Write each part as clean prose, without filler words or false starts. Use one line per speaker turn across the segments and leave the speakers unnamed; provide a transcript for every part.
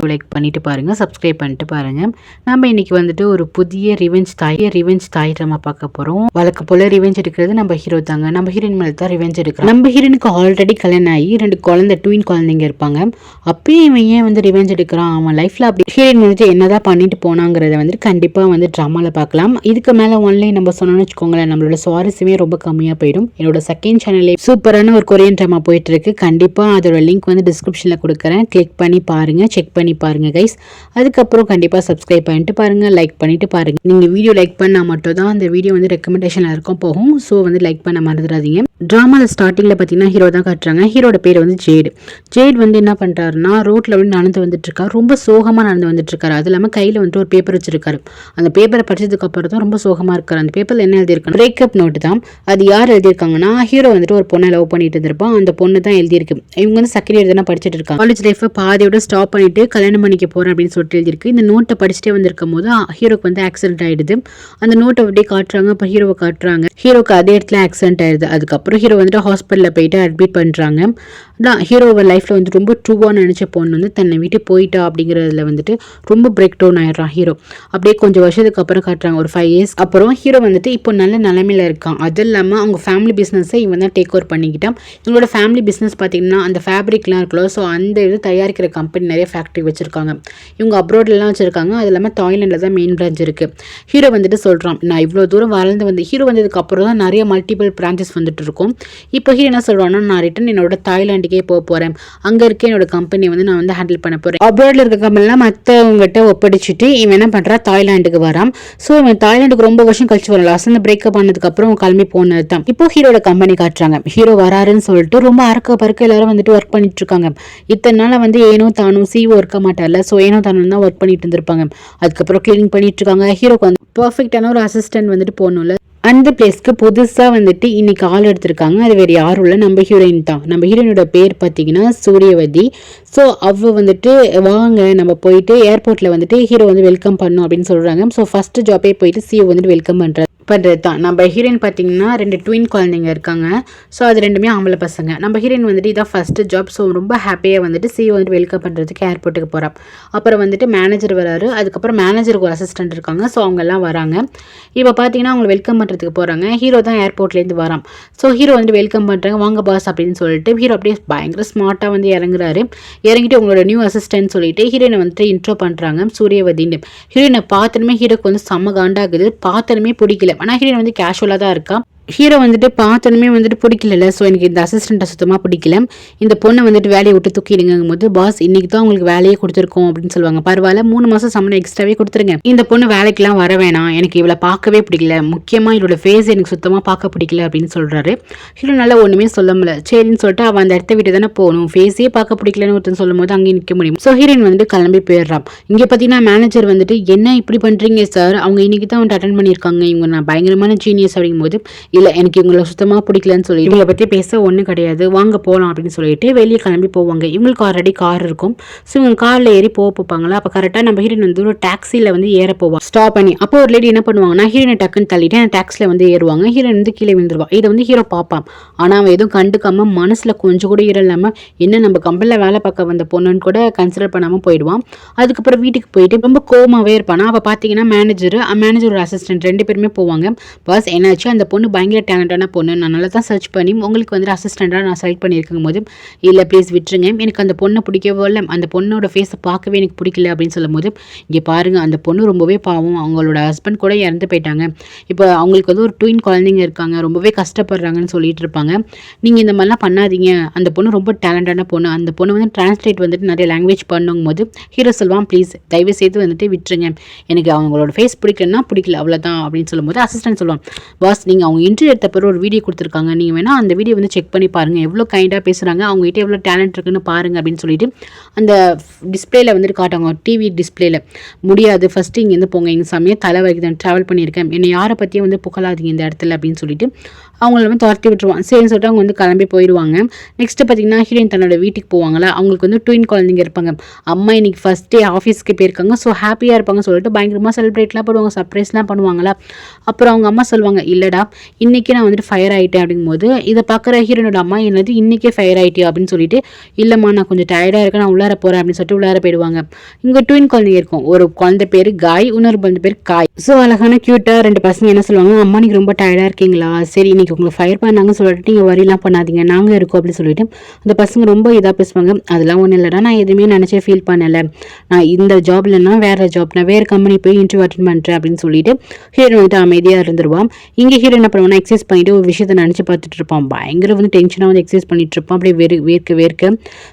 வீடியோக்கு லைக் பண்ணிட்டு பாருங்கள், சப்ஸ்கிரைப் பண்ணிட்டு பாருங்கள். நம்ம இன்னைக்கு வந்துட்டு ஒரு புதிய ரிவெஞ்ச் தாய் ட்ராமா பார்க்க போகிறோம். வழக்கு போல் ரிவெஞ்ச் எடுக்கிறது நம்ம ஹீரோ தாங்க. நம்ம ஹீரோயின் மேலே தான் ரிவெஞ்ச் எடுக்கிறோம். நம்ம ஹீரோனுக்கு ஆல்ரெடி கல்யாணம் ஆகி 2 ட்வின் குழந்தைங்க இருப்பாங்க. அப்பயும் இவன் ஏன் வந்து ரிவெஞ்ச் எடுக்கிறான், அவன் லைஃப்பில் அப்படி ஹீரோயின் வந்துட்டு என்னதான் பண்ணிட்டு போனாங்கிறத வந்துட்டு கண்டிப்பாக வந்து ட்ராமாவில் பார்க்கலாம். இதுக்கு மேலே ஒன்லைன் நம்ம சொன்னோம்னு வச்சுக்கோங்களேன், நம்மளோட சுவாரஸ்யமே ரொம்ப கம்மியாக போயிடும். என்னோட செகண்ட் சேனல்லே சூப்பரான ஒரு கொரியன் ட்ராமா போயிட்டு இருக்கு. கண்டிப்பாக அதோட லிங்க் வந்து டிஸ்கிரிப்ஷனில் கொடுக்குறேன். கிளிக் பண்ணி பாருங்கள், செக் பண்ணி பாருங்கள் கைஸ். அதுக்கப்புறம் கண்டிப்பாக சப்ஸ்கிரைப் பண்ணிட்டு பாருங்கள், லைக் பண்ணிட்டு பாருங்கள். நீங்கள் வீடியோ லைக் பண்ணால் மட்டும் தான் அந்த வீடியோ வந்து ரெக்கமெண்டேஷனில் இருக்கும் போகும். ஸோ வந்து லைக் பண்ண மறந்துடாதீங்க. ட்ராமாவில் ஸ்டார்டிங்கில் பார்த்தீங்கன்னா ஹீரோ தான் காட்டுறாங்க. ஹீரோட பேர் வந்து ஜேட் வந்து என்ன பண்ணுறாருன்னா ரோட்டில் வந்து நடந்து வந்துட்டு இருக்காரு. ரொம்ப சோகமாக நடந்து வந்துட்டு இருக்காரு. அது இல்லாமல் கையில் வந்துட்டு ஒரு பேப்பர் வச்சிருக்காரு. அந்த பேப்பரை படிச்சதுக்கு அப்புறம் தான் ரொம்ப சோகமாக இருக்காரு. அந்த பேப்பரில் என்ன எழுதியிருக்காங்க, பிரேக்கப் நோட்டு தான். அது யார் எழுதியிருக்காங்கன்னா, ஹீரோ வந்துட்டு ஒரு பொண்ணை லவ் பண்ணிட்டு இருந்திருப்பான். அந்த பொண்ணு தான் எழுதியிருக்கு. இவங்க வந்து செகண்ட் இயர் தானே படிச்சுட்டு இருக்காங்க. காலேஜ் லைஃப்பை பாதியோட ஸ்டாப் பண்ணிட்டு கல்யாணம் பண்ணிக்க போறேன் அப்படின்னு சொல்லிட்டு எழுதியிருக்கு. இந்த நோட்டை படிச்சுட்டே வந்திருக்கும் போது ஹீரோக்கு வந்து ஆக்சிடென்ட் ஆயிடுது. அந்த நோட்டை அப்படியே காட்டுறாங்க. அப்போ ஹீரோவை காட்டுறாங்க. ஹீரோக்கு அதே இடத்துல ஆக்சிடென்ட் ஆயிடுது. அதுக்கப்புறம் ஹீரோ வந்துட்டு ஹாஸ்பிட்டலில் போயிட்டு அட்மிட் பண்ணுறாங்க. அதான் ஹீரோவை லைஃப்பில் வந்து ரொம்ப ட்ரூவாக நினச்ச பொண்ணு வந்து தன்னை விட்டு போயிட்டா அப்படிங்கிறதுல வந்துட்டு ரொம்ப பிரேக் டவுன் ஆயிடுறான் ஹீரோ. அப்படியே கொஞ்சம் வருஷத்துக்கு அப்புறம் காட்டுறாங்க, ஒரு 5 இயர்ஸ் அப்புறம் ஹீரோ வந்துட்டு இப்போ நல்ல நிலைமையில இருக்கான். அது இல்லாமல் அவங்க ஃபேமிலி பிஸ்னஸை இவன் தான் டேக் ஓவர் பண்ணிக்கிட்டான். இவங்களோட ஃபேமிலி பிஸ்னஸ் பார்த்தீங்கன்னா அந்த ஃபேப்ரிக்லாம் இருக்கலாம். ஸோ அந்த இது தயாரிக்கிற கம்பெனி நிறைய ஃபேக்ட்ரி வச்சுருக்காங்க. இவங்க அப்ராட்லாம் வச்சுருக்காங்க. அது இல்லாமல் தாய்லாண்டில் தான் மெயின் பிரான்ச் இருக்குது. ஹீரோ வந்துட்டு சொல்கிறான், நான் இவ்வளோ தூரம் வளர்ந்து வந்து ஹீரோ வந்ததுக்கு அப்புறம் தான் நிறைய மல்டிபிள் பிரான்ச்சஸ் வந்துட்டு இருக்கும். இப்போ ஹீரோ என்ன சொல்கிறான்னா, நான் ரிட்டன் என்னோட தாய்லாண்டுக்கே போக போகிறேன். அங்கே இருக்க என்னோட கம்பெனி வந்து நான் வந்து ஹேண்டில் பண்ண போகிறேன். அப்ராடில் இருக்க கம்பெனிலாம் மற்றவங்ககிட்ட ஒப்படைச்சிட்டு இவன் என்ன பண்ணுறான், தாய்லாண்டுக்கு வரான். ஸோ இவன் தாய்லாண்டுக்கு ரொம்ப வருஷம் கழிச்சு வரலாம். லாஸ்ட் பிரேக்கப் ஆனதுக்கு அப்புறம் கிளம்பி போனது தான். இப்போ ஹீரோட கம்பெனி காட்டுறாங்க. ஹீரோ வராருன்னு சொல்லிட்டு ரொம்ப அறக்க பறக்க எல்லாரும் வந்துட்டு ஒர்க் பண்ணிட்டு இருக்காங்க. இத்தனை நாள் வந்து ஏனோ தானும் சிஓ இருக்க மாட்டார்ல, ஸோ ஏனோ தானும் தான் ஒர்க் பண்ணிட்டு இருந்திருப்பாங்க. அதுக்கப்புறம் கிளீனிங் பண்ணிட்டு இருக்காங்க. ஹீரோக்கு வந்து பர்ஃபெக்டான ஒரு அசிஸ்டன்ட் வந்துட்டு போகணும்ல. அந்த பிளேஸ்க்கு புதுசாக வந்துட்டு இன்னைக்கு ஆள் எடுத்திருக்காங்க. அது வேறு யாரும் இல்லை, நம்ம ஹீரோயின் தான். நம்ம ஹீரோயினோட பேர் பார்த்தீங்கன்னா சூரியவதி. ஸோ அவ வந்துட்டு வாங்க நம்ம போயிட்டு ஏர்போர்ட்டில் வந்துட்டு ஹீரோ வந்து வெல்கம் பண்ணும் அப்படின்னு சொல்கிறாங்க. ஸோ ஃபர்ஸ்ட் ஜாப்பே போயிட்டு சிஓ வந்துட்டு வெல்கம் பண்ணுறது தான். நம்ம ஹீரோயின் பார்த்தீங்கன்னா 2 ட்வின் குழந்தைங்க இருக்காங்க. ஸோ அது 2மே ஆம்பளை பசங்க. நம்ம ஹீரோயின் வந்துட்டு இதான் ஃபர்ஸ்ட் ஜாப். ஸோ ரொம்ப ஹாப்பியாக வந்துட்டு சிஓ வந்துட்டு வெல்கம் பண்ணுறதுக்கு ஏர்போர்ட்டுக்கு போகிறான். அப்புறம் வந்துட்டு மேனேஜர் வராரு. அதுக்கப்புறம் மேனேஜருக்கு ஒரு அசிஸ்டன்ட் இருக்காங்க. ஸோ அவங்கெல்லாம் வராங்க. இப்போ பார்த்தீங்கன்னா அவங்க வெல்கம் பண்ணுறதுக்கு போகிறாங்க. ஹீரோ தான் ஏர்போர்ட்லேருந்து வரான். ஸோ ஹீரோ வந்துட்டு வெல்கம் பண்ணுறாங்க, வாங்க பாஸ் அப்படின்னு சொல்லிட்டு ஹீரோ அப்படியே பயங்கர ஸ்மார்ட்டாக வந்து இறங்குறாரு. இறங்கிட்டு உங்களோட நியூ அசிஸ்டன்ட் சொல்லிட்டு ஹீரோயினை வந்துட்டு இன்ட்ரோ பண்ணுறாங்க, சூரியவதின்னு. ஹீரோயினை பார்த்தனுமே ஹீரோக்கு வந்து செம்ம காண்டாகுது. பார்த்தனுமே பிடிக்கல. ஆனால் ஹீரோயின் வந்து கேஷுவலாக தான் இருக்கா. ஹீரோ வந்துட்டு பார்த்தனுமே வந்துட்டு பிடிக்கல. ஸோ எனக்கு இந்த அசிஸ்டண்ட்டை சுத்தமாக பிடிக்கல. இந்த பொண்ணை வந்துட்டு வேலையை விட்டு தூக்கிடுங்கும் போது, பாஸ் இன்னைக்கு தான் உங்களுக்கு வேலையே கொடுத்துருக்கோம் அப்படின்னு சொல்லுவாங்க. பரவாயில்ல, 3 மாதம் சம்பளம் எக்ஸ்ட்ராவே கொடுத்துருங்க. இந்த பொண்ணு வேலைக்கெல்லாம் வர வேணாம், எனக்கு இவளை பார்க்கவே பிடிக்கல, முக்கியமாக இவளோட ஃபேஸ் எனக்கு சுத்தமாக பார்க்க பிடிக்கல அப்படின்னு சொல்கிறாரு. ஹீரோ நல்லா ஒன்றுமே சொல்ல முடியல. சரின்னு சொல்லிட்டு அவன் அந்த இடத்த விட்டு தானே போகணும், ஃபேஸே பார்க்க பிடிக்கலன்னு ஒருத்தன் சொல்லும் போது அங்கேயே நிற்க முடியும். ஸோ ஹீரோயின் வந்துட்டு கிளம்பி போயிடுறான். இங்கே பார்த்தீங்கன்னா மேனேஜர் வந்துட்டு, என்ன இப்படி பண்ணுறீங்க சார், அவங்க இன்னைக்கு தான் வந்துட்டு அட்டன் பண்ணியிருக்காங்க, இவங்க நான் பயங்கரமான ஜீனியஸ் அப்படிங்கும்போது, இல்லை எனக்கு இவங்களை சுத்தமாக பிடிக்கலன்னு சொல்லி இவங்களை பற்றி பேச ஒன்றும் கிடையாது, வாங்க போகலாம் அப்படின்னு சொல்லிட்டு வெளியே கிளம்பி போவாங்க. இவங்களுக்கு ஆல்ரெடி கார் இருக்கும். ஸோ இவங்க காரில் ஏறி போப்பாங்களா. அப்போ கரெக்டாக நம்ம ஹீரோயின் வந்து ஒரு டாக்ஸியில் வந்து ஏற போவாங்க ஸ்டாப் பண்ணி. அப்போ ஒரு லேடி என்ன பண்ணுவாங்கன்னா, ஹீரோயினை டக்குன்னு தள்ளிட்டு அந்த டாக்ஸியில் வந்து ஏறுவாங்க. ஹீரோயின் வந்து கீழே விழுந்துருவா. இதை வந்து ஹீரோ பார்ப்பான். ஆனால் அவன் எதுவும் கண்டுக்காம மனசில் கொஞ்சம் கூட ஈரம் இல்லாமல் என்ன நம்ம கம்பெனியில் வேலை பார்க்க வந்த பொண்ணுன்னு கூட கன்சிடர் பண்ணாமல் போயிடுவான். அதுக்கப்புறம் வீட்டுக்கு போயிட்டு ரொம்ப கோவமாகவே இருப்பானா. அப்போ பார்த்தீங்கன்னா மேனேஜர் அசிஸ்டன்ட் 2 பேருமே போவாங்க. பாஸ் என்னாச்சு, அந்த பொண்ணு பயங்கர டேலண்டான பொண்ணு, நான் நல்லா தான் சர்ச் பண்ணி உங்களுக்கு வந்து அசிஸ்டண்டாக நான் செலக்ட் பண்ணியிருக்கும் போது, இல்லை ப்ளீஸ் விட்டுருங்க, எனக்கு அந்த பொண்ணை பிடிக்கவே இல்லை, அந்த பொண்ணோட ஃபேஸை பார்க்கவே எனக்கு பிடிக்கல அப்படின்னு சொல்லும் போது, இங்கே பாருங்கள் அந்த பொண்ணு ரொம்பவே பாவம், அவங்களோட ஹஸ்பண்ட் கூட இறந்து போயிட்டாங்க. இப்போ அவங்களுக்கு வந்து ஒரு ட்வின் குழந்தைங்க இருக்காங்க, ரொம்பவே கஷ்டப்படுறாங்கன்னு சொல்லிட்டு இருப்பாங்க. நீங்கள் இந்த மாதிரிலாம் பண்ணாதீங்க, அந்த பொண்ணு ரொம்ப டேலண்டான பொண்ணு, அந்த பொண்ணு வந்து டிரான்ஸ்லேட் வந்துட்டு நிறைய லாங்குவேஜ் பண்ணும் போது ஹீரோ சொல்லுவான், ப்ளீஸ் தயவு செய்து வந்துட்டு விட்டுருங்க, எனக்கு அவங்களோட ஃபேஸ் பிடிக்கலன்னா பிடிக்கல அவ்வளோதான் அப்படின்னு சொல்லும்போது அசிஸ்டன்ட் சொல்லுவான், பாஸ் நீங்கள் அவங்க இன்டர்வியூ எடுத்த பிறகு ஒரு வீடியோ கொடுத்துருக்காங்க, நீங்கள் வேணால் அந்த வீடியோ வந்து செக் பண்ணி பாருங்கள், எவ்வளோ கைண்டாக பேசுகிறாங்க, அவங்ககிட்ட எவ்வளோ டேலண்ட் இருக்குன்னு பாருங்கள் அப்படின்னு சொல்லிட்டு அந்த டிஸ்பிளேல வந்துட்டு காட்டுவாங்க, டிவி டிஸ்பிளேல. முடியாது, ஃபஸ்ட்டு இங்கேருந்து போங்க, எங்கள் சமயம் தலை வரைக்கும் தான் ட்ராவல் பண்ணியிருக்கேன், என்னை யாரை பற்றியும் வந்து புகழாதீங்க இந்த இடத்துல அப்படின்னு சொல்லிட்டு அவங்கள வந்து துரத்தி விட்டுருவான். சரின்னு சொல்லிட்டு அவங்க வந்து கிளம்பி போயிடுவாங்க. நெக்ஸ்ட்டு பார்த்தீங்கன்னா ஹீரோயின் தன்னோட வீட்டுக்கு போவாங்களா. அவங்களுக்கு வந்து ட்வின் குழந்தைங்க இருப்பாங்க. அம்மா இன்னைக்கு ஃபஸ்ட் டே ஆஃபீஸ்க்கு போயிருக்காங்க, ஸோ ஹாப்பியாக இருப்பாங்க சொல்லிட்டு பயங்கரமாக செலிப்ரேட்லாம் பண்ணுவாங்க, சர்ப்ரைஸ்லாம் பண்ணுவாங்களா. அப்புறம் அவங்க அம்மா சொல்லுவாங்க, இல்லைடா இன்றைக்கி நான் வந்துட்டு ஃபயர் ஆகிட்டேன் அப்படிங்கும்போது இதை பார்க்குற ஹீரோனோட அம்மா என்னது இன்றைக்கே ஃபயர் ஆகிட்டியா அப்படின்னு சொல்லிட்டு இல்லைம்மா நான் கொஞ்சம் டயர்டாக இருக்கேன் நான் உள்ளார போகிறேன் அப்படின்னு சொல்லிட்டு உள்ளார போயிடுவாங்க. இங்கே ட்வின் குழந்தைங்க இருக்கும். ஒரு குழந்தை பேர் காய், இன்னொரு குழந்தை பேர் காய். ஸோ அழகான க்யூட்டாக 2 பசங்க என்ன சொல்லுவாங்க, அம்மா நீங்கள் ரொம்ப டயர்டாக இருக்கீங்களா, சரி இன்னைக்கு உங்களை ஃபயர் பண்ணாங்கன்னு சொல்லிட்டு நீங்கள் வரிலாம் பண்ணாதீங்க நாங்கள் இருக்கோம் அப்படின்னு சொல்லிட்டு அந்த பசங்க ரொம்ப இதாக பேசுவாங்க. அதெல்லாம் ஒன்றும் இல்லைடா, நான் எதுவுமே நினச்சே ஃபீல் பண்ணலை, நான் இந்த ஜாப்லன்னா வேறு ஜாப், நான் வேறு கம்பெனி போய் இன்டர்வியூ அட்டென்ட் பண்ணுறேன் அப்படின்னு சொல்லிட்டு ஹீரோ வந்துட்டு அமைதியாக இருந்துருவான். இங்கே ஹீரோ என்ன பண்ணுவான்னா எக்ஸசைஸ் பண்ணிட்டு ஒரு விஷயத்தை நினச்சி பார்த்துட்டு இருப்பான். பயங்கர வந்து டென்ஷனாக வந்து எக்ஸசைஸ் பண்ணிட்டு இருப்பான், அப்படியே வேர்க்க.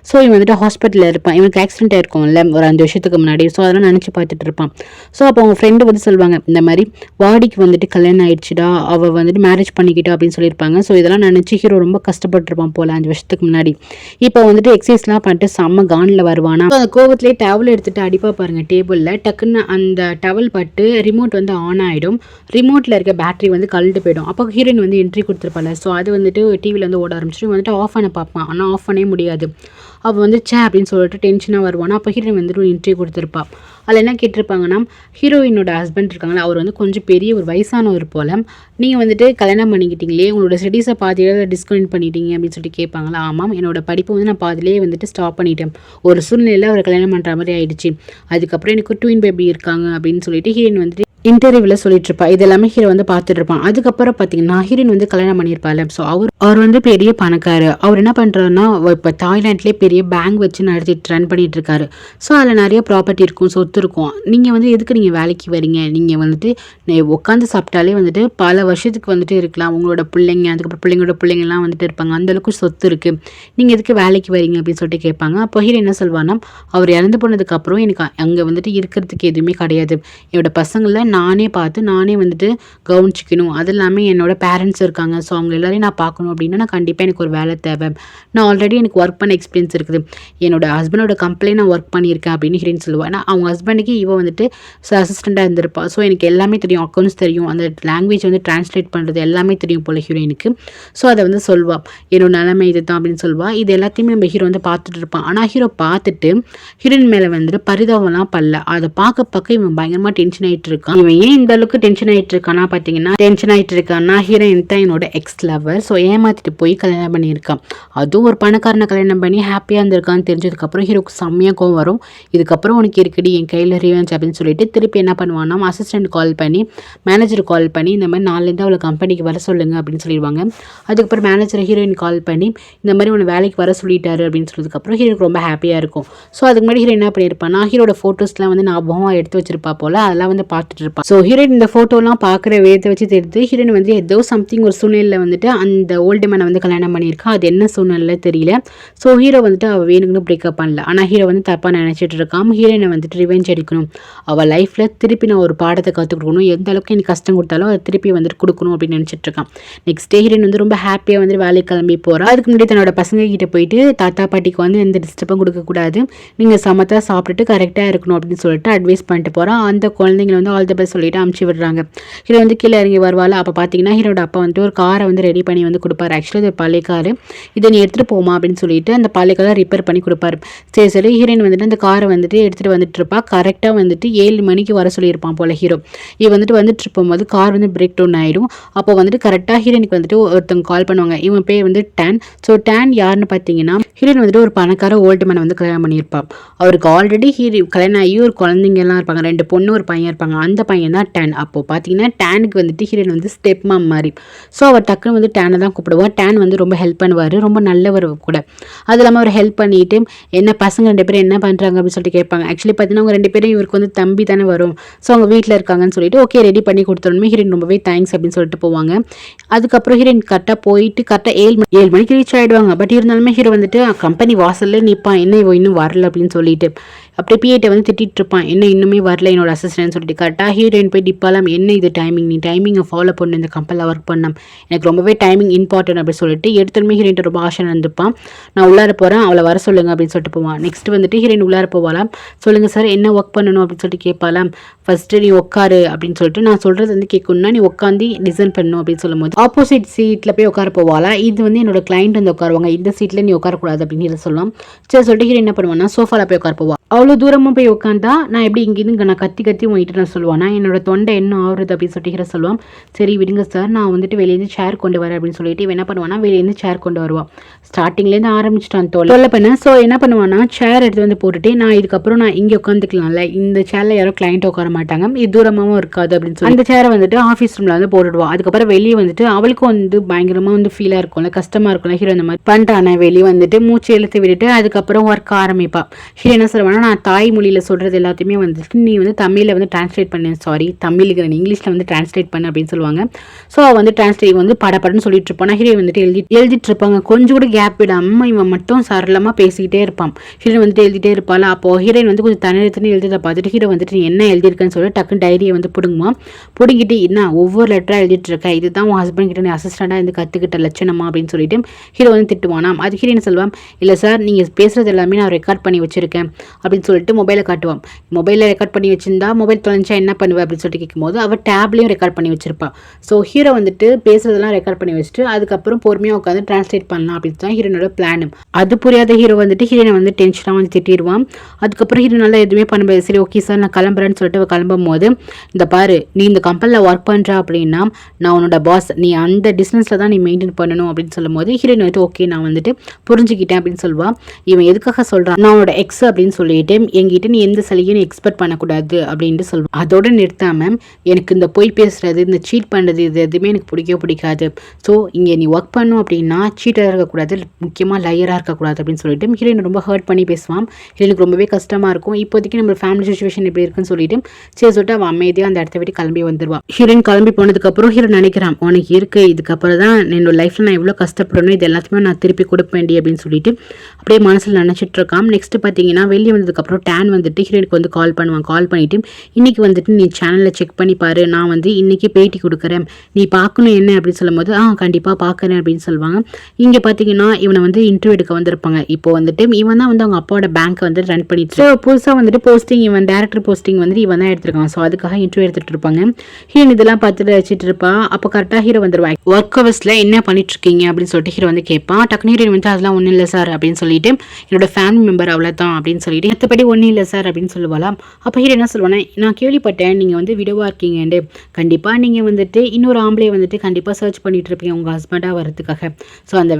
ஸோ இவன் வந்துட்டு ஹாஸ்பிட்டலில் இருப்பான். இவனுக்கு ஆக்சிடென்ட் ஆயிருக்கும்ல ஒரு 5 வருஷத்துக்கு முன்னாடி. ஸோ அதெல்லாம் நினச்சி பார்த்துட்டு இருப்பான். ஸோ அப்போ அவங்க ஃப்ரெண்டு வந்து சொல்லுவாங்க, இந்த மாதிரி வாடிக்கு வந்துட்டு கல்யாணம் ஆயிடுச்சுடா, அவள் வந்துட்டு மேரேஜ் பண்ணிக்கிட்டா அப்படின்னு சொல்லியிருப்பாங்க. ஸோ இதெல்லாம் நினச்சி ஹீரோ ரொம்ப கஷ்டப்பட்டுருப்பான் போல 5 வருஷத்துக்கு முன்னாடி. இப்போ வந்துட்டு எக்ஸசைஸ்லாம் பண்ணிட்டு செம்ம கானில் வருவானா. அந்த கோவத்திலே டவல் எடுத்துட்டு அடிப்பா பாருங்க டேபிளில், டக்குன்னு அந்த டவல் பட்டு ரிமோட் வந்து ஆன் ஆகிடும். ரிமோட்டில் இருக்க பேட்டரி வந்து கழட்டு போயிடும். அப்போ ஹீரோயின் வந்து என்ட்ரி கொடுத்துருப்பாள். ஸோ அது வந்துட்டு டிவியில் வந்து ஓட ஆரம்பிச்சிட்டு வந்துட்டு ஆஃப் பண்ண பார்ப்பான். ஆனால் ஆஃப் பண்ணவே முடியாது. அவள் வந்து சே அப்படின்னு சொல்லிட்டு டென்ஷனாக வருவானா. அப்போ ஹீரோயின் வந்துட்டு ஒரு என்ட்ரி கொடுத்துருப்பா. அதில் என்ன கேட்டிருப்பாங்கன்னா, ஹீரோயினோட ஹஸ்பண்ட் இருக்காங்களா, அவர் வந்து கொஞ்சம் பெரிய ஒரு வயசானவர் போல், நீங்கள் வந்துட்டு கல்யாணம் பண்ணிக்கிட்டீங்களே, உங்களோட ஸ்டடீஸை பாதியில் டிஸ்கனெக்ட் பண்ணிட்டீங்க அப்படின்னு சொல்லிட்டு கேட்பாங்களா. ஆமாம், என்னோட படிப்பு வந்து நான் பாதிலே வந்துட்டு ஸ்டாப் பண்ணிட்டேன், ஒரு சூழ்நிலையில் அவர் கல்யாணம் பண்ணுற மாதிரி ஆயிடுச்சு, அதுக்கப்புறம் எனக்கு ட்வின் பேபி இருக்காங்க அப்படின்னு சொல்லிட்டு ஹீரோயின் வந்துட்டு இன்டர்வியூவில் சொல்லிட்டு இருப்பா. இது எல்லாமே ஹீரோ வந்து பார்த்துட்டு இருப்பான். அதுக்கப்புறம் பார்த்தீங்கன்னா ஹீரோயின் வந்து கல்யாணம் பண்ணியிருப்பாள். ஸோ அவர் வந்து பெரிய பணக்காரு. அவர் என்ன பண்ணுறாருன்னா இப்போ தாய்லாண்ட்லேயே பெரிய பேங்க் வச்சு நடத்திட்டு ரன் பண்ணிட்டு இருக்காரு. ஸோ அதில் நிறைய ப்ராப்பர்ட்டி இருக்கும், சொத்து இருக்கும். நீங்கள் வந்து எதுக்கு நீங்கள் வேலைக்கு வரீங்க, நீங்கள் வந்துட்டு உட்காந்து சாப்பிட்டாலே வந்துட்டு பல வருஷத்துக்கு வந்துட்டு இருக்கலாம். உங்களோட பிள்ளைங்க, அதுக்கப்புறம் பிள்ளைங்களோட பிள்ளைங்கள்லாம் வந்துட்டு இருப்பாங்க, அந்தளவுக்கு சொத்து இருக்குது, நீங்கள் எதுக்கு வேலைக்கு வரீங்க அப்படின்னு சொல்லிட்டு கேட்பாங்க. அப்போ ஹீரோ என்ன சொல்வான்னா, அவர் இறந்து போனதுக்கப்புறம் எனக்கு அங்கே வந்துட்டு இருக்கிறதுக்கு எதுவுமே கிடையாது, என்னோட பசங்களை நானே பார்த்து நானே வந்துட்டு கவனிச்சிக்கணும், அது இல்லாமல் என்னோட பேரண்ட்ஸ் இருக்காங்க, ஸோ அவங்க எல்லாரையும் நான் பார்க்கணும் அப்படின்னா நான் கண்டிப்பாக எனக்கு ஒரு வேலை தேவை, நான் ஆல்ரெடி எனக்கு ஒர்க் பண்ண எக்ஸ்பீரியன்ஸ் இருக்குது, என்னோட ஹஸ்பண்டோட கம்பெனியில் நான் ஒர்க் பண்ணியிருக்கேன் அப்படின்னு ஹீரோயின் சொல்லுவாள். ஏன்னா அவங்க ஹஸ்பண்டுக்கு இவன் வந்துட்டு அசிஸ்டண்ட்டாக இருந்திருப்பா. ஸோ எனக்கு எல்லாமே தெரியும், அக்கௌண்ட்ஸ் தெரியும், அந்த லாங்குவேஜ் வந்து டிரான்ஸ்லேட் பண்ணுறது எல்லாமே தெரியும் போல் ஹீரோயினுக்கு. ஸோ அதை வந்து சொல்வாள், என்னோட நிலைமை இது தான் அப்படின்னு சொல்லுவாள். இது எல்லாத்தையுமே நம்ம ஹீரோ வந்து பார்த்துட்டு இருப்பான். ஆனால் ஹீரோ பார்த்துட்டு ஹீரோயின் மேலே வந்துட்டு பரிதாபம்லாம் பண்ணல. அதை பார்க்க இவன் பயங்கரமாக டென்ஷன் ஆகிட்டு இருக்கான். இவன் ஏன் இந்த அளவுக்கு டென்ஷன் ஆகிட்டு இருக்கான்னா ஹீரோயின் தான் என்னோட எக்ஸ் லவர். ஸோ ஏமாத்திட்டு போய் கல்யாணம் பண்ணியிருக்கான். அதுவும் ஒரு பணக்காரனை கல்யாணம் பண்ணி ஹாப்பியாக இருந்திருக்கான்னு தெரிஞ்சதுக்கப்புறம் ஹீரோக்கு செம்மையாக கோவம் வரும். இதுக்கப்புறம் உனக்கு இருக்குடி என் கையில் ரிவெஞ்ச் அப்படின்னு சொல்லிட்டு திருப்பி என்ன பண்ணுவான்னா அசிஸ்டன்ட் கால் பண்ணி மேனேஜர் கால் பண்ணி இந்த மாதிரி நாளிலேருந்து அவளை கம்பெனிக்கு வர சொல்லுங்க அப்படின்னு சொல்லிடுவாங்க. அதுக்கப்புறம் மேனேஜர் ஹீரோயின் கால் பண்ணி இந்த மாதிரி உன்னை வேலைக்கு வர சொல்லிட்டாரு அப்படின்னு சொன்னதுக்கப்புறம் ஹீரோக்கு ரொம்ப ஹாப்பியாக இருக்கும். ஸோ அதுக்கு முன்னாடி ஹீரோ என்ன பண்ணியிருப்பான்னா ஹீரோட ஃபோட்டோஸ்லாம் வந்து ஞாபகமாக எடுத்து வச்சிருப்பா போல், அதெல்லாம் வந்து பார்த்துட்டு இருப்பான். ஸோ ஹீரோயின் இந்த ஃபோட்டோலாம் பார்க்குற வேதத்தை வச்சு தெரியுது ஹீரோயின் வந்து ஏதோ சம்திங் ஒரு சூழ்நிலையில் வந்துட்டு அந்த ஓல்டு மேனை வந்து கல்யாணம் பண்ணியிருக்கா. அது என்ன சூழ்நிலை தெரியல. ஸோ ஹீரோ வந்துட்டு அவள் வேணுங்கன்னு பிரேக்கப் பண்ணல. ஆனால் ஹீரோ வந்து தப்பாக நினச்சிட்டு இருக்கான். ஹீரோயினை வந்துட்டு ரிவெஞ்ச் அடிக்கணும், அவள் லைஃப்பில் திருப்பி நான் ஒரு பாடத்தை கற்றுக் கொடுக்கணும், எந்த அளவுக்கு எனக்கு கஷ்டம் கொடுத்தாலும் அதை திருப்பி வந்துட்டு கொடுக்கணும் அப்படின்னு நினச்சிட்டு இருக்கான். நெக்ஸ்ட் டே ஹீரோயின் வந்து ரொம்ப ஹாப்பியாக வந்து வேலைக்கு கிளம்பி போகிறா. அதுக்கு முன்னாடி தன்னோட பசங்க கிட்ட போயிட்டு தாத்தா பாட்டிக்கு வந்து எந்த டிஸ்டர்பும் கொடுக்கக்கூடாது, நீங்கள் சமத்தாக சாப்பிட்டுட்டு கரெக்டாக இருக்கணும் அப்படின்னு சொல்லிட்டு அட்வைஸ் பண்ணிட்டு போகிறான். அந்த குழந்தைங்களை வந்து ஆல் தி பெஸ்ட் சொல்லிட்டு அமுச்சு விடுறாங்க. ஹீரோ வந்து கீழே இறங்கி வருவாள். அப்போ பார்த்தீங்கன்னா ஹீரோட அப்பா வந்துட்டு ஒரு காரை வந்து ரெடி பண்ணி வந்து கொடுப்பாரு. ஆக்சுவலி இது பழைய காரு, இதை நீ எடுத்துகிட்டு போமா அப்படின்னு சொல்லிட்டு அந்த பழைய காரை ரிப்பேர் பண்ணி கொடுப்பாரு. சரி ஹீரோயின் வந்துட்டு அந்த காரை வந்துட்டு எடுத்துகிட்டு வந்துட்டு இருப்பா. கரெக்டாக வந்துட்டு 7 மணிக்கு வர சொல்லியிருப்பான் போல ஹீரோ. இவன் வந்துட்டு இருப்போம்போது கார் வந்து பிரேக் டவுன் ஆகிடும். அப்போ வந்துட்டு கரெக்டாக ஹீரோயினுக்கு வந்துட்டு ஒருத்தவங்க கால் பண்ணுவாங்க. இவன் பேர் வந்து டேன். ஸோ டேன் யாருன்னு பார்த்தீங்கன்னா ஹீரோயின் வந்துட்டு ஒரு பணக்கார ஓல்டு மேனை வந்து கல்யாணம் பண்ணியிருப்பான். அவருக்கு ஆல்ரெடி கல்யாணம் ஆகி ஒரு குழந்தைங்கலாம் இருப்பாங்க, 2 பொண்ணு ஒரு பையன் இருப்பாங்க. அந்த பையன் தான் டேன். அப்போது பார்த்தீங்கன்னா டேனுக்கு வந்துட்டு ஹீரோயின் வந்து ஸ்டெப் மாம் மாதிரி. ஸோ அவர் டக்குன்னு வந்து டேனை தான் கூப்பிடுவார். டேன் வந்து ரொம்ப ஹெல்ப் பண்ணுவார், ரொம்ப நல்லவர் கூட. அது இல்லாமல் அவர் ஹெல்ப் பண்ணிட்டு என்ன பசங்க 2 பேரும் என்ன பண்ணுறாங்க அப்படின்னு சொல்லிட்டு கேட்பாங்க. ஆக்சுவலி பார்த்தீங்கன்னா அவங்க 2 பேரும் இவருக்கு வந்து தம்பி தானே வரும், ஸோ அவங்க வீட்டில் இருக்காங்கன்னு சொல்லிட்டு ஓகே ரெடி பண்ணி கொடுத்துடணுமே ஹீரோயின் ரொம்பவே தேங்க்ஸ் அப்படின்னு சொல்லிட்டு போவாங்க. அதுக்கப்புறம் ஹீரோயின் கரெக்டாக போயிட்டு கரெக்டாக 7 மணிக்கு ரீச் ஆகிடுவாங்க. பட் இருந்தாலுமே ஹீரோ வந்துட்டு கம்பெனி வாசல்லே நிற்பான், என்ன இவ இன்னும் வரல அப்படின்னு சொல்லிட்டு. அப்படியே பிஏட்டை வந்து திட்டிகிட்டு இருப்பான், என்ன இன்னுமே வரல என்னோட அசிஸ்டன்ட் சொல்லிட்டு. கரெக்டாக ஹீரோயின் போய் டிப்பாலாம், என்ன இது டைமிங், நீ டைமிங்கை ஃபாலோ பண்ணு, இந்த கம்பெனியில் ஒர்க் பண்ணேன், எனக்கு ரொம்பவே டைமிங் இம்பார்ட்டன்ட் அப்படின்னு சொல்லிட்டு எடுத்துமே ஹீரோயின் ரொம்ப ஆசை இருந்துப்பான். நான் உள்ளார போகிறேன், அவளை வர சொல்லுங்க அப்படின்னு சொல்லிட்டு போவான். நெக்ஸ்ட் வந்துட்டு ஹீரோயின் உள்ளார போவாலாம். சொல்லுங்கள் சார் என்ன ஒர்க் பண்ணணும் அப்படின்னு சொல்லிட்டு கேட்பாலாம். ஃபஸ்ட்டு நீ உட்காரு அப்படின்னு சொல்லிட்டு நான் சொல்கிறது வந்து கேட்கணும்னா நீ உட்காந்து டிசைன் பண்ணணும் அப்படின்னு சொல்லும்போது ஆப்போசிட் சீட்டில் போய் உட்கார போவாளா. இது வந்து என்னோட கிளைண்ட் வந்து உட்காருவாங்க, இந்த சீட்டில் நீ உட்காரக்கூடாது அப்படின்னு சொல்லலாம். சரி சொல்லிட்டு ஹீரோயின் என்ன பண்ணுவான்னா சோஃபாவில் போய் உட்கார போவா. அவ்வளோ தூரமாக போய் உட்காந்தா நான் எப்படி இங்கேருந்து நான் கத்தி உங்ககிட்ட நான் சொல்லுவானா பண்ணுவானா, என்னோட தொண்டை என்ன ஆகுறது அப்படின்னு சொல்லிட்டு ஹீரோ சொல்லுவான். சரி விடுங்க சார், நான் வந்துட்டு வெளியேருந்து சேர் கொண்டு வரேன் அப்படின்னு சொல்லிட்டு இவன் என்ன பண்ணுவானா, வெளியேருந்து சேர் கொண்டு வருவான். ஸ்டார்டிங்லேருந்து ஆரம்பிச்சிட்டான் தொல்லை பண்ண. ஸோ என்ன பண்ணுவானா, சேர் எடுத்து வந்து போட்டுட்டு நான் இதுக்கப்புறம் நான் இங்கே உட்காந்துக்கலாம்ல, இந்த சேரில் யாரும் கிளைண்ட் உட்கார மாட்டாங்க, இது தூரமாகவும் இருக்காது அப்படின்னு சொல்லி அந்த சேரை வந்துட்டு ஆஃபீஸ் ரூமில் வந்து போட்டுடுவான். அதுக்கப்புறம் வெளியே வந்துட்டு அவளுக்கும் வந்து பயங்கரமாக வந்து ஃபீலாக இருக்கும்ல, கஷ்டமாக இருக்கும்ல, ஹீரோ இந்த மாதிரி பண்ணிட்டானே வெளியே வந்துட்டு மூச்சு இழுத்து விட்டுட்டு அதுக்கப்புறம் ஒர்க் ஆரம்பிப்பா. ஹீரோ என்ன சொல்லுவானா, நான் தாய்மொழியில் சொல்கிறது எல்லாத்தையுமே வந்துட்டு நீ வந்து தமிழில் வந்து டிரான்ஸ்லேட் பண்ணு, சாரி தமிழுக்கு இங்கிலீஷில் வந்து டிரான்ஸ்லேட் பண்ணு அப்படின்னு சொல்லுவாங்க. ஸோ வந்து டிரான்ஸ்லேட் வந்து படப்படன்னு சொல்லிட்டு இருப்பான். ஹீரோ வந்துட்டு எழுதிட்டு இருப்பாங்க. கொஞ்சம் கூட கேப் விடாமல் இவன் மட்டும் சரளமாக பேசிக்கிட்டே இருப்பான். ஹீரோ வந்துட்டு எழுதிட்டே இருப்பாள். அப்போது ஹீரோயின் வந்து கொஞ்சம் தனித்தனி எழுதிட்டு பார்த்துட்டு ஹீரோ வந்துட்டு நீ என்ன எழுதியிருக்கேன்னு சொல்லி டக்குன்னு டைரியை வந்து பிடுங்குமா. பிடிங்கிட்டு என்ன ஒவ்வொரு லெட்டராக எழுதிட்டு இருக்க, இதுதான் உன் ஹஸ்பண்ட் கிட்ட நீ அசிஸ்டண்டாக இருந்து கற்றுக்கிட்ட லட்சணமா அப்படின்னு சொல்லிட்டு ஹீரோ வந்து திட்டுவானா. அது ஹீரோயின் சொல்லுவான், இல்லை சார் நீங்கள் பேசுகிறது எல்லாமே நான் ரெக்கார்ட் பண்ணி வச்சிருக்கேன் அப்படின்னு சொல்லிட்டு மொபைலை காட்டுவான். மொபைலில் ரெக்கார்ட் பண்ணி வச்சிருந்தா மொபைல் தொலைஞ்சா என்ன பண்ணுவேன் அப்படின்னு சொல்லிட்டு கேட்கும்போது அவள் டேப்லேயும் ரெக்கார்ட் பண்ணி வச்சிருப்பாள். ஸோ ஹீரோ வந்துட்டு பேசுறதெல்லாம் ரெக்கார்ட் பண்ணி வச்சுட்டு அதுக்கப்புறம் பொறுமையாக உட்காந்து டிரான்ஸ்லேட் பண்ணலாம் அப்படின்னு தான் ஹீரோனோட பிளான். அது புரியாத ஹீரோ வந்துட்டு ஹீரோனை வந்து டென்ஷனாக வந்து திட்டிடுவான். அதுக்கப்புறம் ஹீரோ நல்லா எதுவுமே பண்ண முடியாது. சரி ஓகே சார் நான் கிளம்புறேன்னு சொல்லிட்டு கிளம்பும் போது, இந்த பாரு நீ இந்த கம்பெனியில் ஒர்க் பண்ணுற அப்படின்னா நான் உன்னோட பாஸ், நீ அந்த டிஸ்டன்ஸில் தான் நீ மெயின்டைன் பண்ணணும் அப்படின்னு சொல்லும் போது ஹீரோயின் வந்துட்டு ஓகே நான் வந்துட்டு புரிஞ்சுக்கிட்டேன் அப்படின்னு சொல்லுவாள். இவன் எதுக்காக சொல்கிறான், நான் உன்னோட எக்ஸ் அப்படின்னு சொல்லிட்டு என்கிட்ட நீ எந்த சலுகையும் எக்ஸ்பெக்ட் பண்ணக்கூடாது அப்படின்ட்டு சொல்லுவான். அதோடு நிறுத்தாமல் எனக்கு இந்த பொய் பேசுறது, இந்த சீட் பண்ணுறது, இது எதுவுமே எனக்கு பிடிக்காது. ஸோ இங்கே நீ ஒர்க் பண்ணும் அப்படின்னா சீட்டராக இருக்கக்கூடாது, முக்கியமாக லையராக இருக்கக்கூடாது அப்படின்னு சொல்லிட்டு ஹீரோயின் ரொம்ப ஹர்ட் பண்ணி பேசுவான். ஹீரோனுக்கு ரொம்பவே கஷ்டமாக இருக்கும். இப்போதைக்கு நம்ம ஃபேமிலி சுச்சுவேஷன் எப்படி இருக்குன்னு சொல்லிட்டு சரி சொல்லிட்டு அவன் அமைதியாக அந்த இடத்த விட்டு கிளம்பி வந்துடுவான். ஹீரோயின் கிளம்பி போனதுக்கப்புறம் ஹீரோ நினைக்கிறான், உனக்கு இருக்கு இதுக்கப்புறம் தான் என்னோட லைஃப்பில் நான் எவ்வளோ கஷ்டப்படணும், இது எல்லாத்தையுமே நான் திருப்பி கொடுப்பேன்டி அப்படின்னு சொல்லிட்டு அப்படியே மனசில் நினச்சிட்டு இருக்கான். நெக்ஸ்ட் பார்த்தீங்கன்னா வெளியே வந்ததுக்கப்புறம் டேன் வந்துட்டு ஹீரோனுக்கு வந்து கால் பண்ணுவான். கால் பண்ணிட்டு இன்னைக்கு வந்துட்டு நீ சேனலில் செக் பண்ணி பாரு, நான் வந்து இன்னைக்கு பேட்டி கொடுக்குறேன், நீ பார்க்கணும் என்ன அப்படின்னு சொல்லும் போது கண்டிப்பாக பார்க்குறேன் அப்படின்னு சொல்லுவாங்க. இங்கே பார்த்தீங்கன்னா இவனை வந்து இன்டர்வியூ எடுக்க வந்திருப்பாங்க. இப்போ வந்துட்டு இவன் தான் வந்து அவங்க அப்பாவோட பேங்க்கை வந்து ரன் பண்ணிட்டு, ஸோ புதுசாக வந்துட்டு போஸ்டிங் இவன் டேரக்டர் போஸ்டிங் வந்துட்டு இவன் தான் எடுத்திருக்கான். ஸோ அதுக்காக இன்டர்வியூ எடுத்துகிட்டு இருப்பாங்க. ஹீரோன் இதெல்லாம் பார்த்துட்டு வச்சுட்டு இருப்பா. அப்போ கரெக்டாக ஹீரோ வந்துடுவாங்க. ஒர்க் ஹவர்ஸில் என்ன பண்ணிட்டு இருக்கீங்க அப்படின்னு சொல்லிட்டு ஹீரோ வந்து கேட்பான். டக்குனு ஹீரோயின் வந்து அதெல்லாம் ஒன்றும் இல்லை சார் அப்படின்னு சொல்லிட்டு என்னோட ஃபேமிலி மெம்பர் அவ்வளோதான் அப்படின்னு சொல்லிட்டு மற்றபடி ஒன்றும் இல்லை சார் அப்படின்னு சொல்லுவாளாம். அப்போ ஹீரோ என்ன சொல்லுவானே, நான் கேள்விப்பட்டேன் நீங்கள் வந்து விடவா இருக்கீங்கன்னு, கண்டிப்பாக நீங்கள் வந்துட்டு இன்னொரு ஆம்பளையை வந்துட்டு கண்டிப்பாக சர்ச் பண்ணிட்டு இருப்பீங்க உங்கள் ஹஸ்பண்டாக வரதுக்காக. ஸோ அந்த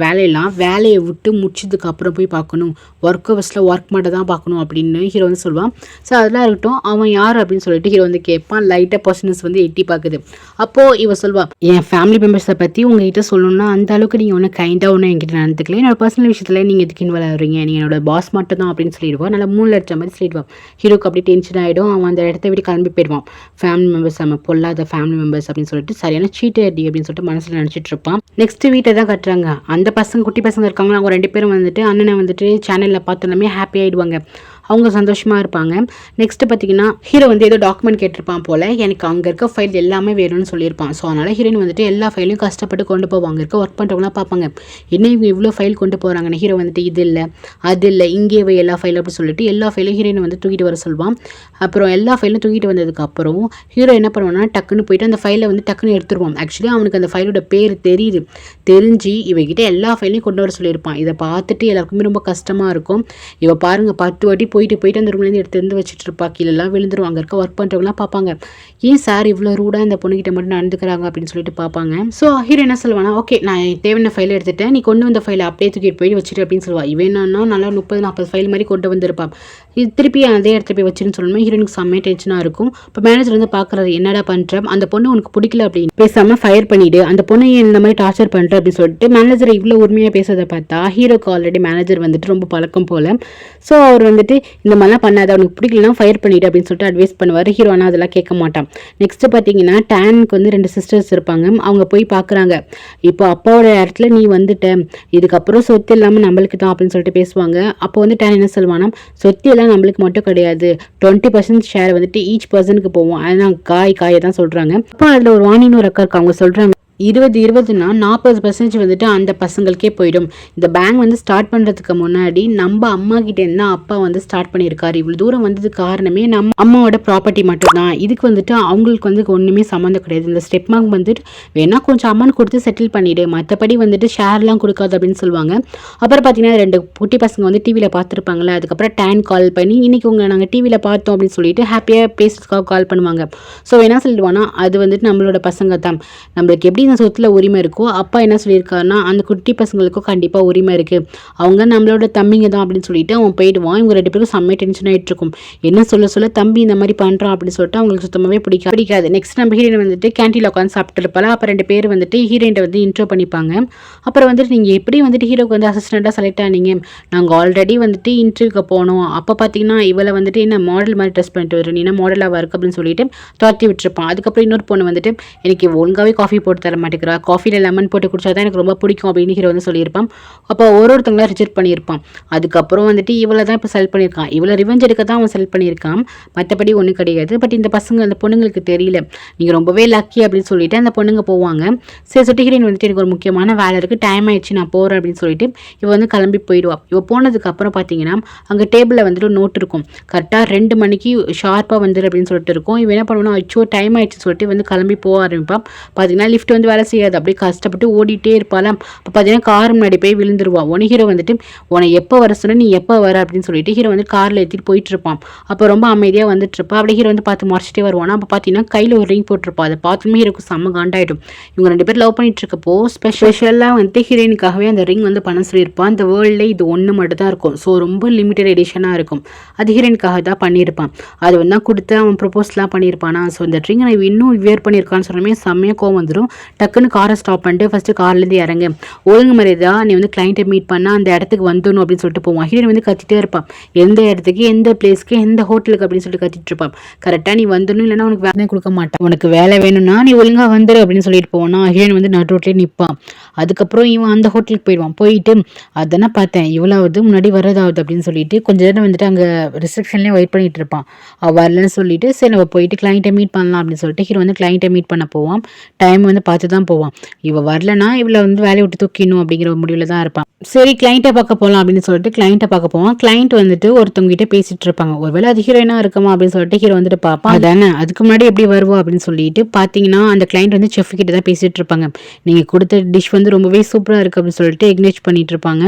வேலையை விட்டு முடிச்சதுக்கு அப்புறம் போய் பார்க்கணும், ஒர்க் ஹவர்ஸில் ஒர்க் மட்டும் தான் பார்க்கணும் அப்படின்னு ஹீரோ வந்து சொல்லுவான். ஸோ அதெல்லாம் இருக்கட்டும், அவன் யார் அப்படின்னு சொல்லிட்டு ஹீரோ வந்து கேட்பான். லைட்டாக பர்சனஸ் வந்து எட்டி பார்க்குது. அப்போது இவ சொல்வான், என் ஃபேமிலி மெம்பர்ஸை பற்றி உங்ககிட்ட சொல்லணும்னா அந்த அளவுக்கு நீங்கள் ஒன்றும் கைண்டாக ஒன்றும் என்கிட்ட நடந்துக்கல, என்னோட பர்சனல் விஷயத்தில் நீங்கள் எதுக்கு இன்வால்வ் ஆகிறீங்க, நீங்கள் என்னோட பாஸ் மட்டும் தான் அப்படின்னு சொல்லிடுவான். நல்லா 3 லட்சம் மாதிரி சொல்லிடுவான். ஹீரோக்கு அப்படி டென்ஷன் ஆகிடும். அவன் அந்த இடத்த விட்டு கிளம்பி போயிடுவான். ஃபேமிலி மெம்பர்ஸ் நம்ம பொல்லாத ஃபேமிலி மெம்பர்ஸ் அப்படின்னு சொல்லிட்டு சரியான சீட்டடி அப்படின்னு சொல்லிட்டு மனசில் நினச்சிட்டு இருப்பான். நெக்ஸ்ட் வீட்டை தான் கட்டுறாங்க. அந்த பசங்க குட்டி பசங்க இருக்காங்க, அவங்க 2 பேரும் வந்துட்டு அண்ணனை வந்துட்டு சேனலில் பார்த்தோன்னே ஹாப்பி ஆகிடுவாங்க. அவங்க சந்தோஷமாக இருப்பாங்க. நெக்ஸ்ட்டு பார்த்தீங்கன்னா ஹீரோ வந்து ஏதோ டாக்குமெண்ட் கேட்டிருப்பான் போல், எனக்கு அங்கே இருக்க ஃபைல் எல்லாமே வேணும்னு சொல்லியிருப்பான். ஸோ அதனால் ஹீரோயின் வந்துட்டு எல்லா ஃபைலையும் கஷ்டப்பட்டு கொண்டு போவாங்க. இருக்க ஒர்க் பண்ணுறவங்களாம் பார்ப்பாங்க, என்ன இவங்க இவ்வளோ ஃபைல் கொண்டு போகிறாங்கன்னு. ஹீரோ வந்துட்டு இது இல்லை அது இல்லை இங்கே எல்லா ஃபைலும் அப்படி சொல்லிட்டு எல்லா ஃபைலையும் ஹீரோயின் வந்து தூக்கிட்டு வர சொல்லுவான். அப்புறம் எல்லா ஃபைலும் தூக்கிட்டு வந்ததுக்கப்புறம் ஹீரோ என்ன பண்ணுவான்னா டக்குன்னு போயிட்டு அந்த ஃபைலை வந்து டக்குன்னு எடுத்துருவான். ஆக்சுவலி அவனுக்கு அந்த ஃபைலோட பேர் தெரிஞ்சு இவகிட்ட எல்லா ஃபைலையும் கொண்டு வர சொல்லியிருப்பான். இதை பார்த்துட்டு எல்லாருக்குமே ரொம்ப கஷ்டமாக இருக்கும். இவ பாருங்கள் 10 வாட்டி போயிட்டு அந்த ரூம்லேருந்து எடுத்து வச்சுட்டு இருப்பா. கீழெல்லாம் விழுந்துரும். அங்கே இருக்க ஒர்க் பண்ணுறவங்களாம் பார்ப்பாங்க, ஏன் சார் இவ்வளோ ரூடாக இந்த பொண்ணுகிட்ட மட்டும் நடந்துக்கிறாங்க அப்படின்னு சொல்லிட்டு பார்ப்பாங்க. ஸோ ஹீரோ என்ன சொல்லுவானா, ஓகே நான் தேவையான ஃபைலை எடுத்துட்டேன், நீ கொண்டு வந்த ஃபைலை அப்படியே தூக்கிட்டு போய் வச்சுட்டு அப்படின்னு சொல்லுவா. இவன் என்னன்னா நல்லா 30-40 ஃபைல் மாதிரி கொண்டு வந்திருப்பான். இது திருப்பி அதே இடத்துல போய் வச்சுன்னு சொல்லணும். ஹீரோனுக்கு செம்மையாக டென்ஷனாக இருக்கும். இப்போ மேனேஜர் வந்து பார்க்குறாரு, என்னடா பண்ணுறேன், அந்த பொண்ணு உனக்கு பிடிக்கல அப்படின்னு பேசாமல் ஃபயர் பண்ணிவிடு, அந்த பொண்ணை இந்த மாதிரி டார்ச்சர் பண்ணுற அப்படின்னு சொல்லிட்டு மேனேஜர் இவ்வளோ உரிமையாக பேசுறதை பார்த்தா ஹீரோக்கு ஆல்ரெடி மேனேஜர் வந்துட்டு ரொம்ப பழக்கம் போல். ஸோ அவர் வந்துட்டு இந்த மாதிரிலாம் பண்ணாத, அவனுக்கு பிடிக்கலனா ஃபயர் பண்ணிவிடு அப்படின்னு சொல்லிட்டு அட்வைஸ் பண்ணுவார். ஹீரோ ஆனால் அதெல்லாம் கேட்க மாட்டான். நெக்ஸ்ட்டு பார்த்தீங்கன்னா டேனுக்கு வந்து 2 சிஸ்டர்ஸ் இருப்பாங்க. அவங்க போய் பார்க்குறாங்க, இப்போ அப்பாவோட இடத்துல நீ வந்துட்ட, இதுக்கப்புறம் சொத்து இல்லாமல் நம்மளுக்கு தான் அப்படின்னு சொல்லிட்டு பேசுவாங்க. அப்போ வந்து டேன் என்ன சொல்லுவானா, சொத்து எல்லாம் நம்மளுக்கு மட்டும் கிடையாது, 20% ஷேர் வந்துட்டு ஈச் பர்சனுக்கு போவோம், அதனால் காயை தான் சொல்கிறாங்க. அப்போ அதில் ஒரு வாணின்னு ஒரு அக்கா இருக்கு. அவங்க சொல்கிறாங்க, 20-20னா 40% வந்துட்டு அந்த பசங்களுக்கே போயிடும். இந்த பேங்க் வந்து ஸ்டார்ட் பண்ணுறதுக்கு முன்னாடி நம்ம அம்மா கிட்டேருந்து தான் அப்பா வந்து ஸ்டார்ட் பண்ணியிருக்காரு. இவ்வளோ தூரம் வந்ததுக்கு காரணமே நம்ம அம்மாவோட ப்ராப்பர்ட்டி மட்டும்தான். இதுக்கு வந்துட்டு அவங்களுக்கு வந்து ஒன்றுமே சம்மந்தம் கிடையாது. இந்த ஸ்டெப் பேங்க் வந்துட்டு வேணா கொஞ்சம் அமௌண்ட் கொடுத்து செட்டில் பண்ணிவிடு, மற்றபடி வந்துட்டு ஷேர்லாம் கொடுக்காது அப்படின்னு சொல்லுவாங்க. அப்புறம் பார்த்தீங்கன்னா 2 குட்டி பசங்க வந்து டிவியில் பார்த்துருப்பாங்களே, அதுக்கப்புறம் டேன் கால் பண்ணி இன்னைக்கு நாங்கள் டிவியில் பார்த்தோம் அப்படின்னு சொல்லிட்டு ஹாப்பியாக பேசுறதுக்காக கால் பண்ணுவாங்க. ஸோ என்ன சொல்லிடுவானா, அது வந்துட்டு நம்மளோட பசங்க தான், நம்மளுக்கு எப்படி இந்த சொத்துல உரிமை இருக்கோ அப்பா என்ன சொல்லியிருக்காருன்னா அந்த குட்டி பசங்களுக்கும் கண்டிப்பாக உரிமை இருக்குது, அவங்க நம்மளோட தம்பிங்க தான் அப்படின்னு சொல்லிட்டு அவன் போயிடுவான். இவங்க 2 பேருக்கும் செம்ம டென்ஷன் ஆகிட்டு இருக்கும். என்ன சொல்ல தம்பி இந்த மாதிரி பண்ணுறான் அப்படின்னு சொல்லிட்டு அவங்களுக்கு சுத்தமாகவே பிடிக்காது. நெக்ஸ்ட் நம்ம ஹீரோயின் வந்துட்டு கேன்டீனில் உட்காந்து சாப்பிட்டு இருப்பாள். அப்போ 2 பேர் வந்துட்டு ஹீரோயின்ட்ட வந்து இன்ட்ரோ பண்ணிப்பாங்க. அப்புறம் வந்துட்டு நீங்கள் எப்படி வந்துட்டு ஹீரோக்கு வந்து அசிஸ்டண்ட்டாக செலக்ட் ஆனீங்க, நாங்கள் ஆல்ரெடி வந்துட்டு இன்டர்வியூக்கு போனோம், அப்போ பார்த்தீங்கன்னா இவளை வந்துட்டு என்ன மாடல் மாதிரி ட்ரெஸ் பண்ணிட்டு வரும், நீ என்ன மாடலாக இருக்கு அப்படின்னு சொல்லிட்டு துரத்தி விட்டுருப்பான். அதுக்கப்புறம் இன்னொரு பொண்ணு வந்துட்டு எனக்கு ஒழுங்காகவே காஃபி போட்டு தர மாட்டேங்கிறா, காஃபியில் லெமன் போட்டு குடிச்சா தான் எனக்கு ரொம்ப பிடிக்கும் அப்படின்னு ஹீரோ வந்து சொல்லியிருப்பான். அப்போ ஒருத்தவங்களா ரிஜெக்ட் பண்ணியிருப்பான். அதுக்கப்புறம் வந்துட்டு இவளை தான் இப்போ செலக்ட் பண்ணியிருக்கான். இவளை ரிவெஞ்ச் எடுக்க தான் அவன் செலக்ட் பண்ணியிருக்கான், மற்றபடி ஒன்றும் கிடையாது. பட் இந்த பசங்க அந்த பொண்ணுங்களுக்கு தெரியல, நீங்கள் ரொம்பவே லக்கி அப்படின்னு சொல்லிட்டு அந்த பொண்ணுங்க போவாங்க. சரி சொல்லிட்டு ஹீரோயின் வந்துட்டு எனக்கு ஒரு முக்கியமான வேலை இருக்குது, டைம் ஆயிடுச்சு நான் போகிறேன் அப்படின்னு சொல்லிட்டு இவ வந்து கிளம்பி போயிடுவா. இவ போனதுக்கு அப்புறம் பார்த்தீங்கன்னா அங்கே டேபிளில் வந்துட்டு ஒரு நோட் இருக்கும், கரெக்டாக 2 மணிக்கு ஷார்ப்பாக வந்துடு அப்படின்னு சொல்லிட்டு இருக்கும். இவன் என்ன பண்ணுவானா, அச்சோ டைம் ஆயிடுச்சு சொல்லிட்டு வந்து கிளம்பி போக ஆரம்பிப்பான். பார்த்தீங்கன்னா லிஃப்ட் வந்து வேலை செய்யாது, அப்படியே கஷ்டப்பட்டு ஓடிட்டே இருப்பாளாம். அப்போ பார்த்தீங்கன்னா கார் முன்னாடி போய் விழுந்துருவா. உன ஹீரோ வந்துட்டு உன்னை எப்போ வர சொன்ன, நீ எப்போ வர அப்படின்னு சொல்லிட்டு ஹீரோ வந்து காரில் ஏற்றிட்டு போயிட்டு இருப்பான். அப்போ ரொம்ப அமைதியாக வந்துட்டு இருப்பா. அப்படியே ஹீரோ வந்து பார்த்து முறைச்சிட்டே வருவானா. அப்போ பார்த்தீங்கன்னா கையில் ஒரு ரிங் போட்டிருப்பா. அதை பார்த்துமே ஹீரோக்கு செம்ம காண்டாயிடும். இவங்க 2 பேர் லவ் பண்ணிட்டு இருக்கப்போ ஸ்பெஷலாக வந்துட்டு ஹீரோயினுக்காகவே அந்த ரிங் வந்து பண்ண சொல்லியிருப்பான். அந்த வேர்ல்டில் இது ஒன்று மட்டும் தான் இருக்கும், ஸோ ரொம்ப லிமிட்டட் எடிஷனாக இருக்கும். அது ஹீரோயினுக்காக தான் பண்ணியிருப்பான். அது வந்து கொடுத்து அவன் ப்ரொப்போஸ்லாம் பண்ணியிருப்பானா. ஸோ இந்த ரிங் நான் இன்னும் வியர் பண்ணியிருக்கான்னு சொன்னமே செம்மையாக கோவம் வந்துடும். டக்குன்னு காரை ஸ்டாப் பண்ணிட்டு ஃபஸ்ட்டு கார்லேருந்து இறங்க, ஒழுங்கு மாதிரிதா நீ வந்து கிளைண்ட்டை மீட் பண்ணால் அந்த இடத்துக்கு வந்துடணும் அப்படின்னு சொல்லிட்டு போவான். ஹீரோயின் வந்து கத்திட்டே இருப்பான், எந்த இடத்துக்கு, எந்த பிளேஸ்க்கு, எந்த ஹோட்டலுக்கு அப்படின்னு சொல்லிட்டு கத்திட்டு இருப்பான். கரெக்டாக நீ வந்துடணும், இல்லைன்னா உனக்கு வேலை கொடுக்க மாட்டான், உனக்கு வேலை வேணும்னா நீ ஒழுங்காக வந்துடு அப்படின்னு சொல்லிட்டு போவானா. ஹீரோயின் வந்து நடு ரோட்லேயே நிற்பான். அதுக்கப்புறம் இவன் அந்த ஹோட்டலுக்கு போயிடுவான். போயிட்டு அதெல்லாம் பார்த்தேன், இவ்வளவு முன்னாடி வரதாவது அப்படின்னு சொல்லிட்டு கொஞ்ச நேரம் வந்துட்டு அங்கே ரிசப்ஷன்லேயே வெயிட் பண்ணிட்டு இருப்பான். அவள் வரலன்னு சொல்லிட்டு சரி நம்ம போயிட்டு கிளைண்ட்டை மீட் பண்ணலாம் அப்படின்னு சொல்லிட்டு ஹீரோ வந்து கிளைண்ட்டை மீட் பண்ண போவான். டைம் வந்து பார்த்து தான் போவான். இவள் வரலன்னா இவளை வந்து வேலையை விட்டு தூக்கிடணும் அப்படிங்கிற ஒரு முடிவில் தான் இருப்பான். சரி கிளைண்ட்டை பார்க்க போகலாம் அப்படின்னு சொல்லிட்டு கிளைண்ட்டை பார்க்க போவான். கிளைண்ட் வந்துட்டு ஒருத்தவங்க கிட்ட பேசிட்டு இருப்பாங்க. ஒருவேளை அது ஹீரோயினா இருக்குமா அப்படின்னு சொல்லிட்டு ஹீரோ வந்துட்டு பார்ப்பான். அதானே அதுக்கு முன்னாடி எப்படி வருவோம் அப்படின்னு சொல்லிட்டு பார்த்தீங்கன்னா அந்த கிளைண்ட் வந்து செஃப் கிட்ட தான் பேசிட்டு இருப்பாங்க. நீங்கள் கொடுத்த டிஷ் வந்து ரொம்பவே சூப்பராக இருக்குது அப்படின்னு சொல்லிட்டு எக்னேஜ் பண்ணிட்டு இருப்பாங்க.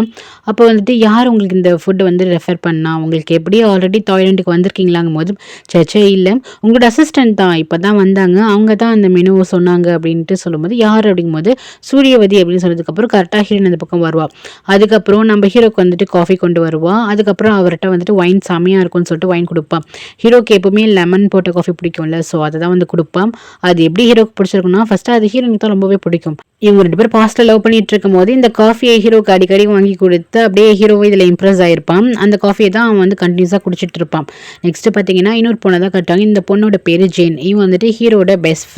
அப்போ வந்துட்டு யார் உங்களுக்கு இந்த ஃபுட்டை வந்து ரெஃபர் பண்ணா, உங்களுக்கு எப்படி ஆல்ரெடி தாய்லாண்டுக்கு வந்திருக்கீங்களாங்கும் போது சர்ச்சே இல்லை, உங்களோட அசிஸ்டன்ட் தான் இப்போ தான் வந்தாங்க, அவங்க தான் அந்த மெனுவை சொன்னாங்க அப்படின்ட்டு சொல்லும்போது யார் அப்படிங்கும்போது சூரியவதி அப்படின்னு சொன்னதுக்கப்புறம் கரெக்டாக ஹீரோயின் அந்த பக்கம் வருவா. அதுக்கப்புறம் நம்ம ஹீரோக்கு வந்துட்டு காஃபி கொண்டு வருவா. அதுக்கப்புறம் அவர்கிட்ட வந்துட்டு ஒயின் செம்மையாக இருக்கும்னு சொல்லிட்டு ஒயின் கொடுப்பான். ஹீரோக்கு எப்பவுமே லெமன் போட்ட காஃபி பிடிக்கும்ல, ஸோ அதை தான் வந்து கொடுப்பான். அது எப்படி ஹீரோக்கு பிடிச்சிருக்குன்னா ஃபர்ஸ்ட் அது ஹீரோயினுக்கு தான் ரொம்பவே பிடிக்கும். இவங்க 2 பேர் பாஸ்ட்டில் லவ் பண்ணிட்டு இருக்கும் போது இந்த காஃபியை ஹீரோக்கு அடிக்கடி வாங்கி கொடுத்து அப்படியே ஹீரோவை இதில் இம்ப்ரெஸ் ஆகிருப்பான். அந்த காஃபியை தான் அவன் வந்து கண்டினியூஸாக குடிச்சிட்டு இருப்பான். நெக்ஸ்ட் பார்த்தீங்கன்னா இன்னொரு பொண்ணை தான் கட்டாங்க. இந்த பொண்ணோட பேர் ஜேன். இவன் வந்துட்டு ஹீரோட பெஸ்ட்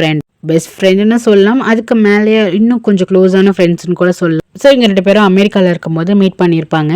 ஃப்ரெண்டுன்னு சொல்லலாம், அதுக்கு மேலேயே இன்னும் கொஞ்சம் க்ளோஸான ஃப்ரெண்ட்ஸ்னு கூட சொல்லலாம். ஸோ இவங்க 2 பேரும் அமெரிக்காவில் இருக்கும்போது மீட் பண்ணியிருப்பாங்க.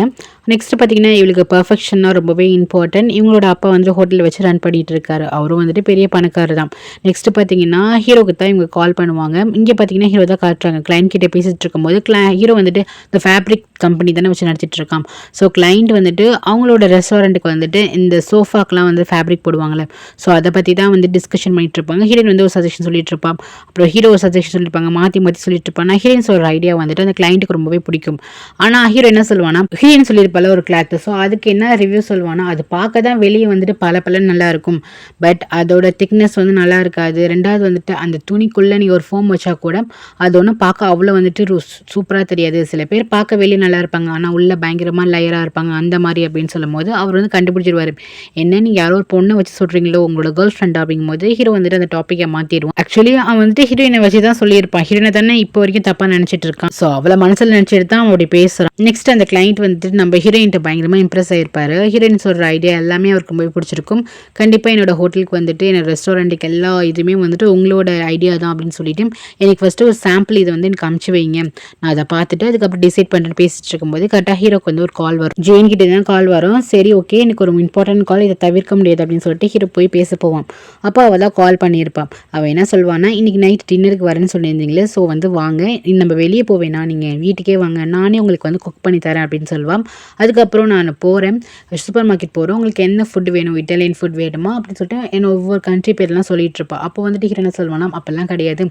நெக்ஸ்ட் பார்த்தீங்கன்னா இவளுக்கு பர்ஃபெக்ஷன்னா ரொம்பவே இம்பார்ட்டன்ட். இவங்களோட அப்பா வந்து ஹோட்டலில் வச்சு ரன் பண்ணிட்டு இருக்காரு, அவரும் வந்துட்டு பெரிய பணக்காரர் தான். நெக்ஸ்ட் பார்த்தீங்கன்னா ஹீரோக்கு தான் இவங்க கால் பண்ணுவாங்க. இங்கே பார்த்தீங்கன்னா ஹீரோ தான் காட்டுறாங்க. கிளைண்ட் கிட்டே பேசிட்டு இருக்கும்போது ஹீரோ வந்துட்டு இந்த ஃபேப்ரிக் கம்பெனி தானே வச்சு நடத்திட்டு இருக்கான். ஸோ கிளைண்ட் வந்துட்டு அவங்களோட ரெஸ்டாரண்ட்டுக்கு வந்துட்டு இந்த சோஃபாக்கெலாம் வந்து ஃபேப்ரிக் போடுவாங்களே, ஸோ அதை பற்றி தான் வந்து டிஸ்கஷன் பண்ணிட்டு இருப்பாங்க. ஹீரோயின் வந்து ஒரு சஜஷன் சொல்லிட்டு இருப்பான், அப்புறம் ஹீரோ ஒரு சஜஷன் சொல்லியிருப்பாங்க, மாற்றி சொல்லிட்டு இருப்பான். ஹீரோயின் சொல்கிற ஐடியா வந்துட்டு அந்த கிளைண்ட்டுக்கு ரொம்பவே பிடிக்கும். ஆனால் ஹீரோ என்ன சொல்லுவானா, ஹீரோயின் சொல்லியிருப்பால ஒரு கிளாத், ஸோ அதுக்கு என்ன ரிவ்யூ சொல்லுவானா, அது பார்க்க தான் வெளியே வந்துட்டு பல நல்லா இருக்கும், பட் அதோட திக்னஸ் வந்து நல்லா இருக்காது. ரெண்டாவது வந்துட்டு அந்த துணிக்குள்ளே நீ ஒரு ஃபோம் வச்சா கூட அது ஒன்றும் பார்க்க அவ்வளோ வந்துட்டு சூப்பராக தெரியாது. சில பேர் பார்க்க வெளியே நல்லா இருப்பாங்க, ஆனால் உள்ள பயங்கரமாக லேயராக இருப்பாங்க அந்த மாதிரி அப்படின்னு சொல்லும் போது அவர் வந்து கண்டுபிடிச்சிருவார். என்ன நீங்கள் யாரோ ஒரு பொண்ணை வச்சு சொல்கிறீங்களோ, உங்களோட கேர்ள் ஃப்ரெண்ட் அப்படிங்கும் போது ஹீரோ வந்துட்டு அந்த டாப்பிக்கை மாற்றிடுவான். ஆக்சுவலி அவன் வந்துட்டு ஹீரோயினை வச்சு தான் சொல்லியிருப்பான். ஹீரோயினை தானே இப்போ வரைக்கும் தப்பாக நினச்சிட்டு இருக்கான். ஸோ அவளை மனசில் நினச்சிட்டு தான் அவன் அப்படி பேசுகிறான். நெக்ஸ்ட் அந்த கிளைண்ட் வந்துட்டு நம்ம ஹீரோயின்ட்ட பயங்கரமாக இம்ப்ரெஸ் ஆகிருப்பார். ஹீரோயின் சொல்கிற ஐடியா எல்லாமே அவருக்கு ரொம்ப பிடிச்சிருக்கும். கண்டிப்பாக என்னோட ஹோட்டலுக்கு வந்துட்டு என்னோட ரெஸ்டாரண்ட்டுக்கு எல்லா இதுவுமே வந்துட்டு உங்களோட ஐடியா தான் அப்படின்னு சொல்லிட்டு எனக்கு ஃபஸ்ட்டு ஒரு சாம்பிள் இதை வந்து எனக்கு அமுச்சு வைங்க, நான் அதை பார்த்துட்டு அதுக்கப்புறம் டிசைட் பண்ணிட்டு பேசிட்டு இருக்கும்போது கரெக்டாக ஹீரோக்கு வந்து ஒரு கால் வரும். ஜெயின் கிட்டே தான் கால் வரும். சரி ஓகே, எனக்கு ஒரு இம்பார்ட்டன்ட் கால், இதை தவிர்க்க முடியாது அப்படின்னு சொல்லிட்டு ஹீரோ போய் பேச போவான். அப்போ அவள் தான் கால் பண்ணியிருப்பான். அவள் என்ன சொல்வான்னா, இன்றைக்கி நைட் டின்னருக்கு வரேன்னு சொல்லியிருந்தீங்களே, ஸோ வந்து வாங்க, நம்ம வெளியே போவேனா, நீங்கள் வீட்டுக்கே வாங்க, நானே உங்களுக்கு வந்து குக் பண்ணி தரேன் அப்படின்னு சொல்லுவான். அதுக்கப்புறம் நான் போகிறேன், சூப்பர் மார்க்கெட் போகிறோம், உங்களுக்கு என்ன ஃபுட் வேணும், இட்டாலியன் ஃபுட் வேணுமா அப்படின்னு சொல்லிட்டு என்ன ஒவ்வொரு கண்ட்ரி பேர்லாம் சொல்லிட்டு இருப்பாள். அப்போ வந்துட்டு ஹீரோ என்ன சொல்வானா, அப்போல்லாம் கிடையாது,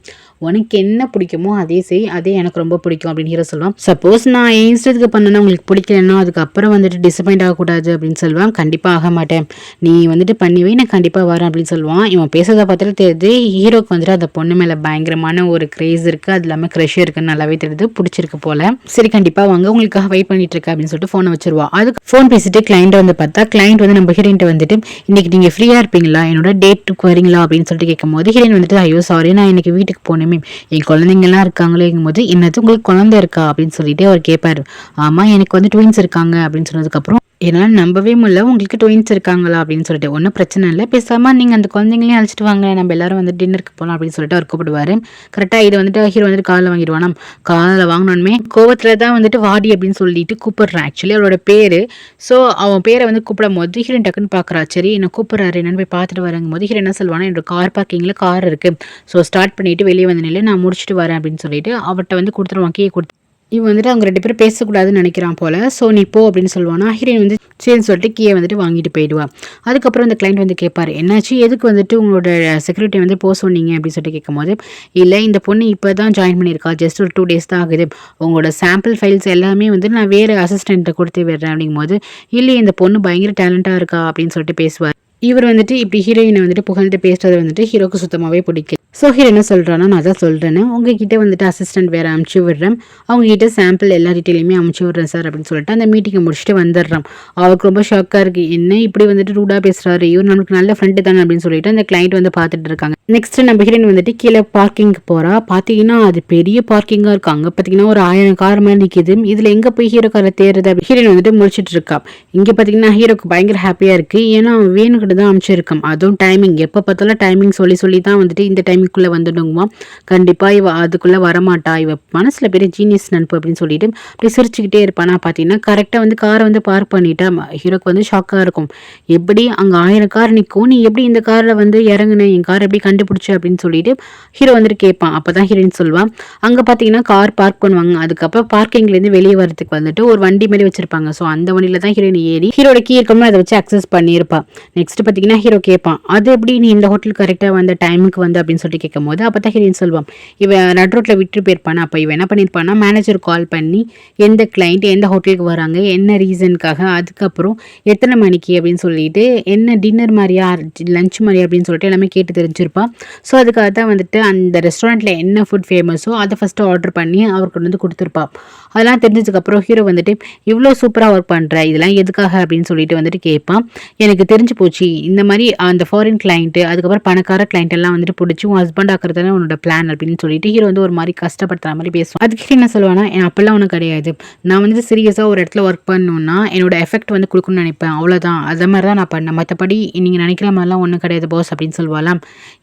உனக்கு என்ன பிடிக்குமோ அதே செய், அதே எனக்கு ரொம்ப பிடிக்கும் அப்படின்னு ஹீரோ சொல்லுவான். சப்போஸ் நான் என் இஷ்டத்துக்கு பண்ணேன்னா உங்களுக்கு பிடிக்கலன்னா அதுக்கப்புறம் வந்துட்டு டிசப்பாயிண்ட் ஆகக்கூடாது அப்படின்னு சொல்லுவான். கண்டிப்பாக ஆக மாட்டேன், நீ வந்துட்டு பண்ணிவே, நான் கண்டிப்பாக வரேன் அப்படின்னு சொல்லுவான். இவன் பேசுறதை பார்த்துட்டு தெரியுது ஹீரோக்கு வந்துட்டு அந்த பொண்ணு மேலே பயங்கரமான ஒரு கிரேஸ் இருக்குது, அது இல்லாமல் க்ரஷ் இருக்குன்னு நல்லாவே தெரியுது, பிடிச்சிருக்கு போல. சரி கண்டிப்பாக வாங்க, உங்களுக்காக வெயிட் பண்ணிட்டு இருக்கேன் அப்படின்னு சொல்லிட்டு ஃபோனை வச்சிருவா. அதுக்கு ஃபோன் பேசிட்டு கிளைண்ட் வந்து பார்த்தா, கிளைண்ட் வந்து நம்ம ஹீரோயின்ட்ட வந்துட்டு இன்னைக்கு நீங்கள் ஃப்ரீயாக இருப்பீங்களா, என்னோட டேட்டுக்கு வரீங்களா அப்படின்னு சொல்லிட்டு கேட்கும்போது ஹீரோயின் வந்துட்டு ஐயோ சாரி, நான் இன்னைக்கு வீட்டுக்கு போனேமே, என் குழந்தைங்கலாம் இருக்காங்களேங்கும் போது என்னது உங்களுக்கு குழந்தை இருக்கா அப்படின்னு சொல்லிட்டு அவர் கேட்பாரு. ஆமாம் எனக்கு வந்து ட்வின்ஸ் இருக்காங்க அப்படின்னு சொன்னதுக்கப்புறம் என்னால் நம்பவே முடியல, உங்களுக்கு ட்வின்ஸ் இருக்காங்களா அப்படின்னு சொல்லிட்டு. ஒன்றும் பிரச்சனை இல்லை, பேசாமல் நீங்கள் அந்த குழந்தைங்களையும் அழைச்சிட்டு வாங்க, நம்ம எல்லாரும் வந்து டின்னருக்கு போகலாம் அப்படின்னு சொல்லிட்டு அவர் கூப்பிடுவார். கரெக்டாக இது வந்துட்டு ஹீரோ வந்துட்டு காலில் வாங்கிடுவானா. காலில் வாங்கினோடனே கோவத்தில் தான் வந்துட்டு வாடி அப்படின்னு சொல்லிட்டு கூப்பிடுறான். ஆக்சுவலி அவரோட பேர். ஸோ அவன் பேரை வந்து கூப்பிடும் போது ஹீரோயின் டக்குன்னு பார்க்குறா. சரி என்ன கூப்பிட்றாரு என்னன்னு போய் பார்த்துட்டு வரங்கும் போது ஹீரோ என்ன சொல்லுவானா, என்னோட கார் பார்க்கிங்கில் கார் இருக்குது, ஸோ ஸ்டார்ட் பண்ணிவிட்டு வெளியே வந்து நிலை, நான் முடிச்சுட்டு வரேன் அப்படின்னு சொல்லிட்டு அவர்கிட்ட வந்து கொடுத்துருவான், கீழே கொடுத்து. இவன் வந்துட்டு அவங்க 2 பேரும் பேசக்கூடாதுன்னு நினைக்கிறான் போல். ஸோ நீ போ அப்படின்னு சொல்லுவானா. ஹீரோயின் வந்து சரின்னு சொல்லிட்டு கீயை வந்துட்டு வாங்கிட்டு போயிடுவா. அதுக்கப்புறம் அந்த கிளைண்ட் வந்து கேட்பார், என்னாச்சு, எதுக்கு வந்துட்டு உங்களோட செக்யூரிட்டி வந்து போக சொன்னீங்க அப்படின்னு சொல்லிட்டு கேட்கும்போது, இல்லை இந்த பொண்ணு இப்போ தான் ஜாயின் பண்ணியிருக்கா, ஜஸ்ட் ஒரு 2 days தான் ஆகுது, உங்களோட சாம்பிள் ஃபைல்ஸ் எல்லாமே வந்து நான் வேறு அசிஸ்டண்ட்டை கொடுத்து விடுறேன் அப்படிங்கும்போது, இல்லை இந்த பொண்ணு பயங்கர டேலண்டாக இருக்கா அப்படின்னு சொல்லிட்டு பேசுவார். இவர் வந்துட்டு இப்படி ஹீரோயினை வந்துட்டு புகழ்ந்து பேசுறது வந்துட்டு ஹீரோக்கு சுத்தமாகவே பிடிக்கும். ஸோ ஹீரோ என்ன சொல்கிறான்னா, நான் தான் சொல்கிறேன்னு உங்ககிட்ட வந்துட்டு அசிஸ்டன்ட் வேறு அமுச்சு விடுறேன், அவங்ககிட்ட சாம்பிள் எல்லா டீட்டெயிலுமே அமுச்சு விட்றேன் சார் அப்படின்னு சொல்லிட்டு அந்த மீட்டிங்கை முடிச்சுட்டு வந்துடுறான். அவருக்கு ரொம்ப ஷாக்காக இருக்குது, என்ன இப்படி வந்துட்டு ரூடாக பேசுகிறாரு, இவர் நமக்கு நல்ல ஃப்ரெண்டு தானே அப்படின்னு சொல்லிட்டு அந்த கிளைண்ட் வந்து பார்த்துட்டு இருக்காங்க. நெக்ஸ்ட் நம்ம ஹீரோயின் வந்துட்டு கீழே பார்க்கிங்க்கு போகிறா. பார்த்தீங்கன்னா அது பெரிய பார்க்கிங்காக இருக்குது, அங்கே பார்த்தீங்கன்னா ஒரு 1000 கார் மாதிரி நிற்கிது. இதில் எங்கே போய் ஹீரோ காரை தேடுறது அப்படி ஹீரோயின் வந்துட்டு முடிச்சுட்டு இருக்கா. இங்கே பார்த்தீங்கன்னா ஹீரோக்கு பயங்கர ஹாப்பியாக இருக்குது, ஏன்னா வேணுக்கிட்ட தான் அமைச்சிருக்கான். அதுவும் டைமிங், எப்போ பார்த்தாலும் டைமிங் சொல்லி தான் வந்துட்டு இந்த டைமிங்குள்ளே வந்துடுங்குமா. கண்டிப்பாக இவ அதுக்குள்ளே வரமாட்டா, இவ மனசில் பெரிய ஜீனியஸ் நினப்பு அப்படின்னு சொல்லிட்டு அப்படி சிரிச்சுக்கிட்டே இருப்பானா. பார்த்தீங்கன்னா கரெக்டாக வந்து காரை வந்து பார்க் பண்ணிட்டா. ஹீரோக்கு வந்து ஷாக்காக இருக்கும், எப்படி அங்கே 1000 கார் நிற்கும், நீ எப்படி இந்த காரில் வந்து இறங்குன, என் கார் எப்படி கண்டுபிடிச்ச அப்படின்னு சொல்லிட்டு ஹீரோ வந்துட்டு கேட்பான். அப்போ தான் ஹீரோயின் சொல்லுவான், அங்கே பார்த்தீங்கன்னா கார் பார்க் பண்ணுவாங்க, அதுக்கப்புறம் பார்க்கிங்லேருந்து வெளியே வரதுக்கு வந்துட்டு ஒரு வண்டி மாதிரி வச்சிருப்பாங்க. ஸோ அந்த வண்டியில் தான் ஹீரோயின் ஏறி ஹீரோட கீ இருக்கணும் அதை வச்சு அக்சஸ் பண்ணியிருப்பான். நெக்ஸ்ட் பார்த்தீங்கன்னா ஹீரோ கேட்பான், அது எப்படி நீ இந்த ஹோட்டல் கரெக்டாக வந்த டைமுக்கு வந்து அப்படின்னு சொல்லிட்டு கேட்கும் போது அப்போ தான் ஹீரோயின் சொல்லுவான், இவன் நட் ரோட்டில் விட்டு போயிருப்பானா. அப்போ இவன் என்ன பண்ணியிருப்பானா, மேனேஜர் கால் பண்ணி எந்த கிளைண்ட் எந்த ஹோட்டலுக்கு வராங்க, என்ன ரீசனுக்காக, அதுக்கப்புறம் எத்தனை மணிக்கு அப்படின்னு சொல்லிட்டு, என்ன டின்னர் மாதிரியா லஞ்ச் மாதிரியா அப்படின்னு சொல்லிட்டு எல்லாமே கேட்டு தெரிஞ்சிருப்பான். ஸோ அதுக்காக தான் வந்துட்டு அந்த ரெஸ்டாரண்ட்டில் என்ன ஃபுட் ஃபேமஸோ அதை ஃபஸ்ட்டு ஆர்டர் பண்ணி அவருக்கு வந்து கொடுத்துருப்பான். அதெல்லாம் தெரிஞ்சதுக்கப்புறம் ஹீரோ வந்துட்டு இவ்வளோ சூப்பராக ஒர்க் பண்ணுற, இதெல்லாம் எதுக்காக அப்படின்னு சொல்லிட்டு வந்துட்டு கேட்பான். எனக்கு தெரிஞ்சு போச்சு, இந்த மாதிரி அந்த ஃபாரின் கிளைண்ட்டு அதுக்கப்புறம் பணக்கார கிளைண்ட் எல்லாம் வந்துட்டு பிடிச்சி உன் ஹஸ்பண்ட் ஆக்குறதானே உன்னோட பிளான் அப்படின்னு சொல்லிட்டு ஹீரோ வந்து ஒரு மாதிரி கஷ்டப்படுத்துற மாதிரி பேசுவான். அதுக்கு என்ன சொல்லுவானா, அப்பெல்லாம் ஒன்றும் கிடையாது, நான் வந்துட்டு சீரியஸாக ஒரு இடத்துல ஒர்க் பண்ணணும்னா என்னோட எஃபெக்ட் வந்து கொடுக்கணும்னு நினைப்பேன், அவ்வளோதான், அது மாதிரி தான் நான் பண்ணேன், மற்றபடி நீங்கள் நினைக்கிற மாதிரிலாம் ஒன்றும் கிடையாது பாஸ் அப்படின்னு சொல்லுவாலாம்.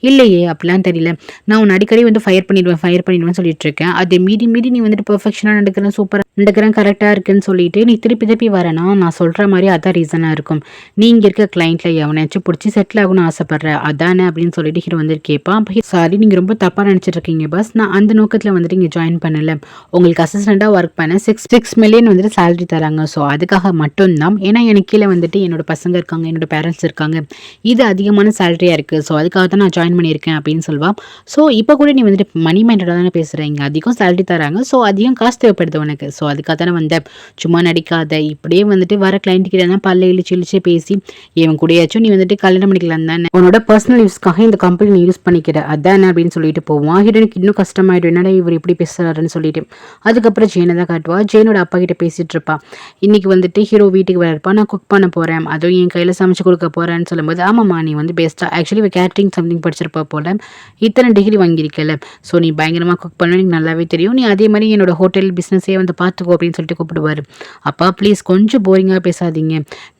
இல்லையே அப்படிலாம் தெரியல, நான் உன்னை அடிக்கடி வந்து ஃபயர் பண்ணிடுவேன் சொல்லிட்டு இருக்கேன், அதை மீறி நீ வந்துட்டு பெர்ஃபெக்ஷனாக நடக்கிறேன், சூப்பராக நடக்கிறேன், கரெக்டாக இருக்குன்னு சொல்லிட்டு நீ திருப்பி வரேன்னா நான் சொல்கிற மாதிரி அதான் ரீசனாக இருக்கும், நீ இங்கே இருக்க கிளைண்ட்டில் எவனாச்சும் பிடிச்சி செட்டில் ஆகணும்னு ஆசைப்பட்ற அதானே அப்படின்னு சொல்லிட்டு ஹீரோ வந்து கேட்பான். அப்போ சாரி நீங்கள் ரொம்ப தப்பாக நினச்சிட்டு இருக்கீங்க பாஸ், நான் அந்த நோக்கத்தில் வந்துட்டு இங்கே ஜாயின் பண்ணல, உங்களுக்கு அசிஸ்டண்ட்டாக ஒர்க் பண்ண 6 மில்லியன் வந்துட்டு சேலரி தராங்க, ஸோ அதுக்காக மட்டும்தான், ஏன்னா எனக்கு கீழே வந்துட்டு என்னோட பசங்க இருக்காங்க, என்னோட பேரண்ட்ஸ் இருக்காங்க, இது அதிகமான சேலரியாக இருக்குது, ஸோ அதுக்காக தான் நான் ஜாயின் பண்ணியிருக்கேன் அப்படின்னு சொல்லுவான். ஸோ இப்போ கூட நீ வந்துட்டு மணி மைண்டடாக தானே பேசுகிறீங்க, அதிகம் சேலரி தராங்க, ஸோ அதிகம் காசு தேவைப்படுது உனக்கு, ஸோ அதுக்காக தானே வந்தேன், சும்மா நடிக்காத, இப்படியே வந்துட்டு வர கிளைண்ட் கிட்ட தான் பல்ல இழிச்சு பேசி இவன் கூடயாச்சும் ஏதாச்சும் நீ வந்துட்டு கல்யாணம் பண்ணிக்கலாம் தானே, உன்னோட பர்சனல் யூஸ்க்காக இந்த கம்பெனி நீ யூஸ் பண்ணிக்கிற அதானே அப்படின்னு சொல்லிட்டு போவான். ஹீரோனுக்கு இன்னும் கஷ்டமாயிடும், என்னடா இவர் இப்படி பேசுறாருன்னு சொல்லிட்டு. அதுக்கப்புறம் ஜெயினை தான் காட்டுவா. ஜெயினோட அப்பா கிட்ட பேசிட்டு இருப்பா. இன்னைக்கு வந்துட்டு ஹீரோ வீட்டுக்கு வரப்பா, நான் குக் பண்ண போறேன், அதுவும் என் கையில சமைச்சு கொடுக்க போறேன்னு சொல்லும்போது, ஆமாம்மா நீ வந்து பெஸ்ட்டா ஆக்சுவலி இவ கேட்டரிங் சம்திங் படிச்சிருப்பா போல, இத்தனை டிகிரி வாங்கியிருக்கல, ஸோ நீ பயங்கரமா குக் பண்ண எனக்கு நல்லாவே தெரியும், நீ அதே மாதிரி என்னோட ஹோட்டல் பிஸ்னஸே வந்து பார்த்துக்கோ அப்படின்னு சொல்லிட்டு கூப்பிடுவாரு. அப்பா ப்ளீஸ் கொஞ்சம் போரிங்காக பேசாதீங்க,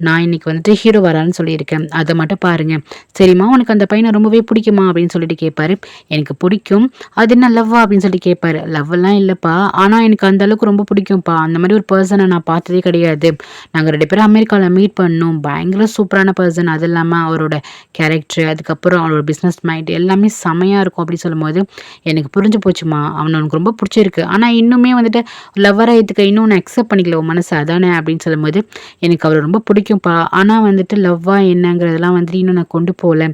நான் இன்னைக்கு வந்துட்டு ஹீரோ வரான்னு சொல்லியிருக்கேன், அதை மட்டும் பாருங்க சரிம்மா, உனக்கு அந்த பையனை ரொம்பவே பிடிக்குமா அப்படின்னு சொல்லிட்டு கேட்பாரு. எனக்கு பிடிக்கும், அது என்ன லவ்வா அப்படின்னு சொல்லிட்டு கேட்பாரு. லவ் எல்லாம் இல்லப்பா, ஆனா எனக்கு அந்த அளவுக்கு ரொம்ப பிடிக்கும்ப்பா, அந்த மாதிரி ஒரு பர்சனை நான் பார்த்ததே கிடையாது, நாங்கள் 2 பேரும் அமெரிக்காவில் மீட் பண்ணோம், பயங்கர சூப்பரான பர்சன், அது இல்லாமல் அவரோட கேரக்டர், அதுக்கப்புறம் அவரோட பிஸ்னஸ் மைண்ட் எல்லாமே செமையாக இருக்கும் அப்படின்னு சொல்லும்போது, எனக்கு புரிஞ்சு போச்சுமா, அவனை உனக்கு ரொம்ப பிடிச்சிருக்கு, ஆனால் இன்னுமே வந்துட்டு லவ்வராக ஏற்றுக்க இன்னும் ஒன்று அக்செப்ட் பண்ணிக்கல உன் மனசு அதானே அப்படின்னு சொல்லும்போது, எனக்கு அவர் ரொம்ப பிடிக்கும்ப்பா, ஆனால் வந்துட்டு லவ்வா என்னங்கிறதெல்லாம் வந்துட்டு இன்னும் நான் கொண்டு போகல,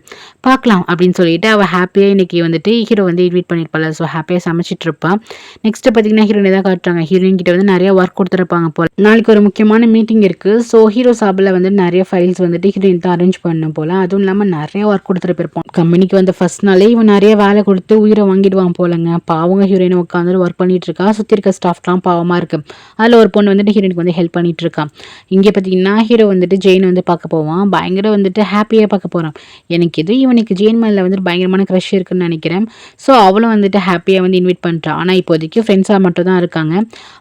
பார்க்கலாம் அப்படின்னு சொல்லிட்டு அவள் ஹாப்பியாக இன்னைக்கு வந்துட்டு ஹீரோ வந்து இன்வைட் பண்ணியிருப்பாள். ஸோ ஹாப்பியாக சமைச்சிட்டு இருப்பான். நெக்ஸ்ட் பார்த்தீங்கன்னா ஹீரோயின் தான் காட்டுறாங்க. ஹீரோயின் கிட்ட வந்து நிறைய ஒர்க் கொடுத்துருப்பாங்க போல, நாளைக்கு ஒரு முக்கியமான மீட்டிங் இருக்கு, ஸோ ஹீரோ சாப்பில் வந்து நிறைய ஃபைல்ஸ் வந்துட்டு ஹீரோயின் தான் அரேஞ்ச் பண்ணும் போல, அதுவும் இல்லாமல் நிறைய ஒர்க் கொடுத்துட்டு போயிருப்பான். கம்பெனிக்கு வந்து ஃபர்ஸ்ட் நாளே இவன் நிறைய வேலை கொடுத்து உயிரை வாங்கிடுவான் போலங்க. பாவங்க ஹீரோயின் உட்காந்து ஒர்க் பண்ணிட்டு இருக்கா, சுற்றி இருக்க ஸ்டாஃப்லாம் பாவமாக இருக்கு. அதில் ஒரு பொண்ணு வந்துட்டு ஹீரோயினுக்கு வந்து ஹெல்ப் பண்ணிட்டு இருக்கான். இங்கே பார்த்தீங்கன்னா ஹீரோ வந்துட்டு ஜெயின் வந்து பார்க்க போவான். பயங்கர வந்துட்டு ஹாப்பியாக பார்க்க போகிறான். எனக்கு எதுவும் இவனுக்கு ஜெயின் மேலே வந்துட்டு பயங்கரமான க்ரஷ் இருக்குன்னு நினைக்கிறேன். ஸோ அவளும் வந்துட்டு ஹாப்பியாக வந்து இன்வைட் பண்ணுறான். ஆனால் இப்போதைக்கு ஃப்ரெண்ட்ஸாக மட்டும் தான் இருக்காங்க.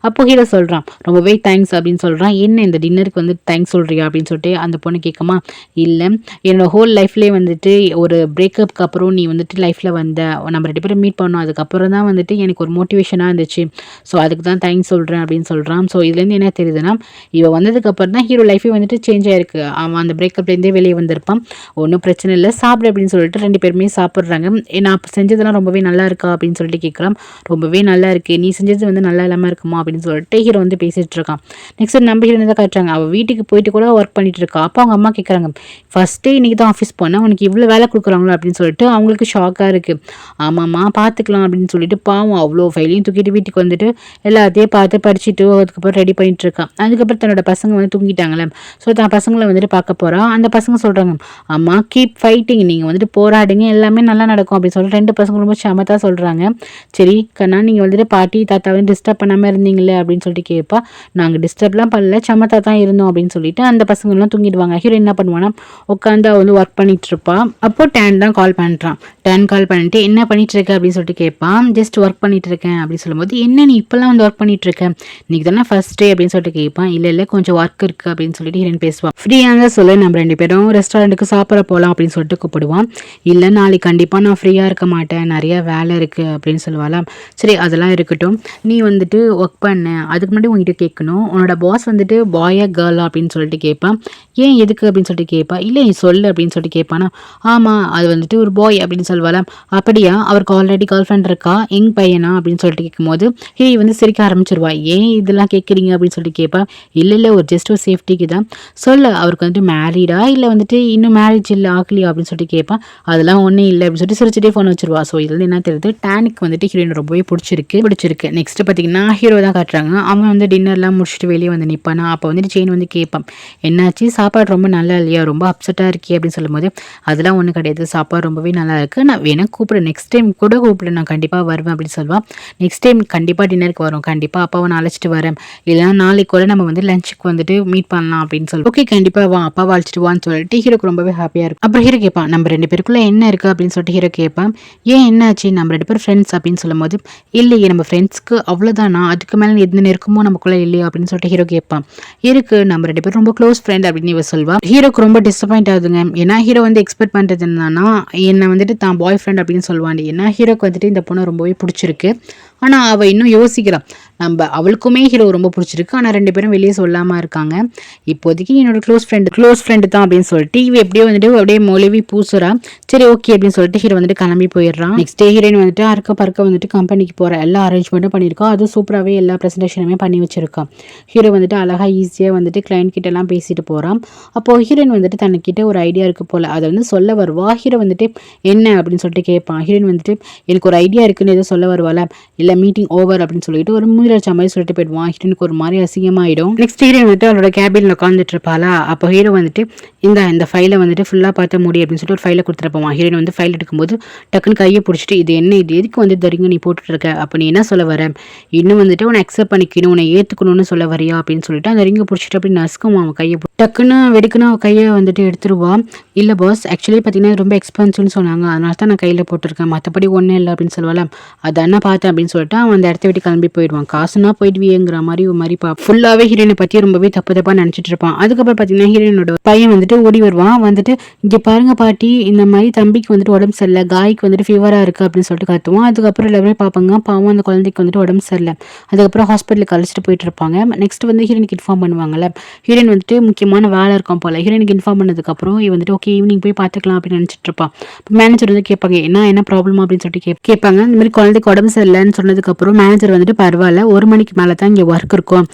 அப்போ ஹீரோ சொல்கிறான் ரொம்பவே தேங்க்ஸ் அப்படின்னு சொல்கிறான். என்ன இந்த டின்னருக்கு வந்து தேங்க்ஸ் சொல்கிறியா அப்படின்னு சொல்லிட்டு அந்த பொண்ணு கேட்குமா, இல்லை என்னோட ஹோல் லைஃப்லேயே வந்துட்டு ஒரு பிரேக்கப்புக்கு அப்புறம் நீ வந்துட்டு லைஃப்பில் வந்த, நம்ம 2 பேரும் மீட் பண்ணோம், அதுக்கப்புறம் தான் வந்துட்டு எனக்கு ஒரு மோட்டிவேஷனாக இருந்துச்சு, ஸோ அதுக்கு தான் தேங்க்ஸ் சொல்கிறேன் அப்படின்னு சொல்கிறான். ஸோ இதுலேருந்து என்ன தெரியுதுன்னா, இவன் வந்ததுக்கப்புறம் தான் ஹீரோ லைஃபே வந்துட்டு சேஞ்ச் ஆயிருக்கு. அவன் அந்த பிரேக்கப்லேருந்தே வெளியே வந்திருப்பான். ஒன்றும் பிரச்சனை இல்லை சாப்பிடு அப்படின்னு சொல்லிட்டு 2 பேருமே சாப்பிட்றாங்க. நான் செஞ்சதெல்லாம் ரொம்பவே நல்லா இருக்கா அப்படின்னு சொல்லிட்டு கேட்குறான். ரொம்பவே நல்லா இருக்கு, நீ செஞ்சது வந்து நல்லா இல்லாமல் இருக்குமா அப்படின்னு சொல்லிட்டு ஹீரோ வந்து பேசிட்டு இருக்கான். நெக்ஸ்ட் நம்ம ஹீரோயின் தான் காட்டுறாங்க. அவள் வீட்டுக்கு போயிட்டு கூட ஒர்க் பண்ணிட்டு இருக்கா. அப்போ அவங்க அம்மா கேட்குறாங்க, ஃபர்ஸ்ட் டே இன்னைக்கு தான் ஆஃபீஸ் போனால் உனக்கு இவ்வளோ வேலை கொடுக்குறாங்களோ அப்படின்னு சொல்லிட்டு அவங்களுக்கு ஷாக்காக இருக்குது. ஆமாம்மா பார்த்துக்கலாம் அப்படின்னு சொல்லிட்டு பாவம் அவ்வளோ ஃபைலையும் தூக்கிட்டு வீட்டுக்கு வந்துட்டு எல்லாத்தையும் பார்த்து படிச்சுட்டு அதுக்கப்புறம் ரெடி பண்ணிட்டு இருக்கான். அதுக்கப்புறம் தன்னோட பசங்க வந்து தூங்கிட்டாங்களே, ஸோ தான் பசங்களை வந்துட்டு பார்க்க போகிறான். அந்த பசங்க சொல்கிறாங்க, அம்மா கீப் ஃபைட்டிங், நீங்கள் வந்துட்டு போராடுங்க எல்லாமே நல்லா நடக்கும் அப்படின்னு சொல்லிட்டு 2 பசங்க ரொம்ப சமத்தாக சொல்கிறாங்க. சரி கண்ணா நீங்கள் வந்துட்டு பாட்டி தாத்தா வந்து டிஸ்டர்ப் பண்ணாமல் இருந்தீங்களே அப்படின்னு சொல்லிட்டு கேட்பா. நாங்கள் டிஸ்டர்ப்லாம் பண்ணல, சமத்தா தான் இருந்தோம் அப்படின்னு சொல்லிட்டு அந்த பசங்கள்லாம் தூங்கிடுவாங்க. ஹீரோ என்ன பண்ணுவானா, உட்காந்து வந்து ஒர்க் பண்ணிட்டு இருப்பா. அப்போ டேன் தான் கால் பண்ணுறான். டேன் கால் பண்ணிட்டு என்ன பண்ணிட்டு இருக்க அப்படின்னு சொல்லிட்டு கேட்பான். ஜஸ்ட் ஒர்க் பண்ணிட்டு இருக்கேன் அப்படின்னு சொல்லும்போது, என்ன நீ இப்பெல்லாம் வந்து ஒர்க் பண்ணிட்டு இருக்க, இன்னைக்கு தானே ஃபர்ஸ்ட் டே அப்படின்னு சொல்லிட்டு கேட்பான். இல்லை கொஞ்சம் ஒர்க் இருக்கு அப்படின்னு சொல்லிட்டு ஹீரோயின் பேசுவான். ஃப்ரீயாக சொல்ல நம்ம 2 பேரும் ரெஸ்டாரண்ட்டுக்கு சாப்பிட போகலாம் அப்படின்னு சொல்லிட்டு கூப்பிடுவான். இல்லை நாளைக்கு கண்டிப்பாக நான் ஃப்ரீயாக இருக்க மாட்டேன், நிறைய வேலை இருக்குது அப்படின்னு சொல்லுவாளாம். சரி அதெல்லாம் இருக்கட்டும், நீ வந்துட்டு ஒர்க் பண்ண, அதுக்கு முன்னாடி உங்ககிட்ட கேட்கணும், உன்னோட பாஸ் வந்துட்டு பாயா கேர்ளா அப்படின்னு சொல்லிட்டு கேட்பான். ஏன் எதுக்கு அப்படின்னு சொல்லிட்டு கேட்பா. இல்லை நீ சொல்லு அப்படின்னு சொல்லிட்டு கேட்பானா. ஆமாம் அது வந்துட்டு ஒரு பாய் அப்படின்னு சொல்லுவாளாம். அப்படியா, அவருக்கு ஆல்ரெடி கேர்ள் ஃப்ரெண்ட் இருக்கா, எங் பையனா அப்படின்னு சொல்லிட்டு கேட்கும்போது வந்து சிரிக்க ஆரம்பிச்சிருவா. ஏன் இதெல்லாம் கேட்குறீங்க அப்படின்னு சொல்லிட்டு கேட்பா. இல்லை ஒரு ஜஸ்ட் ஒரு சேஃப்டிக்கு தான், சொல்ல அவருக்கு வந்துட்டு மேரீடா இல்லை வந்துட்டு இன்னும் மேரேஜ் இல்லை ஆகலையா அப்படின்னு சொல்லிட்டு கேட்பான். அதெல்லாம் ஒன்றும் இல்லை அப்படின்னு சொல்லிட்டு சிரிச்சுட்டே ஃபோன் வச்சிருவா. ஸோ இதுல என்ன தெரியுது, டேனுக்கு வந்துட்டு ஹீரோயின் ரொம்பவே பிடிச்சிருக்கு. நெக்ஸ்ட் பார்த்தீங்கன்னா ஹீரோ தான் காட்டுறாங்க. அவன் வந்து டின்னர்லாம் முடிச்சுட்டு வெளியே வந்து நிற்பானா. அப்போ வந்துட்டு செயின் வந்து கேட்பான், என்னாச்சு சாப்பாடு ரொம்ப நல்லா இல்லையா, ரொம்ப அப்செட்டாக இருக்கே அப்படின்னு சொல்லும்போது, அதெல்லாம் ஒன்றும் கிடையாது, சாப்பாடு ரொம்பவே நல்லா இருக்கு, நான் வேணா கூப்பிடு, நெக்ஸ்ட் டைம் கூட கூப்பிடு, நான் கண்டிப்பாக வருவேன் அப்படின்னு சொல்லுவான். நெக்ஸ்ட் டைம் கண்டிப்பாக டின்னருக்கு வரும், கண்டிப்பாக அப்பாவை நான் அழைச்சிட்டு வரேன், இல்லைனா நாளைக்கு கூட நம்ம வந்து லஞ்சுக்கு வந்துட்டு மீட் பண்ணலாம் அப்படின்னு சொல்லி, ஓகே கண்டிப்பாக வா அப்பாவை அழைச்சிட்டு வான்னு சொல்லிட்டு ஹீரோக்கு ரொம்பவே ஹாப்பியாக இருக்கும். அப்புறம் ஹீரோ கேட்பான், நம்ம 2 பேருக்குள்ள என்ன இருக்கு அப்படின்னு சொல்லிட்டு ஹீரோ கேட்பான். ஏன் என்னாச்சு, நம்ம 2 பேரும் ஃப்ரெண்ட்ஸ் அப்படின்னு சொல்லும்போது, இல்லையே நம்ம ஃப்ரெண்ட்ஸ்க்கு அவ்வளோதானா, அதுக்கு மேலே எந்த நெருக்கமோ நமக்குள்ள இல்லையா அப்படின்னு சொல்லிட்டு ஹீரோ கேட்பான். இருக்கு, நம்ம 2 பேரும் ரொம்ப க்ளோஸ் ஃப்ரெண்ட் அப்படின்னு இவ சொல்வா. ஹீரோக்கு ரொம்ப டிசப்பாயிண்ட் ஆகுதுங்க. ஏன்னா ஹீரோ வந்து எக்ஸ்பெக்ட் பண்ணுறது என்னன்னா, என்னை வந்துட்டு தான் பாய் ஃப்ரெண்ட் அப்படின்னு சொல்லுவான். ஏன்னா ஹீரோக்கு வந்துட்டு இந்த பொண்ணை ரொம்பவே பிடிச்சிருக்கு. ஆனால் அவள் இன்னும் யோசிக்கிறான், நம்ம அவளுக்குமே ஹீரோ ரொம்ப பிடிச்சிருக்கு, ஆனால் 2 பேரும் வெளியே சொல்லாமல் இருக்காங்க. இப்போதைக்கு என்னோட க்ளோஸ் ஃப்ரெண்டு தான் அப்படின்னு சொல்லிட்டு இவ எப்படியோ வந்துட்டு அப்படியே மொழிவி பூசுறா. சரி ஓகே அப்படின்னு சொல்லிட்டு ஹீரோ வந்துட்டு கிளம்பி போயிடுறான். நெக்ஸ்ட் டே ஹீரோயின் வந்துட்டு அறுக்க பறக்க வந்துட்டு கம்பெனிக்கு போகிற எல்லா அரேஞ்ச்மெண்ட்டும் பண்ணியிருக்கா. அதுவும் சூப்பராகவே எல்லா ப்ரெசன்டேஷனுமே பண்ணி வச்சிருக்கான். ஹீரோ வந்துட்டு அழகாக ஈஸியாக வந்துட்டு கிளைண்ட் கிட்ட எல்லாம் பேசிட்டு போகிறான். அப்போது ஹீரோயின் வந்துட்டு தனக்கிட்ட ஒரு ஐடியா இருக்குது போல், அதை வந்து சொல்ல வருவா. ஹீரோ வந்துட்டு என்ன அப்படின்னு சொல்லிட்டு கேட்பான். ஹீரோயின் வந்துட்டு எனக்கு ஒரு ஐடியா இருக்குன்னு எதுவும் சொல்ல வருவாள். இல்லை மீட்டிங் ஓவர் அப்படின்னு சொல்லிட்டு ஒரு மூஞ்சிலச்ச மாதிரி சொல்லிட்டு போயிடுவான். ஹீரோனுக்கு ஒரு மாதிரி அசிங்கமாயிடும். நெக்ஸ்ட் ஹீரோயின் வந்துட்டு அவரோட கேபின்ல உட்காந்துட்டு இருப்பாளா. அப்போ ஹீரோ வந்துட்டு இந்த இந்த ஃபைலை வந்துட்டு ஃபுல்லாக பார்த்து முடி அப்படின்னு சொல்லிட்டு ஒரு ஃபைலை கொடுத்துருப்போம். ஹீரோயின் வந்து ஃபைல் எடுக்கும்போது டக்குன்னு கையை பிடிச்சிட்டு இது என்ன, இது எதுக்கு வந்து தரிங்க நீ போட்டுட்டு இருக்க, அப்போ நீ என்ன சொல்ல வர, இன்னும் வந்துட்டு உன்னை அக்செப்ட் பண்ணிக்கணும், உன்னை ஏற்றுக்கணும்னு சொல்ல வரியா அப்படின்னு சொல்லிட்டு அந்த ரிங்கை பிடிச்சிட்டு அப்படி நசுக்கும் அவன் கையை. டக்குன்னு வெடிக்குன்னு அவன் கையை வந்துட்டு எடுத்துருவா. இல்லை பாஸ், ஆக்சுவலி பார்த்தீங்கன்னா ரொம்ப எக்ஸ்பென்சிவ்னு சொன்னாங்க, அதனால தான் நான் கையில் போட்டிருக்கேன், மற்றபடி ஒன்றும் இல்லை அப்படின்னு சொல்லுவாள். அதை என்ன பார்த்தேன் அப்படின்னு சொல்லிட்டு அவன் அந்த இடத்த விட்டு கிளம்பி போயிடுவான். காசுனா போயிடுவியேங்கிற மாதிரி ஒரு மாதிரி ஃபுல்லாகவே ஹீரோயினை பற்றி ரொம்பவே தப்பாக நினச்சிட்டு இருப்பான். அதுக்கப்புறம் பார்த்தீங்கன்னா ஹீரோயினோட பையன் வந்துட்டு ஓடி வருவான். வந்துட்டு இங்கே பாருங்க பாட்டி, இந்த மாதிரி தம்பிக்கு வந்துட்டு உடம்பு சரியில்லை, காய்க்கு வந்துட்டு ஃபீவராக இருக்குது அப்படின்னு சொல்லிட்டு கத்துவான். அதுக்கப்புறம் எல்லாருமே பார்ப்பாங்க, பாவம் அந்த குழந்தைக்கு வந்துட்டு உடம்பு சரியில்லை. அதுக்கப்புறம் ஹாஸ்பிட்டலுக்கு அழைச்சிட்டு போயிட்டு இருப்பாங்க. நெக்ஸ்ட் வந்து ஹீரோயினுக்கு இன்ஃபார்ம் பண்ணுவாங்கல்ல, ஹீரோயின் வந்துட்டு முக்கியமான வேலை இருக்கும் போல. ஹீரோயினுக்கு இன்ஃபார்ம் பண்ணதுக்கப்புறம் வந்துட்டு ஓகே ஈவினிங் போய் பார்த்துக்கலாம் அப்படின்னு நினச்சிட்டு இருப்பான். மேனேஜர் வந்து கேட்பாங்க என்ன ப்ராப்ளம் அப்படின்னு சொல்லிட்டு கேட்பாங்க. இந்த மாதிரி குழந்தைக்கு உடம்பு சரியில்லைன்னு சொன்னதுக்கப்புறம் மேனேஜர் வந்துட்டு பரவாயில்ல, 1 மணிக்கு மேலே தான் இங்கே ஒர்க் இருக்கும்,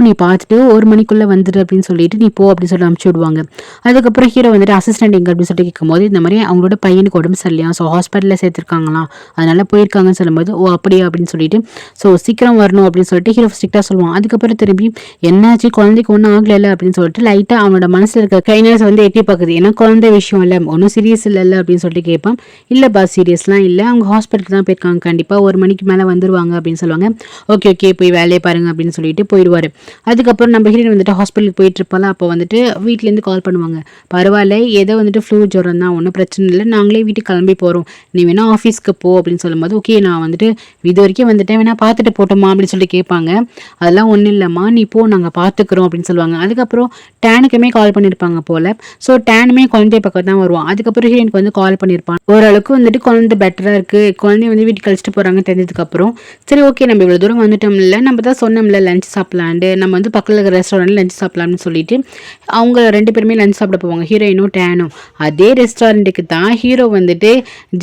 நீ பார்த்துட்டு 1 மணிக்குள்ளே வந்துடு அப்படின்னு சொல்லிட்டு நீ அப்படின்னு சொல்லி அனுப்பிச்சு விடுவாங்க. அதுக்கப்புறம் ஹீரோ வந்துட்டு அசிஸ்டன்ட் எங்க அப்படின்னு சொல்லிட்டு கேட்கும்போது இந்த மாதிரி அவங்களோட பையனுக்கு உடம்பு சரியில்லையா, ஸோ ஹாஸ்பிட்டலில் சேர்த்துருக்காங்களாம், அதனால போயிருக்காங்கன்னு சொல்லும்போது ஓ அப்படியா அப்படின்னு சொல்லிட்டு ஸோ சீக்கிரம் வரணும் அப்படின்னு சொல்லிட்டு ஹீரோ ஸ்ட்ரிக்டாக சொல்லுவான். அதுக்கப்புறம் திரும்பி என்னாச்சு குழந்தைக்கு ஒன்றும் ஆகலை அப்படின்னு சொல்லிட்டு லைட்டாக அவனோட மனசில் இருக்க கைனஸ் வந்து எட்டி பார்க்குது. ஏன்னா குழந்தை விஷயம் இல்லை, ஒன்றும் சீரியஸ் இல்லை அப்படின்னு சொல்லிட்டு கேட்பான். இல்லை பாஸ் சீரியஸ்லாம் இல்லை, அவங்க ஹாஸ்பிட்டலுக்கு தான் போயிருக்காங்க, கண்டிப்பாக 1 மணிக்கு மேலே வந்துருவாங்க அப்படின்னு சொல்லுவாங்க. ஓகே போய் வேலையை பாருங்க அப்படின்னு சொல்லிட்டு போயிடுவார். அதுக்கப்புறம் நம்ம ஹீரோயின் வந்துட்டு ஹாஸ்பிட்டலுக்கு போயிட்டு இருப்பாள். அப்போ வந்துட்டு வீட்டிலேருந்து கால் பண்ணுவாங்க, பரவாயில்ல ஏதோ வந்துட்டு ஃப்ளூ ஜுரம் தான், ஒன்றும் பிரச்சனை இல்லை, நாங்களே வீட்டுக்கு கிளம்பி போகிறோம், நீ வேணா ஆஃபீஸ்க்கு போ அப்படின்னு சொல்லும்போது ஓகே நான் வந்துட்டு இது வரைக்கும் வந்துட்டேன், வேணா பார்த்துட்டு போட்டோமா அப்படின்னு சொல்லி கேட்பாங்க. அதெல்லாம் ஒன்றும் இல்லைம்மா நீ போ, நாங்கள் பார்த்துக்குறோம் அப்படின்னு சொல்லுவாங்க. அதுக்கப்புறம் டேனுக்குமே கால் பண்ணியிருப்பாங்க போல். ஸோ டேனுமே குழந்தைய பக்கம் தான் வருவான். அதுக்கப்புறம் ஹீரோயினுக்கு வந்து கால் பண்ணியிருப்பான். ஓரளவுக்கு வந்துட்டு குழந்தை பெட்டராக இருக்குது, குழந்தைய வந்து வீட்டுக்கு கழிச்சிட்டு போகிறாங்க தெரிஞ்சதுக்கப்புறம் சரி ஓகே நம்ம இவ்வளோ தூரம் வந்துட்டோம்ல, நம்ம தான் சொன்னோம்ல லஞ்ச் சாப்பிட்லான்ட்டு, நம்ம வந்து பக்கத்தில் இருக்கிற ரெஸ்டாரண்ட்டில் லஞ்ச் சாப்பிட்லாம்னு சொல்லிட்டு அவங்க 2 பேருமே லஞ்ச் சாப்பிட போவாங்க, ஹீரோயினும் டேனும். அதே ரெஸ்டாரண்ட்டுக்கு தான் ஹீரோ வந்துட்டு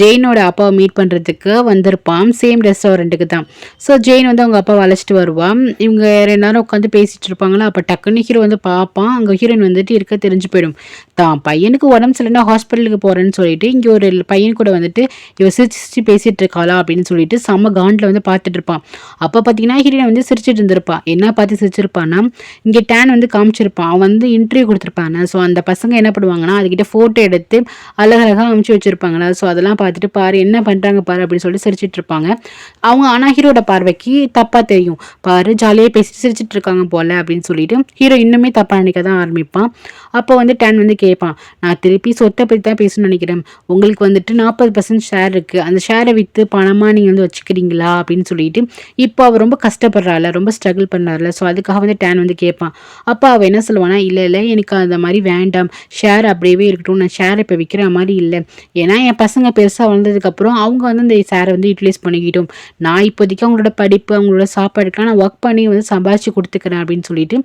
ஜெயினோட அப்பாவை மீட் பண்ணுறதுக்கு வந்திருப்பான், சேம் ரெஸ்டாரண்ட்டுக்கு தான். ஸோ ஜெயின் வந்து அவங்க அப்பாவை அழைச்சிட்டு வருவான். இவங்க 2 நேரம் உட்காந்து பேசிகிட்டு இருப்பாங்களா, அப்போ டக்குன்னு ஹீரோ வந்து பார்ப்பான், அங்கே ஹீரோயின் வந்துட்டு இருக்க தெரிஞ்சு போயிடும். தான் பையனுக்கு உடம்பு சரியில்லைன்னா ஹாஸ்பிட்டலுக்கு போகிறேன்னு சொல்லிட்டு இங்கே ஒரு பையன் கூட வந்துட்டு இவ சிரிச்சு பேசிகிட்டு இருக்காளா அப்படின்னு சொல்லிட்டு செம்ம காண்டில் வந்து பார்த்துட்டு இருப்பான். அப்போ பார்த்தீங்கன்னா ஹீரோயின் வந்து சிரிச்சிட்டு இருந்திருப்பான். என்ன பார்த்து சிரிச்சிருப்பான்னா, இங்கே டேன் வந்து காமிச்சிருப்பான், அவன் வந்து இன்டர்வியூ கொடுத்துருப்பாங்க. ஸோ அந்த பசங்க என்ன பண்ணுவாங்கன்னா அதுக்கிட்ட ஃபோட்டோ எடுத்து அழகழகாக அனுப்பிச்சு வச்சிருப்பாங்களா, ஸோ அதெல்லாம் பார்த்துட்டு பாரு என்ன பண்ணுறாங்க பாரு அப்படின்னு சொல்லிட்டு சிரிச்சிட்டு இருப்பாங்க அவங்க. ஆனால் ஹீரோட பார்வைக்கு தப்பாக தெரியும், பாரு ஜாலியாக பேசிட்டு சிரிச்சிட்டு இருக்காங்க போல அப்படின்னு சொல்லிட்டு ஹீரோ இன்னுமே தப்பாக நினைக்க தான் ஆரம்பிப்பான். அப்போ வந்து டேன் வந்து கேட்பான், நான் திருப்பி சொத்தை பற்றி தான் பேசணும்னு நினைக்கிறேன், உங்களுக்கு வந்துட்டு 40% ஷேர் இருக்குது, அந்த ஷேரை விற்று பணமாக நீங்கள் வந்து வச்சுக்கிறீங்களா அப்படின்னு சொல்லிட்டு இப்போ அவர் ரொம்ப கஷ்டப்படுறாள், ரொம்ப ஸ்ட்ரகிள் பண்ணுறாருல, ஸோ அதுக்காக வந்து டேன் வந்து கேட்பான். அப்போ அவள் என்ன சொல்லுவானா, இல்லை எனக்கு அந்த மாதிரி வேண்டாம், ஷேர் அப்படியே இருக்கட்டும், நான் ஷேர் இப்போ விற்கிற மாதிரி இல்லை, ஏன்னா என் பசங்க பெருசாக வளர்ந்ததுக்கப்புறம் அவங்க வந்து இந்த ஷேரை வந்து யூட்டிலைஸ் பண்ணிக்கிட்டோம், நான் இப்போதைக்கு அவங்களோட படிப்பு அவங்களோட சாப்பாடுக்கெலாம் நான் ஒர்க் பண்ணி வந்து சம்பாதிச்சு கொடுத்துக்கிறேன் அப்படின்னு சொல்லிட்டு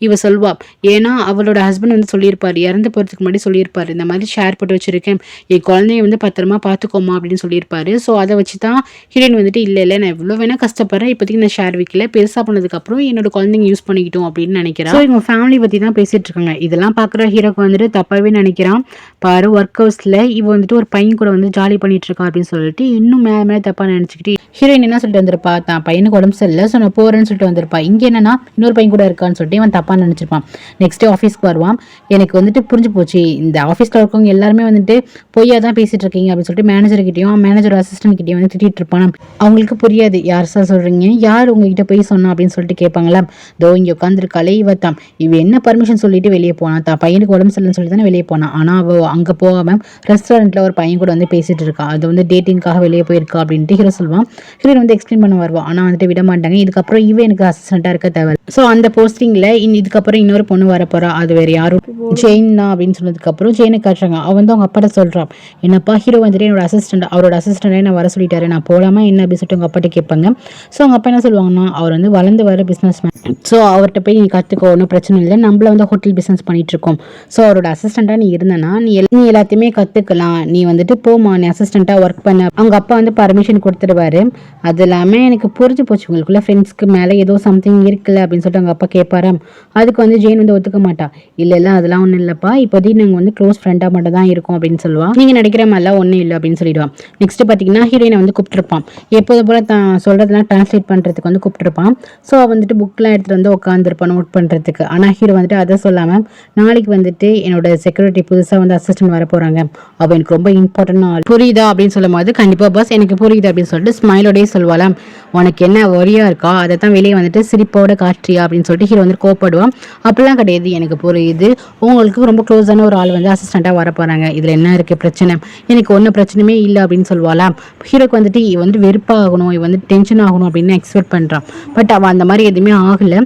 இவ சொல்வா. ஏன்னா அவளோட ஹஸ்பண்ட் வந்து சொல்லியிருப்பார், இறந்து போகிறதுக்கு முன்னாடி சொல்லியிருப்பார், இந்த மாதிரி ஷேர் போட்டு வச்சுருக்கேன், என் குழந்தைய வந்து பத்திரமா பார்த்துக்கோமா அப்படின்னு சொல்லியிருப்பாரு. ஸோ அதை வச்சு தான் ஹீரோயின் வந்துட்டு இல்லை நான் எவ்வளோ வேணால் கஷ்டப்படுறேன், இப்போதைக்கு நான் ஷேர் விற்கல, பெருசாக பண்ணதுக்கப்புறம் என்னோட குழந்தைங்க யூஸ் பண்ணிக்கிட்டோம் அப்படின்னு நினைக்கிறேன். ஸோ இவங்க ஃபேமிலி பற்றி தான் பேசிகிட்டு இருக்காங்க. இதெல்லாம் பார்க்குற ஹீரோக்கு வந்துட்டு தப்பாகவே நினைக்கிறான். பாரு ஒர்க் ஹவுஸில் இவ வந்துட்டு ஒரு பையன் கூட வந்து ஜாலி பண்ணிட்டு இருக்கா அப்படின்னு சொல்லிட்டு இன்னும் மேலே தப்பாக நினச்சிக்கிட்டு ஹீரோயின் என்ன சொல்லிட்டு வந்திருப்பா, தான் பையனுக்கு உடம்பு சரியில்லை ஸோ நான் போகிறேன்னு சொல்லிட்டு வந்திருப்பா. இங்கே என்னன்னா இன்னொரு பையன் கூட இருக்கான்னு சொல்லிட்டு இவன் தப்பாக நினச்சிருப்பான். நெக்ஸ்ட் டே ஆஃபீஸ்க்கு வருவான். எனக்கு வந்துட்டு புரிஞ்சு போச்சு, இந்த ஆஃபீஸில் இருக்கவங்க எல்லாருமே வந்துட்டு பொய்யா தான் பேசிகிட்டு இருக்கீங்க அப்படின்னு சொல்லிட்டு மேனேஜர்கிட்டையும் மேனேஜர் அசிஸ்டன்ட் கிட்டையும் வந்து திட்டிகிட்டு இருப்பான். அவங்களுக்கு புரியாது யார் சார் சொல்கிறீங்க, யார் உங்ககிட்ட போய் சொன்னா அப்படின்னு சொல்லிட்டு கேட்பாங்களா. தோ இங்கே உட்காந்துருக்காளே இவ தான், இவ என்ன பர்மிஷன் சொல்லிட்டு வெளியே போனான், தான் பையனுக்கு உடம்பு சரியில்லைன்னு சொல்லி தானே வெளியே போனான், ஆனால் அவள் அங்கே போகாமல் ரெஸ்டாரண்ட்டில் ஒரு பையன் கூட வந்து பேசிகிட்டு இருக்கா, அது வந்து டேட்டிங்காக வெளியே போயிருக்கா அப்படின்ட்டு ஹீரோ சொல்லுவான். ஹீரோ வந்து எக்ஸ்பிளைன் பண்ண வருவான், ஆனால் வந்துட்டு விட மாட்டாங்க. இதுக்கப்புறம் இவன் எனக்கு அசிஸ்டண்ட்டாக இருக்க தேவை. ஸோ அந்த போஸ்டிங்கில் இதுக்கப்புறம் இன்னொரு பொண்ணு வரப்போறா, அது வேறு யாரும் ஜெயின் தான் அப்படின்னு சொன்னதுக்கப்புறம் ஜெயினை காட்டுறாங்க. அவன் வந்து அவங்க அப்பாட்ட சொல்கிறான், என்னப்பா ஹீரோ வந்துட்டு என்னோட அசிஸ்டன்ட், அவரோட அசிஸ்டண்ட்டை நான் வர சொல்லிட்டாரு, நான் போகலாமா என்ன அப்படின்னு சொல்லிட்டு அவங்க அப்பாட்ட கேட்பாங்க. ஸோ அவங்க அப்பா என்ன சொல்லுவாங்கன்னா, அவர் வந்து வளர்ந்து வர பிஸ்னஸ் மேன், ஸோ அவர்கிட்ட போய் நீ கற்றுக்கோ, ஒன்றும் பிரச்சனை இல்லை, நம்மள வந்து ஹோட்டல் பிஸ்னஸ் பண்ணிட்டு இருக்கோம், ஸோ அவரோட அசிஸ்டண்ட்டாக நீ இருந்தனா நீ எல்லாத்தையுமே கற்றுக்கலாம், நீ வந்துட்டு போமா நீ அசிஸ்டண்ட்டாக ஒர்க் பண்ண. அவங்க அப்பா வந்து பர்மிஷன் கொடுத்துருவாரு. அது இல்லாமல் எனக்கு புரிஞ்சு போச்சு உங்களுக்குள்ள ஃப்ரெண்ட்ஸ்க்கு மேலே ஏதோ சம்திங் இருக்குல்ல அப்படின்னு சொல்லிட்டு அவங்க அப்பா கேட்பாராம். அதுக்கு வந்து ஜெயின் வந்து ஒத்துக்க மாட்டா. இல்லை அதெல்லாம் ஒன்றும் இல்லைப்பா, இப்போதைக்கு நாங்கள் வந்து க்ளோஸ் ஃப்ரெண்டாக மட்டும் தான் இருக்கோம் அப்படின்னு சொல்லுவான். நீங்கள் நடிக்கிற மாதிரிலாம் ஒன்றும் இல்லை அப்படின்னு சொல்லிடுவான். நெக்ஸ்ட் பார்த்தீங்கன்னா ஹீரோயினை வந்து கூப்பிட்டுருப்பான். எப்போது போல் தான் சொல்கிறதெல்லாம் ட்ரான்ஸ்லேட் பண்ணுறதுக்கு வந்து கூப்பிட்டுருப்பான். ஸோ வந்துட்டு புக்கெலாம் எடுத்துகிட்டு வந்து உட்காந்துருப்பான் நோட் பண்ணுறதுக்கு. ஆனால் ஹீரோ வந்துட்டு அதை சொல்லாமல், நாளைக்கு வந்துட்டு என்னோட செக்யூரிட்டி புதுசாக வந்து அசிஸ்டன்ட் வர போகிறாங்க, அவள் எனக்கு ரொம்ப இம்பார்ட்டன்ட் ஆள், புரியுதா அப்படின்னு சொல்லும் போது கண்டிப்பாக பாஸ் எனக்கு புரியுது அப்படின்னு சொல்லிட்டு ஸ்மைலோடய சொல்வாளாம். உனக்கு என்ன ஒரியா இருக்கா, அதை தான் வெளியே வந்துட்டு சிரிப்போட காட்டுறியா அப்படின்னு சொல்லிட்டு ஹீரோ வந்து கோப்படுவான். அப்படிலாம் கிடையாது, எனக்கு புரியுது, உங்களுக்கு ரொம்ப க்ளோஸான ஒரு ஆள் வந்து அசிஸ்டண்ட்டாக வர போகிறாங்க, இதில் என்ன இருக்குது பிரச்சனை, எனக்கு ஒன்றும் பிரச்சனையுமே இல்லை அப்படின்னு சொல்லுவாளாம். ஹீரோக்கு வந்துட்டு வந்துட்டு வெறுப்பாகணும், வந்து டென்ஷன் ஆகணும் அப்படின்னு எக்ஸ்பெக்ட் பண்ணுறான். பட் அவள் அந்த மாதிரி எதுவுமே ஆகலை.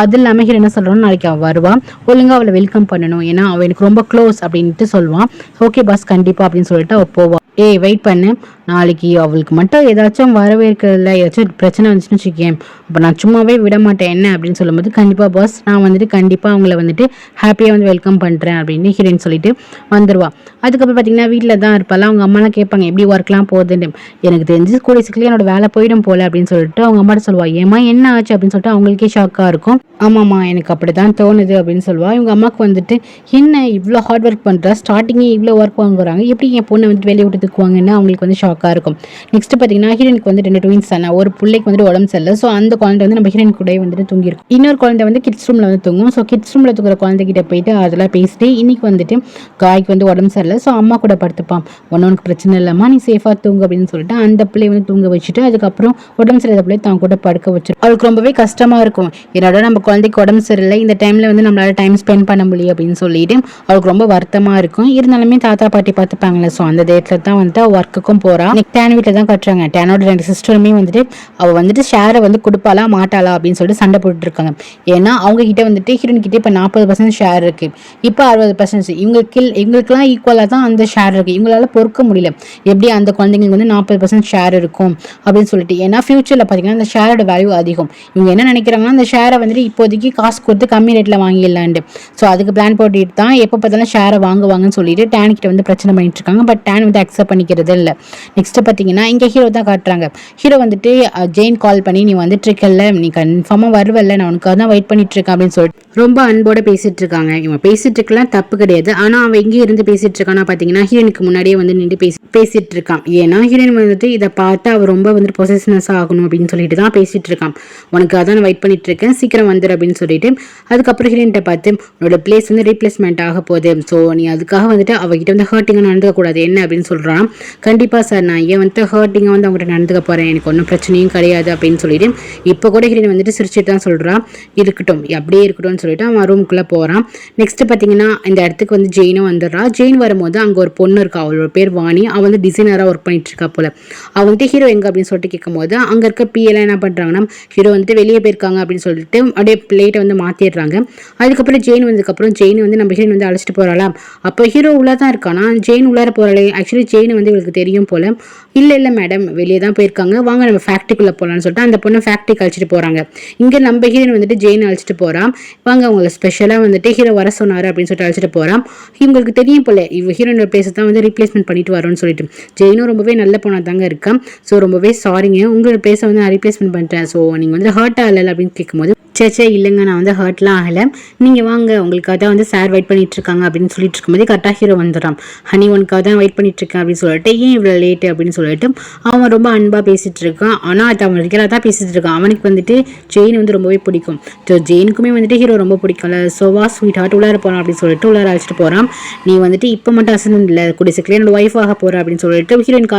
அது இல்லாமல் ஹீரோ என்ன சொல்கிறான்னு, நாளைக்கு அவள் வருவான், ஒழுங்காக அவளை வெல்கம் பண்ணணும், ஏன்னா அவள் எனக்கு ரொம்ப க்ளோஸ் அப்படின்ட்டு சொல்லுவான். ஓகே பாஸ் கண்டிப்பாக அப்படின்னு சொல்லிட்டு அவள் போவாள். வெயிட் பண்ணு, நாளைக்கு அவளுக்கு மட்டும் ஏதாச்சும் வரவேற்கிறதுல ஏதாச்சும் பிரச்சனை வந்துச்சுன்னு வச்சுக்கேன், அப்போ நான் சும்மாவே விட மாட்டேன் என்ன அப்படின்னு சொல்லும்போது, கண்டிப்பாக பாஸ் நான் வந்துட்டு கண்டிப்பாக அவங்கள வந்துட்டு ஹாப்பியாக வந்து வெல்கம் பண்ணுறேன் அப்படின்னு ஹீரோயின் சொல்லிட்டு வந்துடுவாள். அதுக்கப்புறம் பார்த்தீங்கன்னா வீட்டில் தான் இருப்பாள். அவங்க அம்மாலாம் கேட்பாங்க எப்படி ஒர்க்லாம் போகுதுன்னு. எனக்கு தெரிஞ்சு கூடிய சீக்கிரம் என்னோட வேலை போயிடும் போல அப்படின்னு சொல்லிட்டு அவங்க அம்மாட்ட சொல்லுவாள். ஏமா என்ன ஆச்சு அப்படின்னு சொல்லிட்டு அவங்களுக்கே ஷாக்காக இருக்கும். ஆமாம்மா எனக்கு அப்படி தான் தோணுது அப்படின்னு சொல்லுவாள். இவங்க அம்மாவுக்கு வந்துட்டு என்ன இவ்வளோ ஹார்ட் ஒர்க் பண்ணுறா, ஸ்டார்டிங்கே இவ்வளோ ஒர்க் வாங்குறாங்க, எப்படி என் பொண்ணை வந்துட்டு வெளியே விட்டு தூக்குவாங்கன்னா அவங்களுக்கு வந்து ஷாக்காக இருக்கும். நெக்ஸ்ட் பார்த்தீங்கன்னா ஹீரோனுக்கு வந்து 2 ட்வின்ஸ் தானே, ஒரு பிள்ளைக்கு வந்துட்டு உடம்பு சரியில்லை. ஸோ அந்த குழந்தை வந்து நம்ம ஹீரோயின் கூட வந்துட்டு தூங்கியிருக்கும். இன்னொரு குழந்தை வந்து கிட்ஸ் ரூமில் வந்து தூங்கும். ஸோ கிட்ஸ் ரூமில் தூங்குற குழந்தைகிட்ட போயிட்டு அதெல்லாம் பேசிட்டு, இன்னைக்கு வந்துட்டு காய்க்கு வந்து உடம்பு சரியில்லை, ஸோ அம்மா கூட படுத்துப்பான், உனக்கு பிரச்சனை இல்லைம்மா, நீ சேஃபாக தூங்கு அப்படின்னு சொல்லிட்டு அந்த பிள்ளையை வந்து தூங்க வச்சுட்டு அதுக்கப்புறம் உடம்பு சரியில்லாத பிள்ளை தான் கூட படுக்க வச்சிடும். அவளுக்கு ரொம்பவே கஷ்டமாக இருக்கும், என்னோட நம்ம குழந்தைக்கு உடம்பு சரியில்லை, இந்த டைமில் வந்து நம்மளால டைம் ஸ்பெண்ட் பண்ண முடியும் அப்படின்னு சொல்லிட்டு அவளுக்கு ரொம்ப வருத்தமாக இருக்கும். இருந்தாலுமே தாத்தா பாட்டி பார்த்துப்பாங்களே, ஸோ அந்த டேட்டில் தான் வந்துட்டு அவள் ஒர்க்குக்கும் போகிறா. டேன் வீட்டில் தான் கட்டுறாங்க. டேனோட 2 சிஸ்டருமே வந்துட்டு அவள் வந்துட்டு ஷேரை வந்து கொடுப்பாளா மாட்டாளா அப்படின்னு சொல்லிட்டு சண்டை போட்டுட்டு இருக்காங்க. ஏன்னா அவங்க கிட்ட வந்துட்டு ஹீரோயின் கிட்டே இப்போ 40% ஷேர் இருக்கு, இப்போ 60%. எங்களுக்குலாம் ஈக்குவலாக தான் அந்த ஷேர் இருக்கு, இவங்களால பொறுக்க முடியல எப்படி அந்த குழந்தைங்களுக்கு வந்து 40% ஷேர் இருக்கும் அப்படின்னு சொல்லிட்டு. ஏன்னா ஃபியூச்சரில் பார்த்தீங்கன்னா அந்த ஷேரோட வேல்யூ அதிகம். இவங்க என்ன நினைக்கிறாங்கன்னா அந்த ஷேரை வந்துட்டு இப்போதைக்கு காசு கொடுத்து கம்மி ரேட்டில் வாங்கிடலான்ட்டு. ஸோ அதுக்கு பிளான் போட்டுட்டு தான் எப்போ பார்த்தாலும் ஷேரை வாங்குவாங்கன்னு சொல்லிட்டு டேன் கிட்ட வந்து பிரச்சனை பண்ணிட்டு இருக்காங்க. பட் டேன் வந்து அக்செப்ட் பண்ணிக்கிறது இல்லை. நெக்ஸ்ட் பார்த்தீங்கன்னா இங்கே ஹீரோ தான் காட்டுறாங்க. ஹீரோ வந்துட்டு ஜெயின் கால் பண்ணி, நீ வந்துட்டு இருக்கல, நீ கன்ஃபார்மாக வருவல்ல, நான் உனக்காக தான் வெயிட் பண்ணிட்டு இருக்கேன் அப்படின்னு சொல்லிட்டு ரொம்ப அன்போட பேசிட்டு இருக்காங்க. இவன் பேசிட்டு இருக்கலாம் தப்பு கிடையாது. ஆனால் அவன் எங்கே இருந்து பேசிட்டு இருக்கான்னா பார்த்தீங்கன்னா ஹீரோனுக்கு முன்னாடியே வந்து நின்று பேசிட்டு இருக்கான். ஏன்னா ஹீரோயின் வந்துட்டு இதை பார்த்து அவர் ரொம்ப வந்துட்டு பொசசிவ்னஸ் ஆகணும் அப்படின்னு சொல்லிட்டு தான் பேசிட்டு இருக்கான். உனக்கு அதான் நான் வெயிட் பண்ணிட்டு இருக்கேன், சீக்கிரம் வந்துடு அப்படின்னு சொல்லிட்டு. அதுக்கப்புறம் ஹீரோயின்ட்ட பார்த்து, உன்னோட பிளேஸ் வந்து ரீப்ளேஸ்மெண்ட் ஆக போகுது, ஸோ நீ அதுக்காக வந்துட்டு அவகிட்ட வந்து ஹர்ட்டிங்காக நடந்துக்க கூடாது என்ன அப்படின்னு சொல்கிறான். கண்டிப்பாக சார், நான் ஏன் வந்துட்டு ஹர்ட்டிங்காக வந்து அவங்ககிட்ட நடந்துக்க போகிறேன், எனக்கு ஒன்றும் பிரச்சனையும் கிடையாது அப்படின்னு சொல்லிட்டு இப்போ கூட ஹீரோயின் வந்துட்டு சிரிச்சிட்டு தான் சொல்கிறான். இருக்கட்டும் அப்படியே இருக்கட்டும்னு சொல்லிட்டு அவன் ரூமுக்குள்ளே போகிறான். நெக்ஸ்ட் பார்த்தீங்கன்னா இந்த இடத்துக்கு வந்து ஜெயினும் வந்துடுறா. ஜெயின் வரும்போது அங்கே ஒரு பொண்ணு இருக்கா, அவளோட பேர் வாணி. அவள் வந்து டிசைனராக ஒர்க் பண்ணிட்டு இருக்கா போல. அவள் வந்துட்டு ஹீரோ எங்கே அப்படின்னு சொல்லிட்டு கேட்கும்போது அங்கே இருக்க பிஎல்லாம் என்ன பண்ணுறாங்கன்னா, ஹீரோ வந்துட்டு வெளியே போயிருக்காங்க அப்படின்னு சொல்லிட்டு அப்படியே பிளேட்டை வந்து மாற்றிடுறாங்க. அதுக்கப்புறம் ஜெயின் வந்ததுக்கப்புறம் ஜெயின் வந்து நம்ம ஹீரோயின் வந்து அழைச்சிட்டு போகிறாளா. அப்போ ஹீரோ உள்ளே தான் இருக்கானா, ஜெயின் உள்ளார போகிறாளே. ஆக்சுவலி ஜெயின் வந்து இவளுக்கு தெரியும் போல. இல்லை மேடம் வெளியே தான் போயிருக்காங்க, வாங்க நம்ம ஃபேக்ட்ரிக்குள்ளே போகலான்னு சொல்லிட்டு அந்த பொண்ணை ஃபேக்ட்ரிக்கு அழைச்சிட்டு போகிறாங்க. இங்கே நம்ம ஹீரோயின் வந்துட்டு ஜெயின் அழைச்சிட்டு போகிறான். வாங்க அவங்களை ஸ்பெஷலாக வந்துட்டு ஹீரோ வர சொன்னார் அப்படின்னு சொல்லிட்டு அழைச்சிட்டு போகிறான். இவங்களுக்கு தெரியும் போல இவ ஹீரோனோட பிளேஸை தான் வந்து ரீப்ளேஸ்மெண்ட் பண்ணிட்டு வரோன்னு சொல்லிட்டு. ஜெயினும் ரொம்பவே நல்ல பொண்ணாக தாங்க இருக்கான். ஸோ ரொம்பவே சாரிங்க, உங்களோட பிளேஸை வந்து நான் ரீப்ளேஸ்மெண்ட் பண்ணிட்டேன், ஸோ நீங்கள் வந்து ஹர்ட் ஆகலை அப்படின்னு கேட்கும்போது, சே இல்லைங்க நான் வந்து ஹர்ட்லாம் ஆகலை, நீங்கள் வாங்க உங்களுக்காக தான் வந்து சார் வெயிட் பண்ணிட்டு இருக்காங்க அப்படின்னு சொல்லிட்டு இருக்கும்போது கரெக்டாக ஹீரோ வந்துடுறான். ஹனி உனக்காக தான் வெயிட் பண்ணிட்டு இருக்கேன் அப்படின்னு சொல்லிட்டு, ஏன் இவ்வளோ லேட்டு அப்படின்னு சொல்லிட்டு அவன் ரொம்ப அன்பாக பேசிட்டு இருக்கான். ஆனால் அது அவன் ரெகுலராக தான் பேசிட்டு இருக்கான். அவனுக்கு வந்துட்டு ஜெயின் வந்து ரொம்பவே பிடிக்கும். ஸோ ஜெயினுக்குமே வந்துட்டு ஹீரோ ரொம்ப பிடிக்கும்ல. ஸோ வா ஸ்வீட் ஹார்ட் உள்ளார போகிறான் அப்படின்னு சொல்லிட்டு உள்ளார அழைச்சிட்டு போகிறான். நீ வந்துட்டு இப்போ மட்டும் அசன் இல்லை, கூடிய சீக்கிரம் என்னோட ஒய்ஃப் ஆக போகிற அப்படின்னு சொல்லிட்டு ஹீரோயின்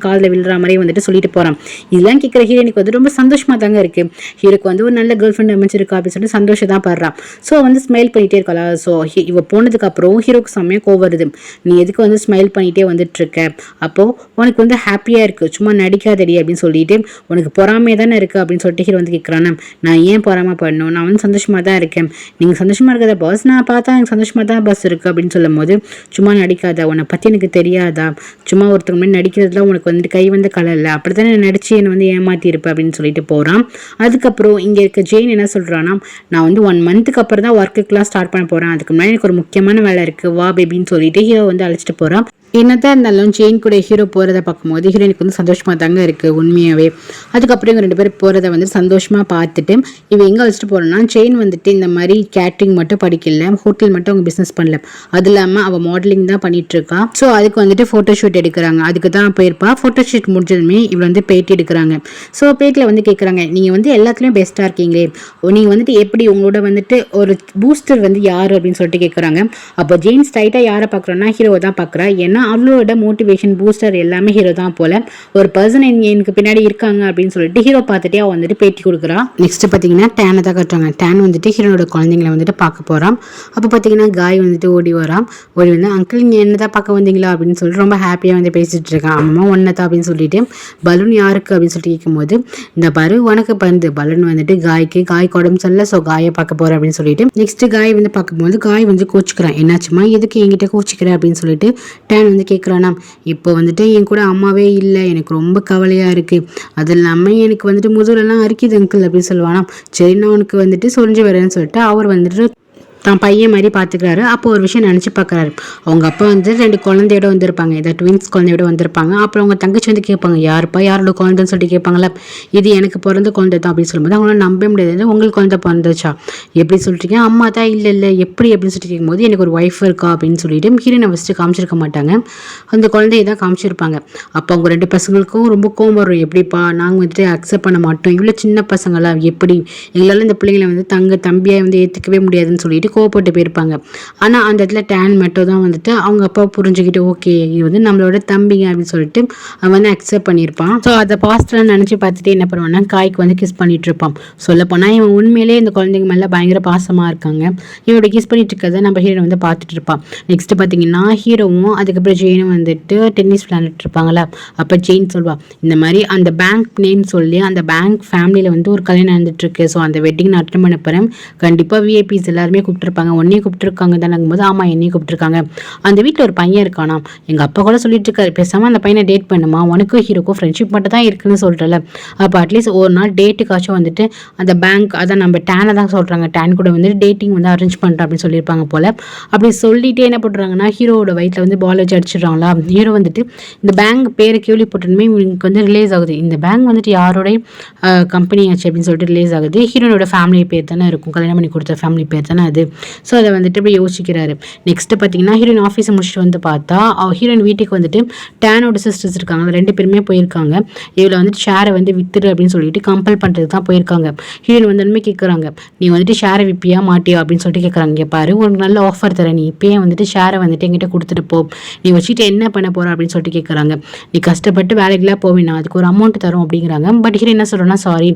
காலில் விழுற மாதிரி வந்துட்டு சொல்லிட்டு போகிறான். இதெல்லாம் கேட்குற ஹீரோயினுக்கு வந்து ரொம்ப சந்தோஷமாக தாங்க இருக்குது. ஹீரோக்கு வந்து ஒரு நல்ல கேர்ள் ஃப்ரெண்ட் அமைச்சிருக்கா அப்படின்னு சொல்லிட்டு சந்தோஷம் தான் படுறான். ஸோ வந்து ஸ்மைல் பண்ணிகிட்டே இருக்காளா. ஸோ இவ போனதுக்கப்புறம் ஹீரோக்கு செம்மையாக கோவம் வருது. நீ எதுக்கு வந்து ஸ்மைல் பண்ணிகிட்டே வந்துட்டு இருக்க, அப்போது உனக்கு வந்து ஹாப்பியாக இருக்குது, சும்மா நடிக்காதடி அப்படின்னு சொல்லிட்டு உனக்கு பொறாமையாக தானே இருக்குது அப்படின்னு சொல்லிட்டு ஹீரோ வந்து கேட்குறானே. நான் ஏன் பொறாமை பண்ணணும், நான் வந்து சந்தோஷமாக தான் இருக்கேன், நீங்கள் சந்தோஷமாக இருக்கிறத பாஸ் நான் பார்த்தா எனக்கு சந்தோஷமாக தான் பாஸ் இருக்குது அப்படின்னு சொல்லும் போது, சும்மா நடிக்காத, உன்னை பற்றி எனக்கு தெரியாதா, சும்மா ஒருத்தவங்க மாதிரி நடிக்கிறதுல உனக்கு வந்துட்டு கை வந்து கலரில், அப்படி தானே நடிச்சு என்னை வந்து ஏமாற்றிருப்பேன் அப்படின்னு சொல்லிட்டு போகிறான். அதுக்கப்புறம் இங்கே இருக்க ஜெயின் என்ன சொல்கிறான்னா, நான் வந்து 1 மந்த்துக்கு அப்புறம் தான் ஒர்க்குக்கெலாம் ஸ்டார்ட் பண்ண போகிறேன், அதுக்கு முன்னாடி எனக்கு ஒரு முக்கியமான வேலை இருக்குது, வா பேபின்னு சொல்லிட்டு ஹீரோ வந்து அழைச்சிட்டு போகிறான். என்னதான் இருந்தாலும் செயின் கூட ஹீரோ போகிறத பார்க்கும்போது ஹீரோயினுக்கு வந்து சந்தோஷமாக தாங்க இருக்குது உண்மையாகவே. அதுக்கப்புறம் இவங்க 2 பேரும் போகிறத வந்து சந்தோஷமாக பார்த்துட்டு இவன் எங்கே வச்சுட்டு போகிறோன்னா, செயின் வந்துட்டு இந்த மாதிரி கேட்ரிங் மட்டும் படிக்கல, ஹோட்டல் மட்டும் அவங்க பிஸ்னஸ் பண்ணல, அது இல்லாமல் அவள் மாடலிங் தான் பண்ணிகிட்ருக்கா. ஸோ அதுக்கு வந்துட்டு ஃபோட்டோ ஷூட் எடுக்கிறாங்க, அதுக்கு தான் போயிருப்பா. ஃபோட்டோ ஷூட் முடிஞ்சதுமே இவள் வந்து பேட்டி எடுக்கிறாங்க. ஸோ பேட்டியில் வந்து கேட்குறாங்க, நீங்கள் வந்து எல்லாத்துலேயும் பெஸ்ட்டாக இருக்கீங்களே, நீங்கள் வந்துட்டு எப்படி உங்களோட வந்துட்டு ஒரு பூஸ்டர் வந்து யார் அப்படின்னு சொல்லிட்டு கேட்குறாங்க. அப்போ ஜெயின் ஸ்ட்ரைட்டாக யாரை பார்க்குறோன்னா ஹீரோவை தான் பார்க்குறா. ஏன்னா அவளோட மோட்டிவேஷன் பூஸ்டர் எல்லாமே ஹீரோ தான் போல, ஒரு பர்சன் எனக்கு பின்னாடி இருக்காங்க அப்படின்னு சொல்லிட்டு ஹீரோ பார்த்துட்டே அவன் வந்துட்டு பேட்டி கொடுக்குறா. நெக்ஸ்ட் பார்த்தீங்கன்னா டேனை தான் கட்டுறாங்க. டேன் வந்துட்டு ஹீரோனோட குழந்தைங்களை வந்துட்டு பார்க்க போகிறான். அப்போ பார்த்தீங்கன்னா காய் வந்துட்டு ஓடி வரான். ஓடி வந்து அங்கிள் நீங்கள் என்ன தான் பார்க்க வந்தீங்களா அப்படின்னு சொல்லிட்டு ரொம்ப ஹாப்பியாக வந்து பேசிகிட்டு இருக்கான். அம்மா ஒன்னதா அப்படின்னு சொல்லிட்டு பலூன் யாருக்கு அப்படின்னு சொல்லிட்டு கேட்கும்போது, இந்த பரு உனக்கு பந்து பலூன் வந்துட்டு காய்க்கு உடம்பு சரியில்லை, ஸோ காயை பார்க்க போகிறேன் அப்படின்னு சொல்லிட்டு நெக்ஸ்ட் காய் வந்து பார்க்கும்போது காய் வந்து கோச்சிக்கிறான். என்னாச்சுமா எதுக்கு என்கிட்ட கோச்சிக்கிறேன் அப்படின்னு சொல்லிட்டு டேன் வந்து கேட்குறானா. இப்போ வந்துட்டு என் கூட அம்மாவே இல்லை, எனக்கு ரொம்ப கவலையாக இருக்குது, அது இல்லாமல் எனக்கு வந்துட்டு முதுகுலலாம் அரிக்குது அங்கிள் அப்படின்னு சொல்லுவானா. சரி நான் உனக்கு வந்துட்டு சொரிஞ்சு வரேன்னு சொல்லிட்டு அவர் வந்துட்டு தான் பையன் மாதிரி பார்த்துக்கிறாரு. அப்போ ஒரு விஷயம் நினச்சி பார்க்குறாரு. அவங்க அப்பா வந்து 2 குழந்தையோட வந்திருப்பாங்க, இதை ட்வின்ஸ் குழந்தையோட வந்திருப்பாங்க. அப்புறம் அவங்க தங்கச்சி வந்து கேட்பாங்க, யாருப்பா யாரோட குழந்தைன்னு சொல்லிட்டு கேட்பாங்களா. இது எனக்கு பிறந்த குழந்தை தான் அப்படின்னு சொல்லும்போது அவங்களால நம்பவே முடியாது. உங்களுக்கு குழந்தை பிறந்துச்சா எப்படி சொல்லிட்டீங்க, அம்மா தான் இல்லை எப்படி அப்படின்னு சொல்லிட்டு கேட்கும்போது எனக்கு ஒரு ஒய்ஃப் இருக்கா அப்படின்னு சொல்லிட்டு ஹீரோனை ஃபஸ்ட்டு காமிச்சிருக்க மாட்டாங்க, அந்த குழந்தைய தான் காமிச்சிருப்பாங்க. அப்போ அவங்க 2 பசங்களுக்கும் ரொம்ப கோவம் வரும். எப்படிப்பா நாங்கள் வந்துட்டு அக்செப்ட் பண்ண மாட்டோம், இவ்வளோ சின்ன பசங்களா, எப்படி எங்களால் இந்த பிள்ளைங்களை வந்து தம்பியாக வந்து ஏற்றுக்கவே முடியாதுன்னு சொல்லிட்டு கோவப்பட்டு போயிருப்பாங்க. ஆனால் அந்த இடத்துல டேன் மட்டும் தான் வந்துட்டு அவங்க அப்பா புரிஞ்சுக்கிட்டு ஓகே இது வந்து நம்மளோட தம்பிங்க அப்படின்னு சொல்லிட்டு அவன் வந்து அக்செப்ட் பண்ணியிருப்பான். ஸோ அதை பாஸ்டெலாம் நினச்சி பார்த்துட்டு என்ன பண்ணுவான்னா காய்க்கு வந்து கிஸ் பண்ணிட்டு இருப்பான். சொல்லப்போனால் இவன் உண்மையிலே இந்த குழந்தைங்க மேலே பயங்கர பாசமாக இருக்காங்க. இவனோட கிஸ் பண்ணிட்டு இருக்கிறத நம்ம ஹீரோ வந்து பார்த்துட்டு இருப்பான். நெக்ஸ்ட் பார்த்தீங்கன்னா ஹீரோவும் அதுக்கப்புறம் ஜெயினும் வந்துட்டு டென்னிஸ் விளையாண்டுட்டு இருப்பாங்களா. அப்போ ஜெயின் சொல்வா, இந்த மாதிரி அந்த பேங்க் நேம் சொல்லி அந்த பேங்க் ஃபேமிலியில் வந்து ஒரு கல்யாணம் நடந்துட்டு இருக்கு, ஸோ அந்த வெட்டிங் நான் அட்டன் பண்ண போகிறேன், கண்டிப்பாக விஐபிஸ் எல்லாருமே கூப்பிட்டுருப்பாங்க, ஒன்னையும் கூப்பிட்டுருக்காங்க தானங்கும் போது ஆமாம் என்னையும் கூப்பிட்டுருக்காங்க, அந்த வீட்டில் ஒரு பையன் இருக்கானா, எங்கள் அப்பா கூட சொல்லிட்டு இருக்காரு பேசாமல் அந்த பையனை டேட் பண்ணுமா, உனக்கும் ஹீரோக்கும் ஃப்ரெண்ட்ஷிப் மட்டும் தான் இருக்குன்னு சொல்கிறல, அப்போ அட்லீஸ்ட் ஒரு நாள் டேட்டுக்காச்சும் வந்துட்டு அந்த பேங்க் அதான் நம்ம டேனை தான் சொல்கிறாங்க, டேன் கூட வந்துட்டு டேட்டிங் வந்து அரேஞ்ச் பண்ணுறேன் அப்படின்னு சொல்லியிருப்பாங்க போல். அப்படி சொல்லிட்டு என்ன பண்ணுறாங்கன்னா ஹீரோவோட வயிற்றில் வந்து பால் வச்சு அடிச்சிடுறாங்களா. ஹீரோ வந்துட்டு இந்த பேங்க் பேரை கேள்விப்பட்டதுமே இவங்களுக்கு வந்து ரிலீஸ் ஆகுது, இந்த பேங்க் வந்துட்டு யாரோடைய கம்பெனி ஆச்சு அப்படின்னு சொல்லிட்டு ரிலீஸ் ஆகுது. ஹீரோனோட ஃபேமிலி பேர் தானே இருக்கும், கல்யாணம் பண்ணி கொடுத்த ஃபேமிலி பேர் தானே அது. ஸோ அதை வந்துட்டு இப்படி யோசிக்கிறாரு. நெக்ஸ்ட்டு பார்த்தீங்கன்னா ஹீரோயின் ஆஃபீஸை முடிச்சுட்டு வந்து பார்த்தா ஹீரோயின் வீட்டுக்கு வந்துட்டு டேனோட சிஸ்டர்ஸ் இருக்காங்க, 2 பேருமே போயிருக்காங்க. இவளை வந்துட்டு ஷேரை வந்து வித்துரு அப்படின்னு சொல்லிட்டு கம்பல் பண்ணுறதுக்கு தான் போயிருக்காங்க. ஹீரோயின் வந்து கேட்குறாங்க, நீ வந்துட்டு ஷேரை விற்பியா மாட்டியா அப்படின்னு சொல்லிட்டு கேட்குறாங்க. இங்கே பாரு உனக்கு நல்ல ஆஃபர் தரேன், நீ இப்போயே வந்துட்டு ஷேரை வந்துட்டு என்கிட்ட கொடுத்துட்டு போ, நீ வச்சுட்டு என்ன பண்ண போகிற அப்படின்னு சொல்லிட்டு கேட்குறாங்க. நீ கஷ்டப்பட்டு வேலைக்கெல்லாம் போவேனா, அதுக்கு ஒரு அமௌண்ட் தரும் அப்படிங்கிறாங்க. பட் ஹீரோ என்ன சொல்கிறேன்னா, சாரி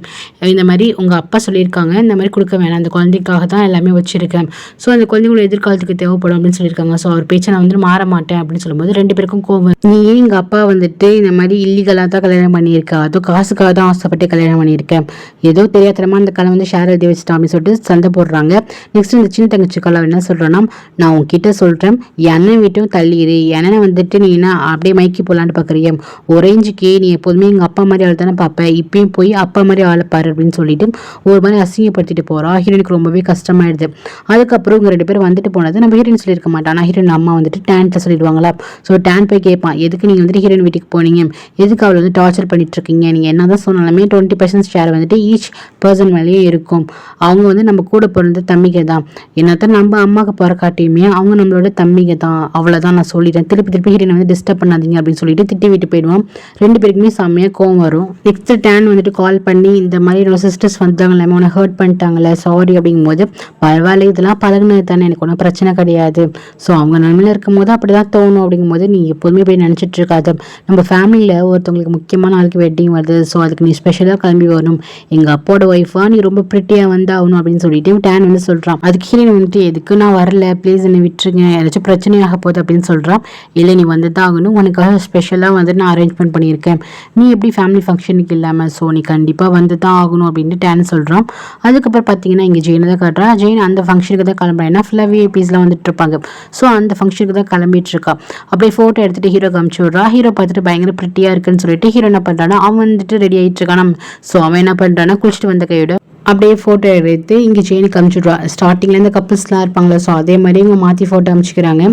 இந்த மாதிரி உங்கள் அப்பா சொல்லியிருக்காங்க, இந்த மாதிரி கொடுக்க வேணாம், அந்த குழந்தைக்காக தான் எல்லாமே வச்சுருக்கேன், ஸோ அந்த குழந்தைங்களோட எதிர்காலத்துக்கு தேவைப்படும் அப்படின்னு சொல்லியிருக்காங்க. ஸோ அவர் பேச்சை நான் வந்துட்டு மாற மாட்டேன் அப்படின்னு சொல்லும்போது 2 பேருக்கும் கோவம். நீ எங்கள் அப்பா வந்துட்டு இந்த மாதிரி இல்லீகலாக தான் கல்யாணம் பண்ணியிருக்கா, அதுவும் காசுக்காக தான் ஆசைப்பட்டு கல்யாணம் பண்ணியிருக்கேன், ஏதோ தெரியாதனமா அந்த கலை வந்து ஷேர் எழுதி வச்சுட்டான் அப்படின்னு சொல்லிட்டு சண்டை போடுறாங்க. நெக்ஸ்ட் இந்த சின்ன தங்கச்சி கலை என்ன சொல்கிறேன்னா, நான் உங்ககிட்ட சொல்கிறேன் எண்ணெய் விட்டும் தள்ளிடு, எண்ணெய் வந்துட்டு நீ என்ன அப்படியே மைக்கி போடலான்னு பார்க்குறிய, ஒரேஞ்சுக்கே நீ எப்போதுமே எங்கள் அப்பா மாதிரி ஆள் தானே பார்ப்பேன், இப்பயும் போய் அப்பா மாதிரி ஆளை பாரு அப்படின்னு சொல்லிட்டு ஒரு மாதிரி அசிங்கப்படுத்திட்டு போகிறா. ஹீரோனுக்கு ரொம்பவே கஷ்டமாயிடுது. அதுக்கப்புறம் இவங்க 2 பேரும் வந்துட்டு போனது நம்ம ஹீரோயின் சொல்லியிருக்க மாட்டான், ஆனால் ஹீரோயின் அம்மா வந்துட்டு டேன்ட்ட சொல்லிடுவாங்களா. ஸோ டேன் போய் கேட்பான், எதுக்கு நீங்கள் வந்துட்டு ஹீரோயின் வீட்டுக்கு போனீங்க, எதுக்கு அவளை வந்து டார்ச்சர் பண்ணிட்டு இருக்கீங்க, நீங்கள் என்ன தான் சொன்னாலுமே 20% ஷேர் வந்துட்டு ஈச் பர்சன் மேலேயே இருக்கும், அவங்க வந்து நம்ம கூட பிறந்த தம்பிகை தான், என்னத்தான் நம்ம அம்மாவுக்கு பிறக்காட்டியுமே அவங்க நம்மளோட தம்பிகை தான், அவ்வளோதான் நான் சொல்லிட்டேன், திருப்பி ஹீரோனை வந்து டிஸ்டர்ப் பண்ணாதீங்க அப்படின்னு சொல்லிட்டு திட்டி விட்டு போயிடுவான். 2 பேருக்குமே செம்மையாக கோவம் வரும். நெக்ஸ்ட் டேன் வந்துட்டு கால் பண்ணி இந்த மாதிரி என்னோட சிஸ்டர்ஸ் வந்தாங்களே உன்னை ஹர்ட் பண்ணிட்டாங்களே சாரி அப்படிங்கும்போது, பரவாயில்ல இதெல்லாம் பழகுனது தானே, எனக்கு ஒன்றும் பிரச்சனை கிடையாது, ஸோ அவங்க நன்மையில் இருக்கும் போது அப்படி தான் தோணும் அப்படிங்கும்போது நீ எப்போதுமே போய் நினச்சிட்டு இருக்காது, நம்ம ஃபேமிலியில் ஒருத்தவங்களுக்கு முக்கியமான நாளுக்கு வெட்டிங் வருது, ஸோ அதுக்கு நீ ஸ்பெஷலாக கிளம்பி வரணும், எங்கள் அப்பாவோட ஒய்ஃபா நீ ரொம்ப ப்ரிட்டியாக வந்து ஆகணும் அப்படின்னு சொல்லிட்டு டேன் வந்து சொல்கிறான். அதுக்கு ஹீரோயின் வந்துட்டு எதுக்கு நான் வரல ப்ளீஸ் என்னை விட்டுருங்க, ஏதாச்சும் பிரச்சனையாக போகுது அப்படின்னு சொல்கிறான். இல்லை நீ வந்து தான் ஆகணும், உனக்காக ஸ்பெஷலாக வந்து நான் அரேஞ்ச்மெண்ட் பண்ணியிருக்கேன், நீ எப்படி ஃபேமிலி ஃபங்க்ஷனுக்கு இல்லாமல், ஸோ நீ கண்டிப்பாக வந்து தான் ஆகணும் அப்படின்ட்டு டேன் சொல்கிறான். அதுக்கப்புறம் பார்த்தீங்கன்னா இங்கே ஜெயினை தான் காட்டுறா. ஜெயின் அந்த ஃபங்க்ஷனுக்கு தான் கிளம்புறேன்னா ஃபுல்லாக விஐபிஸ்லாம் வந்துட்டு இருப்பாங்க, ஸோ அந்த ஃபங்க்ஷனுக்கு தான் கிளம்பிட்டு இருக்கா. அப்படியே ஃபோட்டோ எடுத்துகிட்டு ஹீரோ காமிச்சு விட்றா. ஹீரோ பார்த்துட்டு பயங்கர ப்ரிட்டியாக இருக்குன்னு சொல்லிட்டு ஹீரோ என்ன பண்ணுறான்னா அவன் வந்துட்டு ரெடி ஆகிட்டு இருக்கான். ஸோ அவன் என்ன பண்ணுறான்னா குளிச்சுட்டு வந்த கையோட அப்படியே ஃபோட்டோ எடுத்து இங்கே ஜெயினுக்கு அனுப்பிச்சுட்ருவா. ஸ்டார்டிங்கில் இந்த கப்புள்ஸ்லாம் இருப்பாங்களா, ஸோ அதே மாதிரி இவங்க மாற்றி ஃபோட்டோ அனுப்பிச்சிக்கிறாங்க.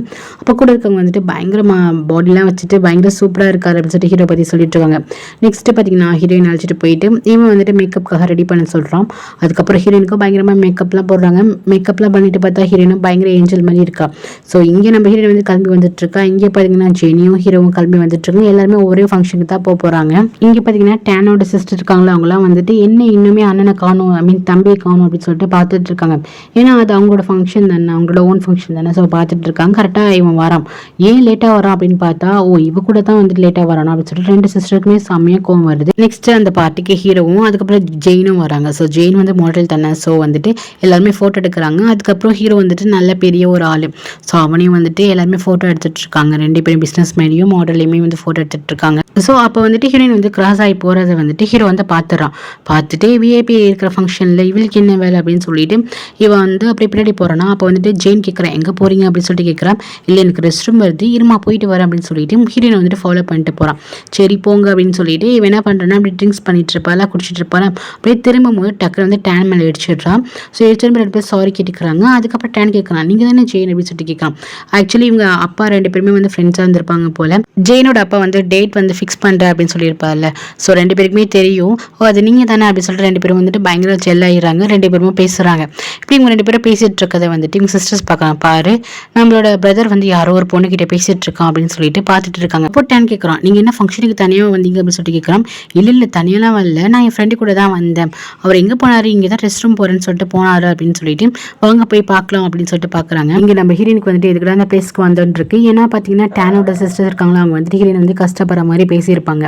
அப்போ கூட இருக்கவங்க வந்துட்டு பயங்கர பாடிலாம் வச்சுட்டு பயங்கர சூப்பராக இருக்காரு அப்படின்னு சொல்லிட்டு ஹீரோ பற்றி சொல்லிட்டு இருக்காங்க. நெக்ஸ்ட்டு பார்த்தீங்கன்னா ஹீரோயின் அழைச்சிட்டு போயிட்டு இவன் வந்துட்டு மேக்கப்புக்காக ரெடி பண்ண சொல்கிறான். அதுக்கப்புறம் ஹீரோயினுக்கும் பயங்கரமாக மேக்கப்லாம் போடுறாங்க. மேக்கப்லாம் பண்ணிட்டு பார்த்தா ஹீரோயினும் பயங்கர ஏஞ்சல் மாதிரி இருக்கா. ஸோ இங்கே நம்ம ஹீரோயின் வந்து கிளம்பி வந்துட்டு இருக்கா. இங்கே பார்த்தீங்கன்னா ஜெனியும் ஹீரோவும் கிளம்பி வந்துட்டு இருக்காங்க. எல்லாருமே ஒரே ஃபங்க்ஷனுக்கு தான் போகிறாங்க. இங்கே பார்த்தீங்கன்னா டேனோட சிஸ்டர் இருக்காங்களா, அவங்களாம் வந்துட்டு என்ன இன்னுமே அண்ணனை காணும், ஐ மீன் தம்பியை காணும் அப்படின்னு சொல்லிட்டு பார்த்துட்டு இருக்காங்க. ஏன்னா அது அவங்களோட ஃபங்க்ஷன் தானே, அவங்களோட ஓன் ஃபங்க்ஷன் தானே. ஸோ பார்த்துட்டு இருக்காங்க. கரெக்டாக இவன் வரான். ஏன் லேட்டாக வரான் அப்படின்னு பார்த்தா, ஓ இவ கூட தான் வந்துட்டு லேட்டாக வரானா அப்படின்னு சொல்லிட்டு ரெண்டு சிஸ்டருக்குமே செம்மையாக கோவம் வருது. நெக்ஸ்ட் அந்த பார்ட்டிக்கு ஹீரோவும் அதுக்கப்புறம் ஜெயினும் வராங்க. ஸோ ஜெயின் வந்து மாடல் தானே, ஸோ வந்துட்டு எல்லாருமே ஃபோட்டோ எடுக்கிறாங்க. அதுக்கப்புறம் ஹீரோ வந்துட்டு நல்ல பெரிய ஒரு ஆள். ஸோ அவனையும் வந்துட்டு எல்லாருமே ஃபோட்டோ எடுத்துட்டு இருக்காங்க. ரெண்டு பேரும் பிஸ்னஸ் மேலேயும் மாடல்லையுமே வந்து ஃபோட்டோ எடுத்துட்டு இருக்காங்க. ஸோ அப்போ வந்துட்டு ஹீரோயின் வந்து கிராஸ் ஆகி போகிறத வந்துட்டு ஹீரோ வந்து பார்த்துறான். பார்த்துட்டு விஐபி இருக்கிற ஃபங்க்ஷனில் இவளுக்கு என்ன வேலை அப்படின்னு சொல்லிட்டு இவன் வந்து அப்படியே பின்னாடி போகிறானா. அப்போ வந்துட்டு ஜெயின் கேட்குறான், எங்கே போகிறீங்க அப்படின்னு சொல்லிட்டு கேட்குறான். இல்லை எனக்கு ரெஸ்ட் ரூம் வருது, இருமா போயிட்டு வரேன் அப்படின்னு சொல்லிட்டு ஹீரோயின் வந்துட்டு ஃபாலோ பண்ணிட்டு போகிறான். சரி போங்க அப்படின்னு சொல்லிட்டு இவன் என்ன பண்ணுறான்னா அப்படி ட்ரிங்க்ஸ் பண்ணிட்டு இருப்பாளா, குடிச்சிட்டு இருப்பாளா. அப்படியே திரும்பும் போது டக்குனு வந்து டேன் மேலே அடிச்சிடுறான். ஸோ எடுத்து ரெண்டு பேர் சாரி கேட்டுக்கிறாங்க. அதுக்கப்புறம் டேன் கேட்குறான், நீங்கள் தானே ஜெயின் அப்படின்னு சொல்லிட்டு கேட்குறான். ஆக்சுவலி இவங்க அப்பா ரெண்டு பேருமே வந்து ஃப்ரெண்ட்ஸாக இருந்திருப்பாங்க போல. ஜெயினோட அப்பா வந்து டேட் வந்து ஃபிக்ஸ் பண்ணுறேன் அப்படின்னு சொல்லியிருப்பார்ல. ஸோ ரெண்டு பேருக்குமே தெரியும், ஓ அது நீங்கள் தானே அப்படின்னு சொல்லிட்டு ரெண்டு பேரும் வந்துட்டு பயங்கர ஜெல்லாயிடுறாங்க. ரெண்டு பேருமே பேசுகிறாங்க. இப்படி இவங்க ரெண்டு பேரும் பேசிகிட்டு இருக்கதை வந்துட்டு இவங்க சிஸ்டர்ஸ் பார்க்கலாம். பாரு நம்மளோட பிரதர் வந்து யாரோ ஒரு பொண்ணுக்கிட்ட பேசிகிட்டு இருக்கான் அப்படின்னு சொல்லிட்டு பார்த்துட்டு இருக்காங்க. அப்போ டேன் கேட்குறான், நீங்கள் என்ன ஃபங்க்ஷனுக்கு தனியாக வந்தீங்க அப்படின்னு சொல்லிட்டு கேட்குறான். இல்லை தனியெல்லாம் வரல, நான் என் ஃப்ரெண்டு கூட தான் வந்தேன். அவர் எங்கே போனார், இங்கே தான் ரெஸ்ட் ரூம் போகிறேன்னு சொல்லிட்டு போனார் அப்படின்னு சொல்லிட்டு வாங்க போய் பார்க்கலாம் அப்படின்னு சொல்லிட்டு பார்க்குறாங்க. இங்கே நம்ம ஹீரோயினுக்கு வந்துட்டு இதுக்கு அந்த பிளேஸ்க்கு வந்துட்டு இருக்கு. ஏன்னா பார்த்தீங்கன்னா டேனோட சிஸ்டர் இருக்காங்களா, அவங்க வந்துட்டு ஹீரோயின் வந்து கஷ்டப்படுற மாதிரி பேசியிருப்பாங்க.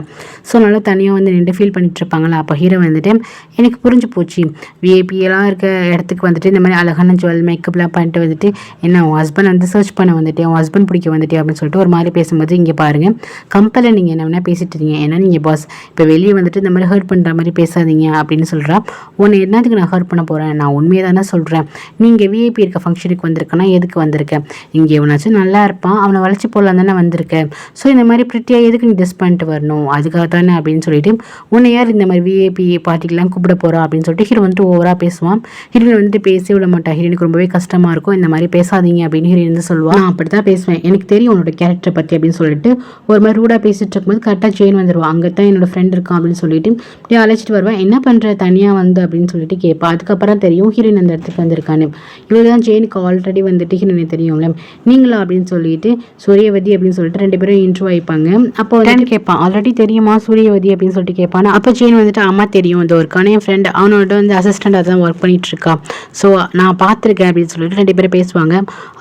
ஸோ நல்லா தனியாக வந்து நின்று ஃபீல் பண்ணிட்டு இருப்பாங்களா. அப்போ ஹீரோ வந்துட்டு எனக்கு புரிஞ்சு போச்சு, விஐபியெல்லாம் இருக்க இடத்துக்கு வந்துட்டு இந்த மாதிரி அழகான ஜுவல் மேக்கப்லாம் பண்ணிட்டு வந்துட்டு என்ன உன் ஹஸ்பண்ட் வந்து சர்ச் பண்ண வந்துட்டு உன் ஹஸ்பண்ட் பிடிக்க வந்துட்டு அப்படின்னு சொல்லிட்டு ஒரு மாதிரி பேசும்போது இங்கே பாருங்கள் கம்பெனியில் நீங்கள் என்ன வேணால் பேசிட்டு இருக்கீங்க, ஏன்னா நீங்கள் பாஸ் இப்போ வெளியே வந்துட்டு இந்த மாதிரி ஹர்ட் பண்ணுற மாதிரி பேசாதீங்க அப்படின்னு சொல்கிறா. உன்னை என்னத்துக்கு நான் ஹர்ட் பண்ண போகிறேன், நான் உண்மையை தானே சொல்கிறேன். நீங்கள் விஐபி இருக்க ஃபங்க்ஷனுக்கு வந்திருக்கேன்னா எதுக்கு வந்திருக்கேன், இங்கே எவனாச்சும் நல்லா இருப்பான் அவனை வளைச்சி போடலாம் தானே வந்திருக்கேன். ஸோ இந்த மாதிரி ப்ரிட்டியாக எதுக்கு நீ ட்ரெஸ் பண்ணிட்டு வரணும், அதுக்காக தானே அப்படின்னு சொல்லிட்டு உன்னை யார் இந்த மாதிரி விஐபி பார்ட்டிக்கெலாம் கூப்பிட போகிறா அப்படின்னு சொல்லிட்டு ஹீரோ வந்துட்டு ஓவராக பேசுவான். ஹீரோயின் வந்துட்டு பேசவே விட மாட்டா. ஹீரோனுக்கு ரொம்பவே கஷ்டமாக இருக்கும், இந்த மாதிரி பேசாதீங்க அப்படின்னு ஹீரோயின் வந்து சொல்லுவாள். நான் அப்படி தான் பேசுவேன், எனக்கு தெரியும் உன்னோட கேரக்டரை பற்றி அப்படின்னு சொல்லிட்டு ஒரு மாதிரி ரூடாக பேசிட்டு இருக்கும்போது கரெக்டாக ஜெயின் வந்துடுவான். அங்கே தான் என்னோட ஃப்ரெண்ட் இருக்கான் அப்படின்னு சொல்லிட்டு இப்படியே அழைச்சிட்டு வருவேன். என்ன பண்ணுற தனியாக வந்து அப்படின்னு சொல்லிட்டு கேட்பா. அதுக்கப்புறம் தெரியும் ஹீரோயின் அந்த இடத்துக்கு வந்திருக்கானு. இவரு தான் ஜெயினுக்கு ஆல்ரெடி வந்துட்டு ஹீரோயின் தெரியும்ல, நீங்களா அப்படின்னு சொல்லிட்டு சூரியவதி அப்படின்னு சொல்லிட்டு ரெண்டு பேரும் இன்ட்ரோ ஆயிப்பாங்க. அப்போ வந்து கேட்பான், ஆல்ரெடி தெரியுமா சூரியவதி அப்படின்னு சொல்லிட்டு கேட்பான். அப்போ ஜெயின் வந்துட்டு அம்மா தெரியும், இந்த ஒர்க்கான என் ஃப்ரெண்ட் அவனோட வந்து அசிஸ்டண்டாக தான் ஒர்க் பண்ணிட்டு இருக்கா, ஸோ நான் பார்த்துருக்கேன் அப்படின்னு சொல்லிட்டு ரெண்டு பேரும் பேசுவாங்க.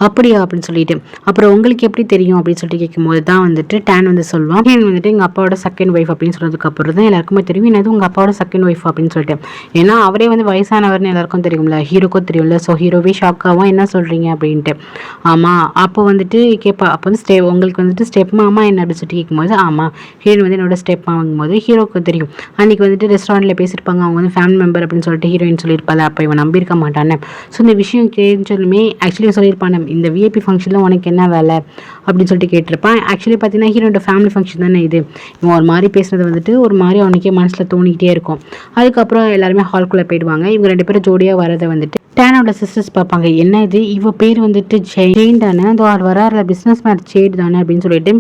அப்படியா அப்படின்னு சொல்லிட்டு அப்புறம் உங்களுக்கு எப்படி தெரியும் அப்படின்னு சொல்லிட்டு கேட்கும்போது தான் வந்துட்டு டேன் வந்து சொல்லுவான், டேன் வந்துட்டு எங்கள் அப்பாவோட செகண்ட் ஒய்ஃப் அப்படின்னு சொன்னதுக்கு அப்புறம் தான் எல்லாருக்குமே தெரியும் என்னது உங்கள் அப்பாவோட செகண்ட் ஒய்ஃப் அப்படின்னு சொல்லிட்டு. ஏன்னா அவரே வந்து வயசானவர்னு எல்லாருக்கும் தெரியும்ல, ஹீரோக்கும் தெரியும்ல. ஸோ ஹீரோவே ஷாக் ஆகும், என்ன சொல்கிறீங்க அப்படின்ட்டு. ஆமாம் அப்போ வந்துட்டு கேட்பா, அப்போ வந்து உங்களுக்கு வந்துட்டு ஸ்டெப் மாமா என்ன அப்படின்னு சொல்லிட்டு கேட்கும்போது ஆமாம் ஹீரோயின் வந்து என்னோட ஸ்டெப் வாங்கும்போது ஹீரோக்கு தெரியும். அன்றைக்கி வந்துட்டு ரெஸ்டாரண்ட்டில் பேசியிருப்பாங்க, அவங்க வந்து ஃபேமிலி மெம்பர் அப்படின்னு சொல்லிட்டு ஹீரோயின் சொல்லியிருப்பாள். அப்போ இவன் நம்பியிருக்க மாட்டானே. ஸோ இந்த விஷயம் தெரிஞ்சாலுமே ஆக்சுவலி சொல்லியிருப்பான், இந்த விஐபி ஃபங்க்ஷனில் உனக்கு என்ன வேலை அப்படின்னு சொல்லிட்டு கேட்டிருப்பான். ஆக்சுவலி பார்த்தீங்கன்னா ஹீரோட ஃபேமிலி ஃபங்க்ஷன் தானே இது. இவன் ஒரு மாதிரி பேசுனது வந்துட்டு ஒரு மாதிரி அவனுக்கே மனசில் தோணிக்கிட்டே இருக்கும். அதுக்கப்புறம் எல்லாருமே ஹால்குள்ளே போயிடுவாங்க. இவங்க ரெண்டு பேரும் ஜோடியாக வரதை வந்துட்டு டேனோட சிஸ்டர்ஸ் பார்ப்பாங்க. என்ன இது இவ பேர் வந்துட்டு ஜெயின் தானே, அதோ வராருல பிஸ்னஸ் மேன் ஜெயிட் தானே அப்படின்னு சொல்லிட்டு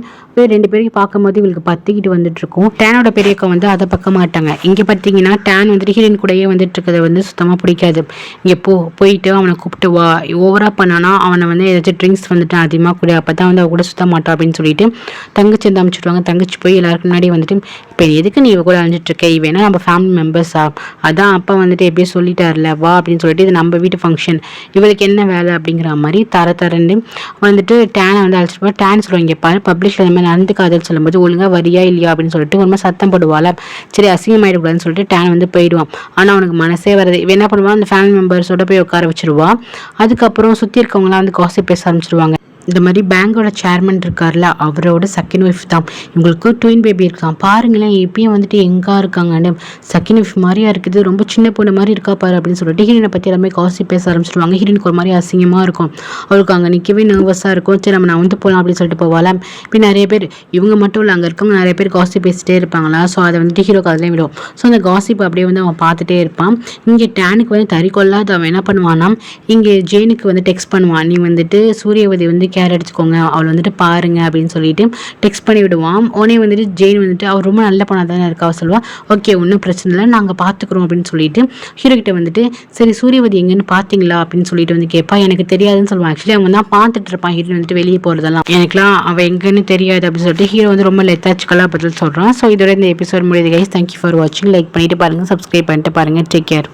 ரெண்டு பேருக்கு பார்க்கும்போது இவங்களுக்கு பத்திக்கிட்டு வந்துட்டு இருக்கும். டேனோட பெரியக்கா வந்து அதை பார்க்க மாட்டாங்க. இங்கே பார்த்தீங்கன்னா டேன் வந்துட்டு ஹீரோயின் கூடயே வந்துட்டு இருக்கிறத வந்து சுத்தமாக பிடிக்காது. இங்கே போயிட்டு அவனை கூப்பிட்டு வா, ஓவராக பண்ணானா அவனை வந்து ஏதாச்சும் ட்ரிங்க்ஸ் வந்துட்டு அதிகமாக கூட அப்போ தான் வந்து அவ கூட சுத்த மாட்டா அப்படின்னு சொல்லிட்டு தங்கச்சி வந்து அனுப்பிச்சுடுவாங்க. தங்கச்சி போய் எல்லாருக்கு முன்னாடி வந்துட்டு இப்போ எதுக்கு நீ இவ கூட அழிஞ்சிட்டு இருக்க, இவனா நம்ம ஃபேமிலி மெம்பர்ஸா, அதான் அப்பா வந்துட்டு எப்படியே சொல்லிட்டார்ல வா அப்படின்னு சொல்லிட்டு இது நம்ம வீட்டு ஃபங்க்ஷன், இவளுக்கு என்ன வேலை அப்படிங்கிற மாதிரி தரன்னு வந்துட்டு டேனை வந்து அழைச்சிட்டு போய் டேன் சொல்லுவாங்க, பாரு பப்ளிஷில் இந்த மாதிரி நடந்துக்காதுன்னு சொல்லும்போது ஒழுங்காக வரியா இல்லையா அப்படின்னு சொல்லிட்டு ஒரு மாதிரி சத்தம் போடுவாள். சரி அசிங்கமாயிடக்கூடாதுன்னு சொல்லிட்டு டேன் வந்து போயிடுவான். ஆனால் அவனுக்கு மனசே வருது. இவன் என்ன பண்ணுவான், அந்த ஃபேமிலி மெம்பர்ஸோட போய் உட்கார வச்சிருவா. அதுக்கப்புறம் சுற்றி இருக்கவங்களாம் வந்து காசிப் பேச ஆரம்பிச்சிருவாங்க. இந்த மாதிரி பேங்கோட சேர்மன் இருக்கார்ல, அவரோட செகண்ட் ஒய்ஃப் தான். இவங்களுக்கு ட்வின் பேபி இருக்கான். பாருங்களேன் இப்பயும் வந்துட்டு எங்கே இருக்காங்கன்னு. செகண்ட் ஒய்ஃப் மாதிரியா இருக்குது, ரொம்ப சின்ன பொண்ணு மாதிரி இருக்கா பாரு அப்படின்னு சொல்லிட்டு ஹீரோனை பற்றி எல்லாமே காசி பேச ஆரம்பிச்சிடுவாங்க. ஹீரோனுக்கு ஒரு மாதிரி அசிங்கமாக இருக்கும். அவருக்கு அங்கே நிற்கவே நர்வஸாக இருக்கும். சரி நம்ம நான் வந்து போகலாம் அப்படின்னு சொல்லிட்டு போவாள். இப்போ நிறைய பேர், இவங்க மட்டும் இல்லை, அங்கே இருக்கவங்க நிறைய பேர் காசி பேசிட்டே இருப்பாங்களா. ஸோ அதை வந்துட்டு ஹீரோக்கு அதிலே விடும். ஸோ அந்த காசிப் அப்படியே வந்து அவன் பார்த்துட்டே இருப்பான். இங்கே டேனுக்கு வந்து தறிக்கொள்ளாத அவன் என்ன பண்ணுவான்னா, இங்கே ஜெயினுக்கு வந்து டெக்ஸ்ட் பண்ணுவான், நீ வந்துட்டு சூரியவதி வந்து கேர் எடுத்துக்கோங்க, அவளை வந்துட்டு பாருங்க அப்படின்னு சொல்லிட்டு டெக்ஸ்ட் பண்ணி விடுவான். உடனே வந்துட்டு ஜெயின் வந்துட்டு அவர் ரொம்ப நல்ல பொண்ணாக தானே இருக்கா, அவள் சொல்லுவாள் ஓகே ஒன்றும் பிரச்சனை இல்லை நாங்கள் பார்த்துக்குறோம் அப்படின்னு சொல்லிட்டு ஹீரோ கிட்ட வந்துட்டு சரி சூரியவதி எங்கன்னு பார்த்தீங்களா அப்படின்னு சொல்லிட்டு வந்து கேட்பா. எனக்கு தெரியாதுன்னு சொல்லுவான். ஆக்சுவலி அவங்க தான் பார்த்துட்டு இருப்பான் ஹீரோ வந்துட்டு வெளியே போகிறதெல்லாம். எனக்குலாம் அவள் எங்கன்னு தெரியாது அப்படின்னு சொல்லிட்டு ஹீரோ வந்து ரொம்ப லெத்தாச்சிக்கலாக பதில் சொல்கிறான். ஸோ இதோட இந்த எபிசோட் முடியுது கைஸ். தேங்க்யூ ஃபார் வாட்சிங். லைக் பண்ணிட்டு பாருங்கள், சப்ஸ்கிரைப் பண்ணிட்டு பாருங்கள். Take care.